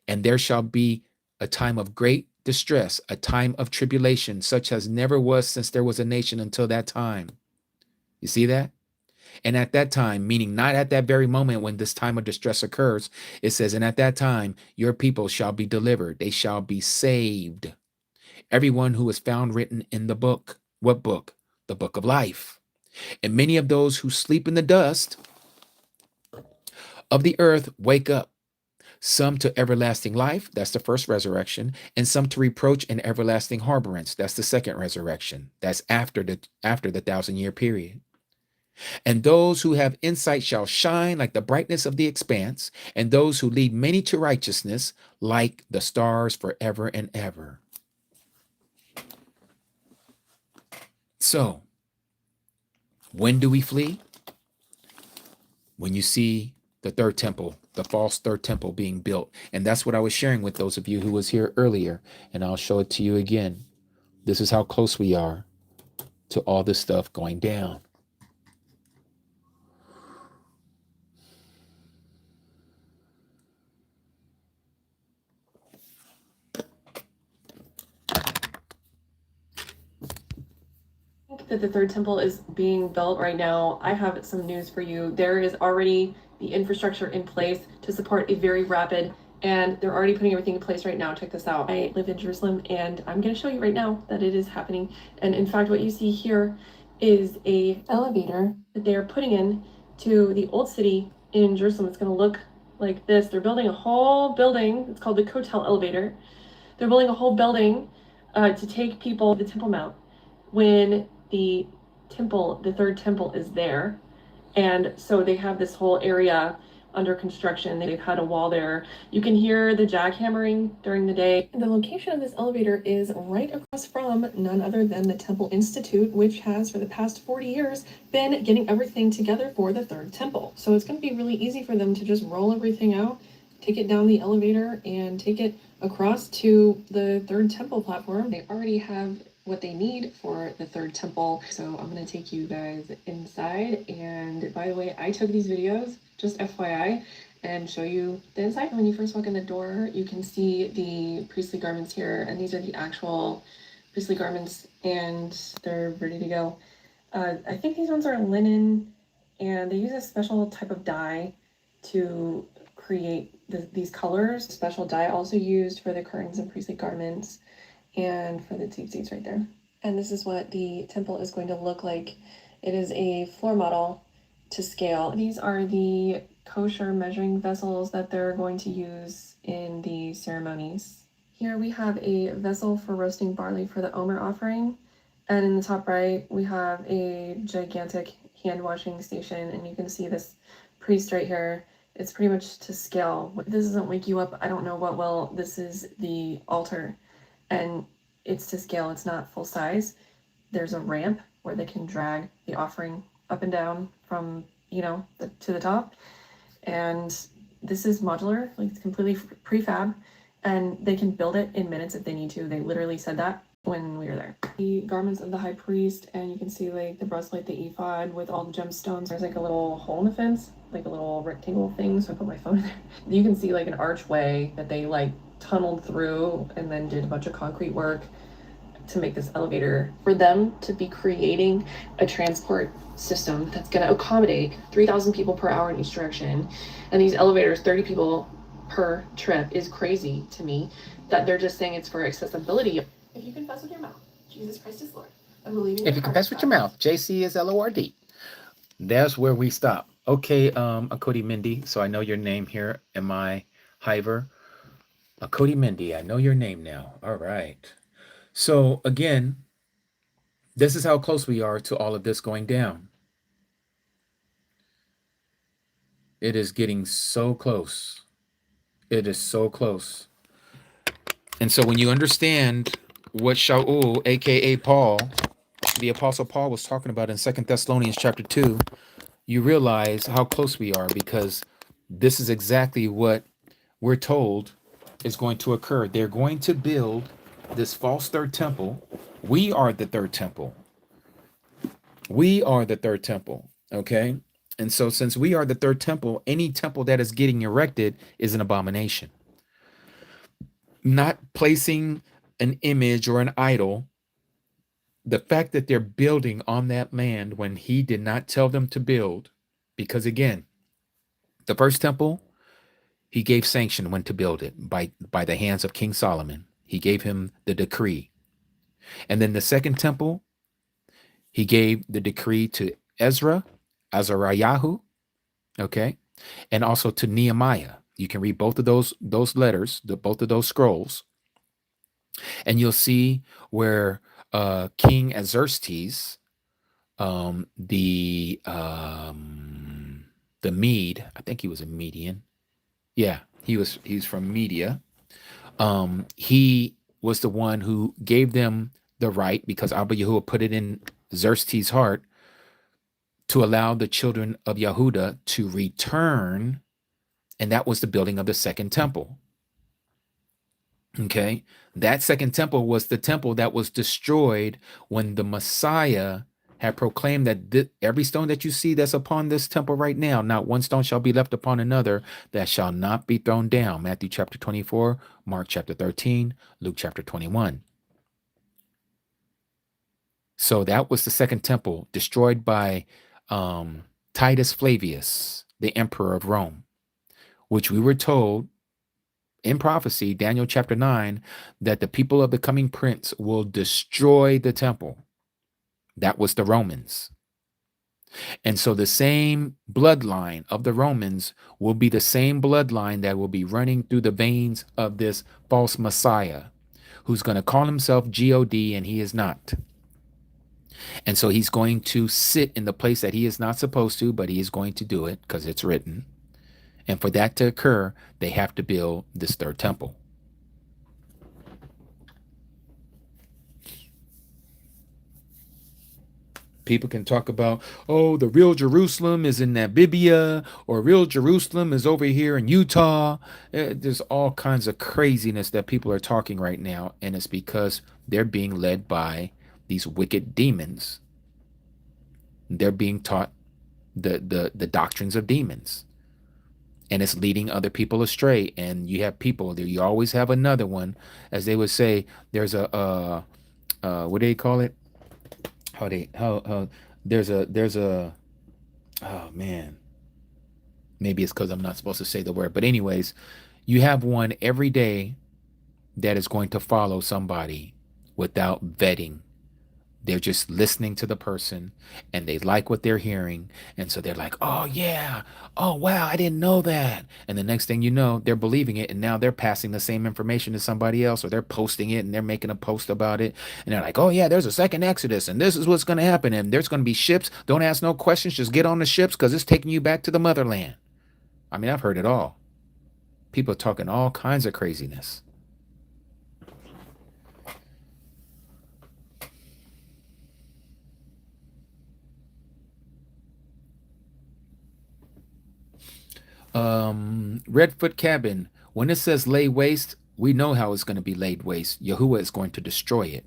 And there shall be a time of great distress, a time of tribulation, such as never was since there was a nation until that time. You see that? And at that time, meaning not at that very moment when this time of distress occurs, it says, and at that time, your people shall be delivered. They shall be saved. Everyone who is found written in the book. What book? The book of life. And many of those who sleep in the dust of the earth wake up, some to everlasting life, that's the first resurrection, and some to reproach and everlasting harborance, that's the second resurrection. That's after the 1,000-year period. And those who have insight shall shine like the brightness of the expanse, and those who lead many to righteousness like the stars forever and ever. So, when do we flee? When you see the third temple, the false third temple being built. And that's what I was sharing with those of you who was here earlier. And I'll show it to you again. This is how close we are to all this stuff going down. That the third temple is being built right now, I have some news for you. There is already the infrastructure in place to support a very rapid, and they're already putting everything in place right now. Check this out. I live in Jerusalem, and I'm going to show you right now that it is happening. And in fact, what you see here is a elevator that they're putting in to the old city in Jerusalem. It's going to look like this. They're building a whole building. It's called the Kotel elevator. They're building a whole building to take people to the Temple Mount when the third temple is there. And so they have this whole area under construction. They've had a wall there. You can hear the jackhammering during the day. The location of this elevator is right across from none other than the Temple Institute, which has for the past 40 years been getting everything together for the third temple. So it's going to be really easy for them to just roll everything out, take it down the elevator, and take it across to the third temple platform. They already have what they need for the third temple. So I'm going to take you guys inside. And by the way, I took these videos, just FYI, and show you the inside. When you first walk in the door, you can see the priestly garments here, and these are the actual priestly garments, and they're ready to go. I think these ones are linen, and they use a special type of dye to create these colors. Special dye also used for the curtains and priestly garments, and for the tzitzits right there. And this is what the temple is going to look like. It is a floor model to scale. These are the kosher measuring vessels that they're going to use in the ceremonies. Here we have a vessel for roasting barley for the Omer offering. And in the top right, we have a gigantic hand washing station. And you can see this priest right here. It's pretty much to scale. If this doesn't wake you up, I don't know what will. This is the altar. And it's to scale, it's not full size. There's a ramp where they can drag the offering up and down from, to the top. And this is modular, like it's completely prefab, and they can build it in minutes if they need to. They literally said that when we were there. The garments of the high priest, and you can see like the breastplate, the ephod with all the gemstones. There's like a little hole in the fence, like a little rectangle thing, so I put my phone in there. You can see like an archway that they like tunneled through and then did a bunch of concrete work to make this elevator. For them to be creating a transport system that's going to accommodate 3,000 people per hour in each direction, and these elevators, 30 people per trip, is crazy to me. That they're just saying it's for accessibility. If you confess with your mouth, Jesus Christ is Lord, and believe in your If you confess with your mouth, JC is LORD. That's where we stop. Okay, Akodi Mindy. So I know your name here in my hiver. Akodi Mindy, I know your name now. All right. So again, this is how close we are to all of this going down. It is getting so close. It is so close. And so when you understand what Shaul, aka Paul, the Apostle Paul was talking about in 2 Thessalonians chapter 2, you realize how close we are, because this is exactly what we're told is going to occur. They're going to build this false third temple. We are the third temple. We are the third temple. Okay. And so since we are the third temple, any temple that is getting erected is an abomination. Not placing an image or an idol, the fact that they're building on that land when he did not tell them to build, because again, the first temple, he gave sanction when to build it by the hands of King Solomon. He gave him the decree. And then the second temple, he gave the decree to Ezra, Azariah, okay, and also to Nehemiah. You can read both of those letters, both of those scrolls, and you'll see where King Xerxes, the Mede, I think he was a Median. Yeah, he's from Media. He was the one who gave them the right, because Abba Yahuwah put it in Xerxes' heart to allow the children of Yehuda to return, and that was the building of the second temple. Okay, that second temple was the temple that was destroyed when the Messiah had proclaimed that every stone that you see that's upon this temple right now, not one stone shall be left upon another that shall not be thrown down. Matthew chapter 24, Mark chapter 13, Luke chapter 21. So that was the second temple destroyed by Titus Flavius, the emperor of Rome, which we were told in prophecy, Daniel chapter 9, that the people of the coming prince will destroy the temple. That was the Romans. And so the same bloodline of the Romans will be the same bloodline that will be running through the veins of this false Messiah, who's going to call himself God, and he is not. And so he's going to sit in the place that he is not supposed to, but he is going to do it because it's written. And for that to occur, they have to build this third temple. People can talk about, oh, the real Jerusalem is in Namibia, or real Jerusalem is over here in Utah. There's all kinds of craziness that people are talking right now, and it's because they're being led by these wicked demons. They're being taught the doctrines of demons, and it's leading other people astray. And you have people there. You always have another one, as they would say. There's a what do they call it? There's a oh man, maybe it's because I'm not supposed to say the word, but anyways, you have one every day that is going to follow somebody without vetting. They're just listening to the person, and they like what they're hearing. And so they're like, oh, yeah. Oh, wow. I didn't know that. And the next thing you know, they're believing it. And now they're passing the same information to somebody else, or they're posting it and they're making a post about it. And they're like, oh, yeah, there's a second Exodus, and this is what's going to happen. And there's going to be ships. Don't ask no questions. Just get on the ships, because it's taking you back to the motherland. I mean, I've heard it all. People talking all kinds of craziness. Redfoot Cabin. When it says lay waste, we know how it's going to be laid waste. Yahuwah is going to destroy it.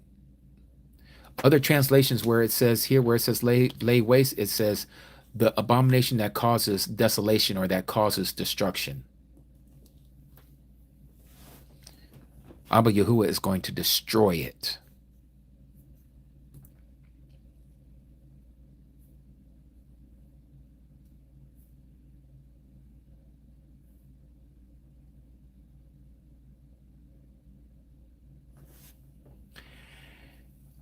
Other translations where it says lay waste, it says the abomination that causes desolation, or that causes destruction. Abba Yahuwah is going to destroy it.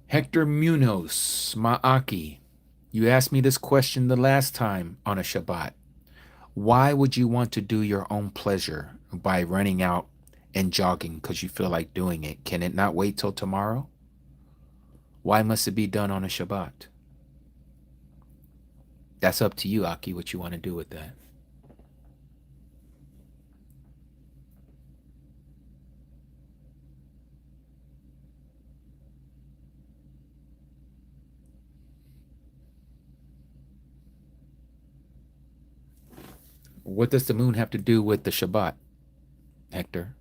Hector Munoz, Ma'aki, you asked me this question the last time on a Shabbat. Why would you want to do your own pleasure by running out and jogging because you feel like doing it? Can it not wait till tomorrow? Why must it be done on a Shabbat? That's up to you, Aki, what you want to do with that. What does the moon have to do with the Shabbat, Hector?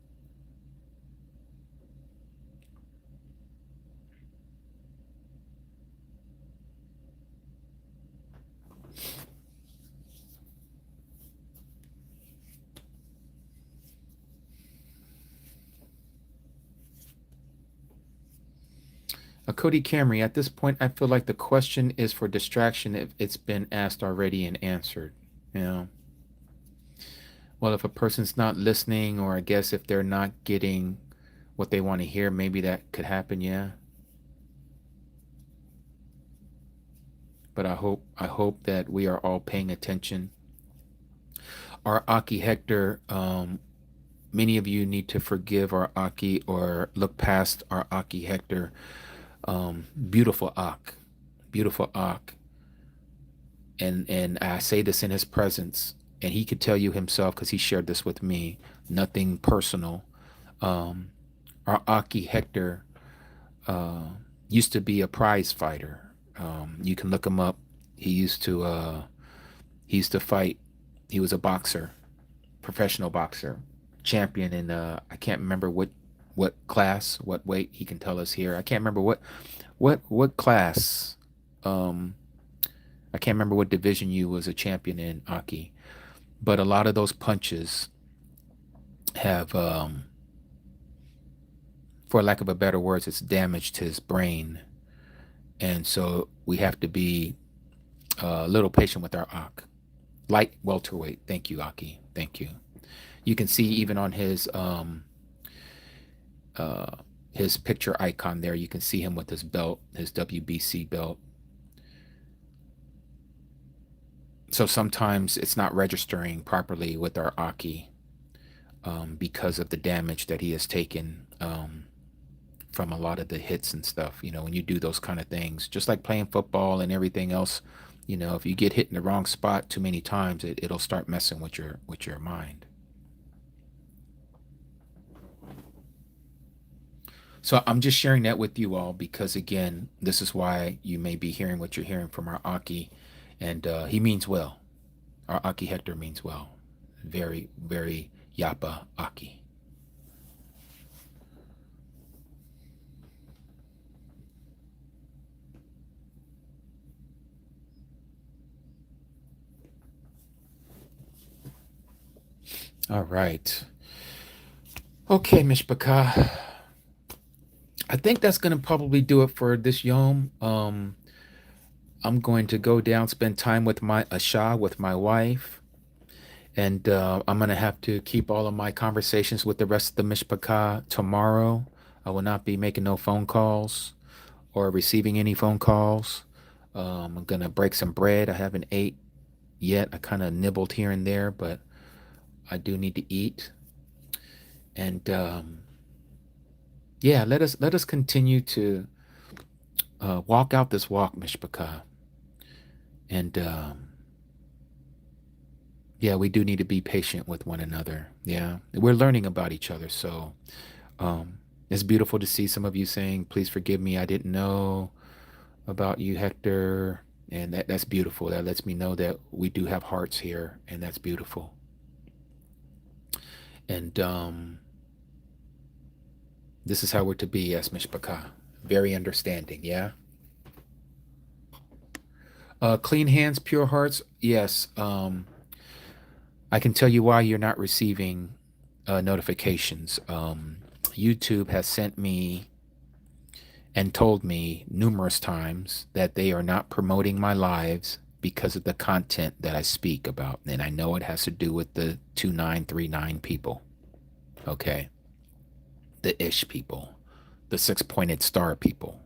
Cody Camry, at this point, I feel like the question is for distraction if it's been asked already and answered. You know, well, if a person's not listening, or I guess if they're not getting what they want to hear, maybe that could happen. Yeah. But I hope that we are all paying attention. Our Aki Hector, many of you need to forgive our Aki or look past our Aki Hector. Beautiful Ak, beautiful Ak, and I say this in his presence, and he could tell you himself because he shared this with me. Nothing personal. Um, our Aki Hector used to be a prize fighter. You can look him up. He used to fight. He was a boxer, professional boxer, champion in I can't remember what class, what weight. He can tell us here. I can't remember what class. Um, I can't remember what division you was a champion in, Aki. But a lot of those punches have, for lack of a better words, it's damaged his brain, and so we have to be a little patient with our Ak. Light welterweight. Thank you, Aki. Thank you. You can see even on his picture icon there, you can see him with his belt, his WBC belt. So sometimes it's not registering properly with our Aki because of the damage that he has taken from a lot of the hits and stuff. You know, when you do those kind of things, just like playing football and everything else, you know, if you get hit in the wrong spot too many times, it'll start messing with your mind. So I'm just sharing that with you all because, again, this is why you may be hearing what you're hearing from our Aki, and he means well. Our Aki Hector means well. Very, very Yapa Aki. All right. Okay, Mishpaka. I think that's going to probably do it for this Yom. I'm going to go down, spend time with my Asha, with my wife, and I'm going to have to keep all of my conversations with the rest of the Mishpaka tomorrow. I will not be making no phone calls or receiving any phone calls. I'm going to break some bread. I haven't ate yet. I kind of nibbled here and there, but I do need to eat. And yeah, let us continue to walk out this walk, Mishpaka. And yeah, we do need to be patient with one another. Yeah, we're learning about each other. So it's beautiful to see some of you saying, please forgive me, I didn't know about you, Hector. And that's beautiful. That lets me know that we do have hearts here, and that's beautiful. And this is how we're to be as Mishpaka. Very understanding, yeah? Clean hands, pure hearts. Yes. I can tell you why you're not receiving notifications. YouTube has sent me and told me numerous times that they are not promoting my lives because of the content that I speak about. And I know it has to do with the 2939 people. Okay. The Ish people, the 6-pointed star people.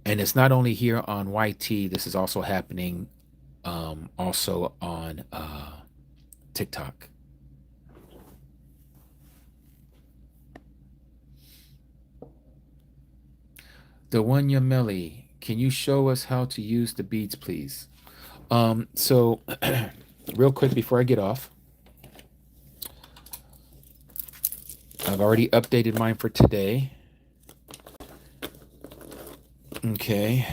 And it's not only here on YT, this is also happening also on TikTok. The one Yameli, can you show us how to use the beads, please? So real quick before I get off, I've already updated mine for today. Okay.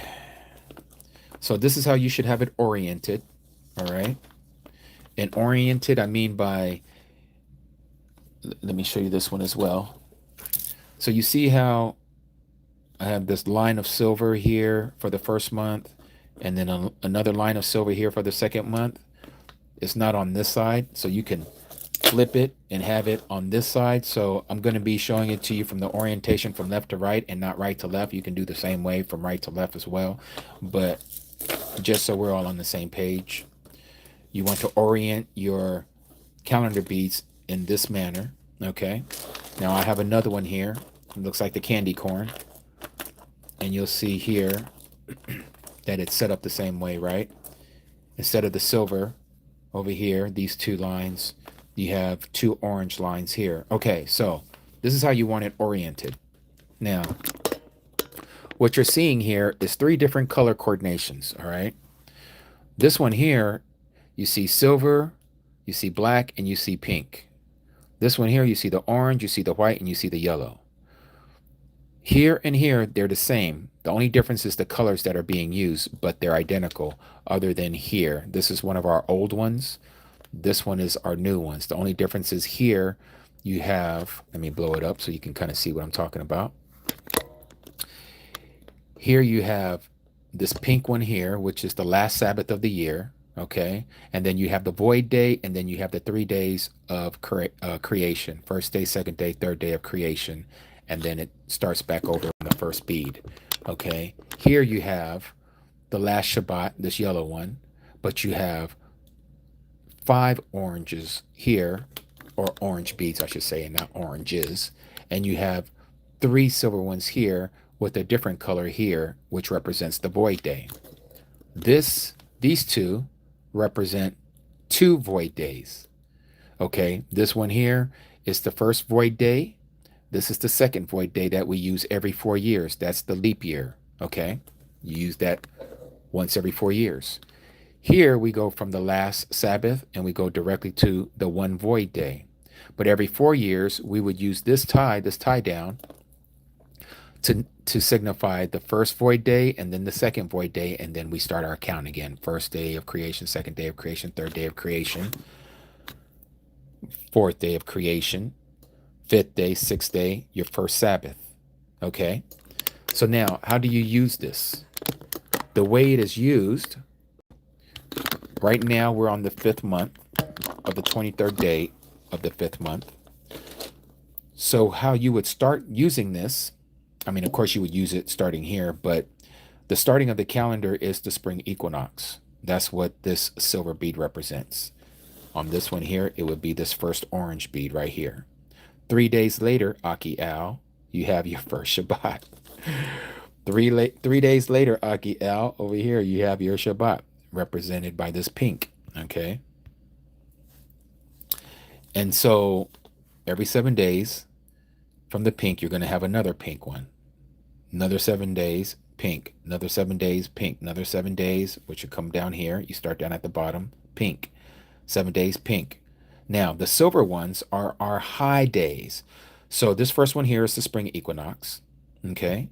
So this is how you should have it oriented. All right. And oriented, I mean by, let me show you this one as well. So you see how I have this line of silver here for the first month, and then another line of silver here for the second month. It's not on this side, so you can flip it and have it on this side. So I'm going to be showing it to you from the orientation from left to right and not right to left. You can do the same way from right to left as well, but just so we're all on the same page, you want to orient your calendar beads in this manner. Okay, now I have another one here. It looks like the candy corn, and you'll see here that it's set up the same way, right? Instead of the silver over here, these two lines, you have two orange lines here. Okay, so this is how you want it oriented. Now, what you're seeing here is 3 different color coordinations, all right? This one here, you see silver, you see black, and you see pink. This one here, you see the orange, you see the white, and you see the yellow. Here and here, they're the same. The only difference is the colors that are being used, but they're identical other than here. This is one of our old ones. This one is our new ones. The only difference is here you have, let me blow it up so you can kind of see what I'm talking about. Here you have this pink one here, which is the last Sabbath of the year, okay? And then you have the void day, and then you have the 3 days of creation. First day, second day, third day of creation. And then it starts back over on the first bead, okay? Here you have the last Shabbat, this yellow one, but you have 5 oranges here, or orange beads, I should say, and not oranges. And you have 3 silver ones here with a different color here, which represents the void day. These 2 represent 2 void days. Okay, this one here is the first void day. This is the second void day that we use every 4 years. That's the leap year. Okay, you use that once every 4 years. Here we go from the last Sabbath and we go directly to the 1 void day. But every 4 years we would use this tie down to signify the first void day and then the second void day, and then we start our count again. First day of creation, second day of creation, third day of creation, fourth day of creation, fifth day, sixth day, your first Sabbath. Okay, so now how do you use this? The way it is used, right now we're on the 5th month of the 23rd day of the 5th month. So how you would start using this, I mean, of course you would use it starting here, but the starting of the calendar is the spring equinox. That's what this silver bead represents. On this one here, it would be this first orange bead right here. 3 days later, Aki Al, you have your first Shabbat. 3 days later, Aki Al, over here, you have your Shabbat, represented by this pink, okay? And so every 7 days from the pink, you're going to have another pink one. Another 7 days, pink. Another 7 days, pink. Another 7 days, which will come down here. You start down at the bottom, pink. 7 days, pink. Now, the silver ones are our high days. So this first one here is the spring equinox, okay?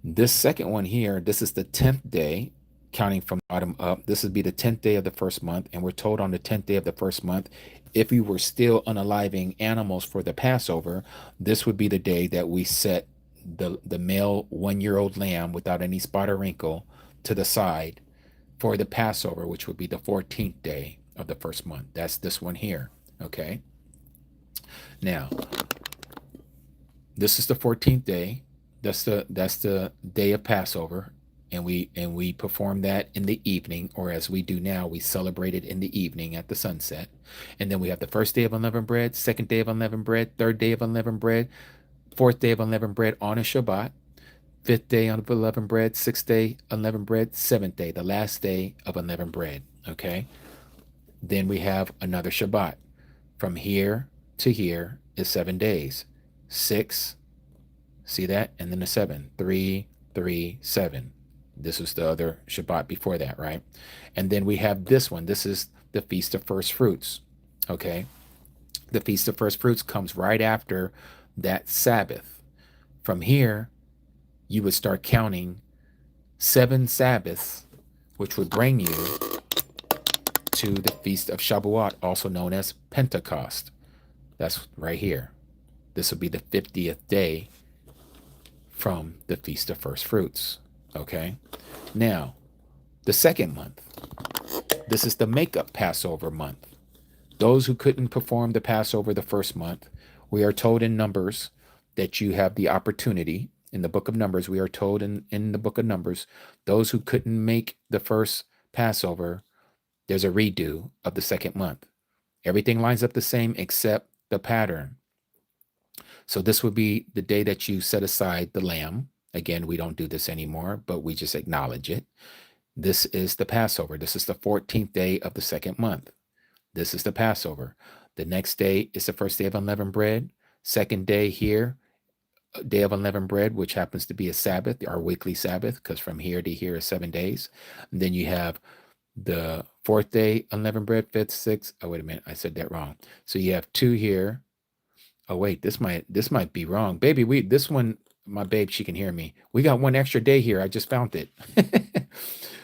This second one here, this is the 10th day, counting from bottom up. This would be the 10th day of the first month, and we're told on the 10th day of the first month, if we were still unaliving animals for the Passover, this would be the day that we set the male 1-year-old lamb without any spot or wrinkle to the side for the Passover, which would be the 14th day of the first month. That's this one here, okay? Now, this is the 14th day. That's the day of Passover, and we perform that in the evening, or as we do now, we celebrate it in the evening at the sunset. And then we have the first day of unleavened bread, second day of unleavened bread, third day of unleavened bread, fourth day of unleavened bread on a Shabbat, fifth day of unleavened bread, sixth day unleavened bread, seventh day, the last day of unleavened bread, okay? Then we have another Shabbat. From here to here is 7 days. 6, see that? And then a 7, 3, 3, 7. This was the other Shabbat before that, right? And then we have this one. This is the Feast of First Fruits, okay? The Feast of First Fruits comes right after that Sabbath. From here, you would start counting 7 Sabbaths, which would bring you to the Feast of Shavuot, also known as Pentecost. That's right here. This will be the 50th day from the Feast of First Fruits. Okay? Now, the second month. This is the makeup Passover month. Those who couldn't perform the Passover the first month, we are told in Numbers that you have the opportunity. In the book of Numbers, we are told in the book of Numbers, those who couldn't make the first Passover, there's a redo of the second month. Everything lines up the same except the pattern. So this would be the day that you set aside the lamb. Again, we don't do this anymore, but we just acknowledge it. This is the Passover. This is the 14th day of the second month. This is the Passover. The next day is the first day of unleavened bread. Second day here, day of unleavened bread, which happens to be a Sabbath, our weekly Sabbath, because from here to here is 7 days. And then you have the fourth day unleavened bread, fifth, sixth. Oh, wait a minute. I said that wrong. So you have 2 here. Oh, wait, this might be wrong. Baby, this one, my babe, she can hear me. We got 1 extra day here. I just found it.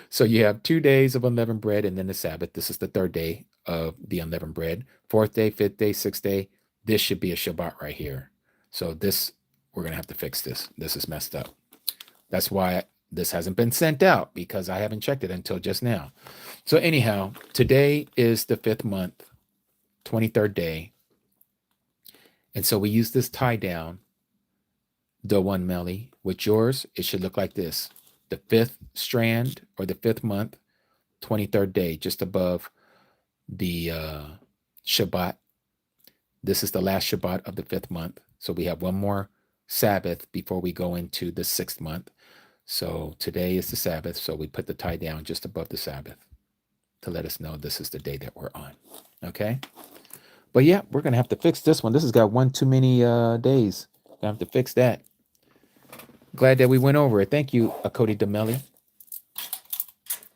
So you have 2 days of unleavened bread and then the Sabbath. This is the 3rd day of the unleavened bread. 4th day, 5th day, 6th day. This should be a Shabbat right here. So this, we're going to have to fix this. This is messed up. That's why this hasn't been sent out, because I haven't checked it until just now. So anyhow, today is the 5th month, 23rd day. And so we use this tie down, the one Melly. With yours, it should look like this. The 5th strand, or the 5th month, 23rd day, just above the Shabbat. This is the last Shabbat of the 5th month. So we have one more Sabbath before we go into the 6th month. So today is the Sabbath. So we put the tie down just above the Sabbath to let us know this is the day that we're on. Okay. But yeah, we're going to have to fix this one. This has got one too many days. Gonna have to fix that. Glad that we went over it. Thank you, Cody DeMelli.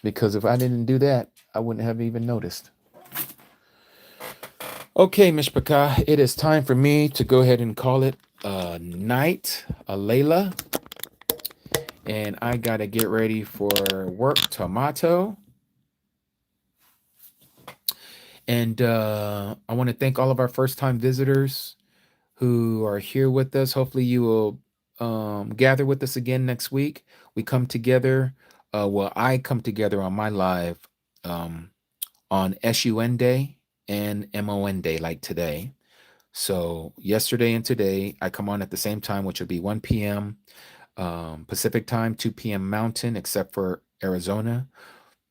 Because if I didn't do that, I wouldn't have even noticed. Okay, Mishpachah, it is time for me to go ahead and call it a night, a Layla. And I got to get ready for work, tomato. And I want to thank all of our first-time visitors who are here with us. Hopefully you will gather with us again next week. We come together. I come together on my live on SUN Day and MON Day, like today. So yesterday and today, I come on at the same time, which will be 1 p.m. Pacific time, 2 p.m. Mountain, except for Arizona,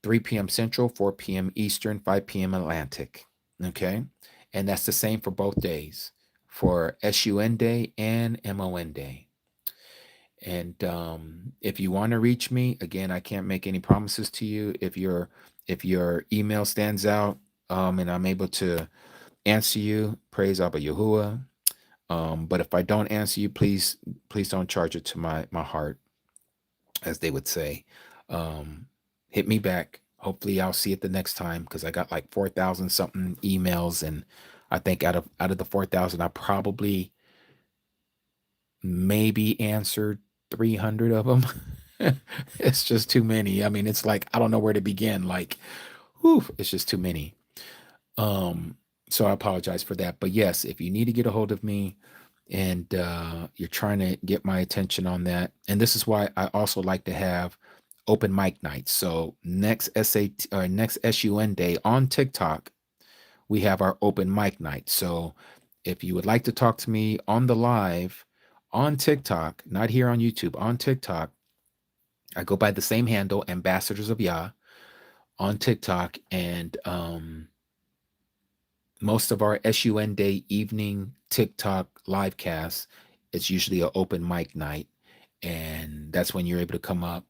3 p.m. Central, 4 p.m. Eastern, 5 p.m. Atlantic. Okay. And that's the same for both days, for SUN Day and MON Day. And if you want to reach me, again, I can't make any promises to you. If your email stands out and I'm able to answer you, praise Abba Yahuwah. But if I don't answer you, please don't charge it to my heart, as they would say. Hit me back. Hopefully I'll see it the next time, because I got like 4,000 something emails, and I think out of the 4,000, I probably maybe answered 300 of them. It's just too many. I mean, it's like, I don't know where to begin. Like, whew, it's just too many. So I apologize for that. But yes, if you need to get a hold of me and you're trying to get my attention on that, and this is why I also like to have open mic nights. So next SUN Day on TikTok, we have our open mic night. So if you would like to talk to me on the live on TikTok, not here on YouTube, on TikTok, I go by the same handle, Ambassadors of YAH, on TikTok. And most of our SUN Day evening TikTok live casts, it's usually an open mic night. And that's when you're able to come up,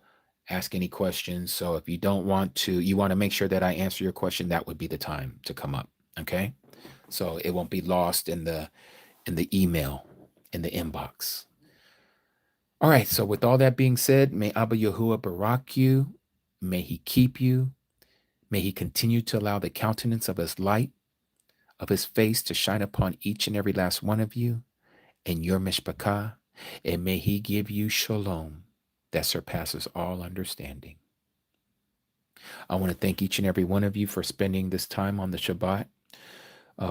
ask any questions. So if you want to make sure that I answer your question, that would be the time to come up. Okay. So it won't be lost in the email, in the inbox. All right. So with all that being said, may Abba Yahuwah barak you. May he keep you. May he continue to allow the countenance of his light, of his face, to shine upon each and every last one of you and your mishpachah. And may he give you shalom that surpasses all understanding. I want to thank each and every one of you for spending this time on the Shabbat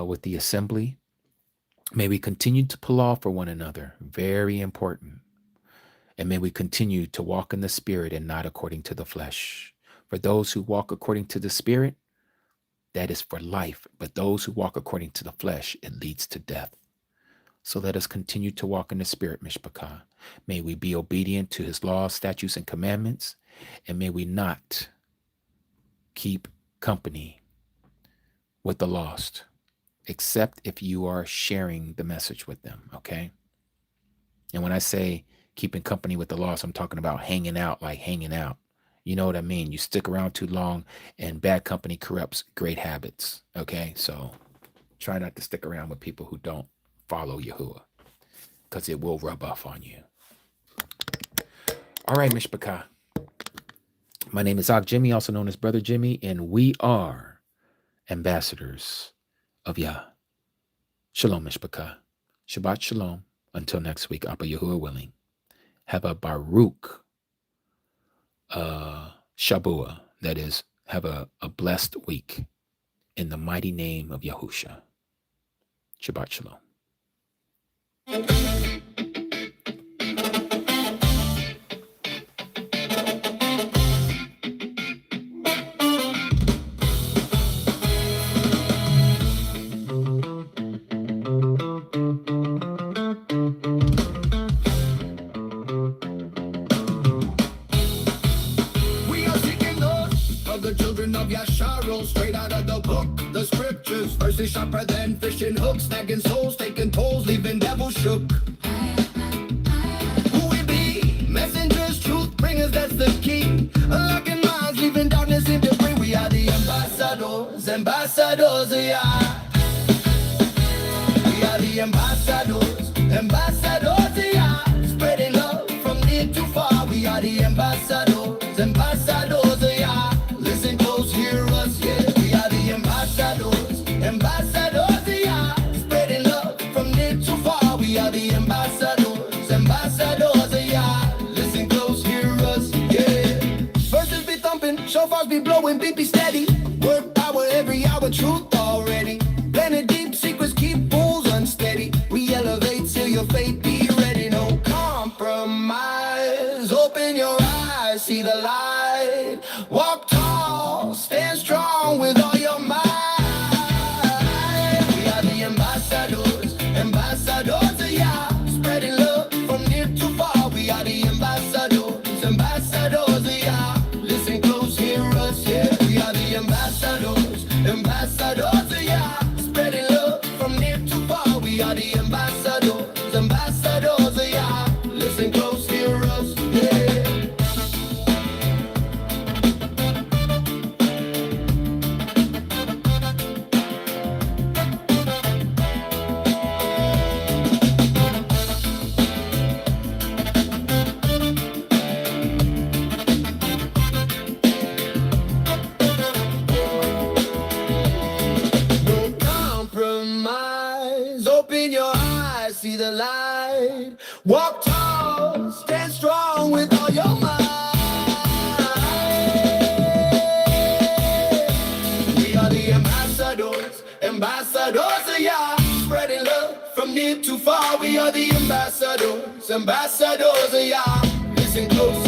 with the assembly. May we continue to pull off for one another. Very important. And may we continue to walk in the Spirit and not according to the flesh. For those who walk according to the Spirit, that is for life. But those who walk according to the flesh, it leads to death. So let us continue to walk in the Spirit, Mishpachah. May we be obedient to his laws, statutes, and commandments. And may we not keep company with the lost, except if you are sharing the message with them, okay? And when I say keeping company with the lost, I'm talking about hanging out, like hanging out. You know what I mean? You stick around too long and bad company corrupts great habits, okay? So try not to stick around with people who don't follow Yahuwah, because it will rub off on you. All right, Mishpachah. My name is Jimmy, also known as Brother Jimmy, and we are ambassadors of YAH. Shalom, Mishpachah. Shabbat Shalom. Until next week, Abba Yahuwah willing. Have a Baruch Shabua. That is, have a blessed week in the mighty name of Yahusha. Shabbat Shalom. Straight out of the book, the scriptures. First is sharper than fishing hooks, snagging souls, taking tolls, leaving devils shook. Who we be? Messengers, truth bringers, that's the key. Unlocking minds, leaving darkness in debris. We are the ambassadors, ambassadors of YAH. We are the ambassadors, ambassadors of YAH. Spreading love from near to far. We are the ambassadors, ambassadors of YAH. Listen close, hear us, yeah. We are the ambassadors, ambassadors of YAH. Spreading love from near to far. We are the ambassadors, ambassadors of YAH. Listen close, hear us, yeah. Verses be thumping, shofars be blowing, beat be steady. Word power every hour, truth already. Planted deep secrets, keep fools unsteady. We elevate till your fate be ready. No compromise. Open your eyes, see the light. Walk tall, stand strong with all your might. We are the ambassadors, ambassadors of YAH. Spreading love from near to far. We are the ambassadors, ambassadors of YAH. Listen close, hear us, yeah. We are the ambassadors, ambassadors of YAH. Spreading love from near to far. We are the ambassadors, ambassadors of YAH. Listen close, hear us, yeah. Open your eyes, see the light. Walk tall, stand strong with all your might. We are the ambassadors, ambassadors of YAH. Spreading love from near to far. We are the ambassadors, ambassadors of YAH. Listen close.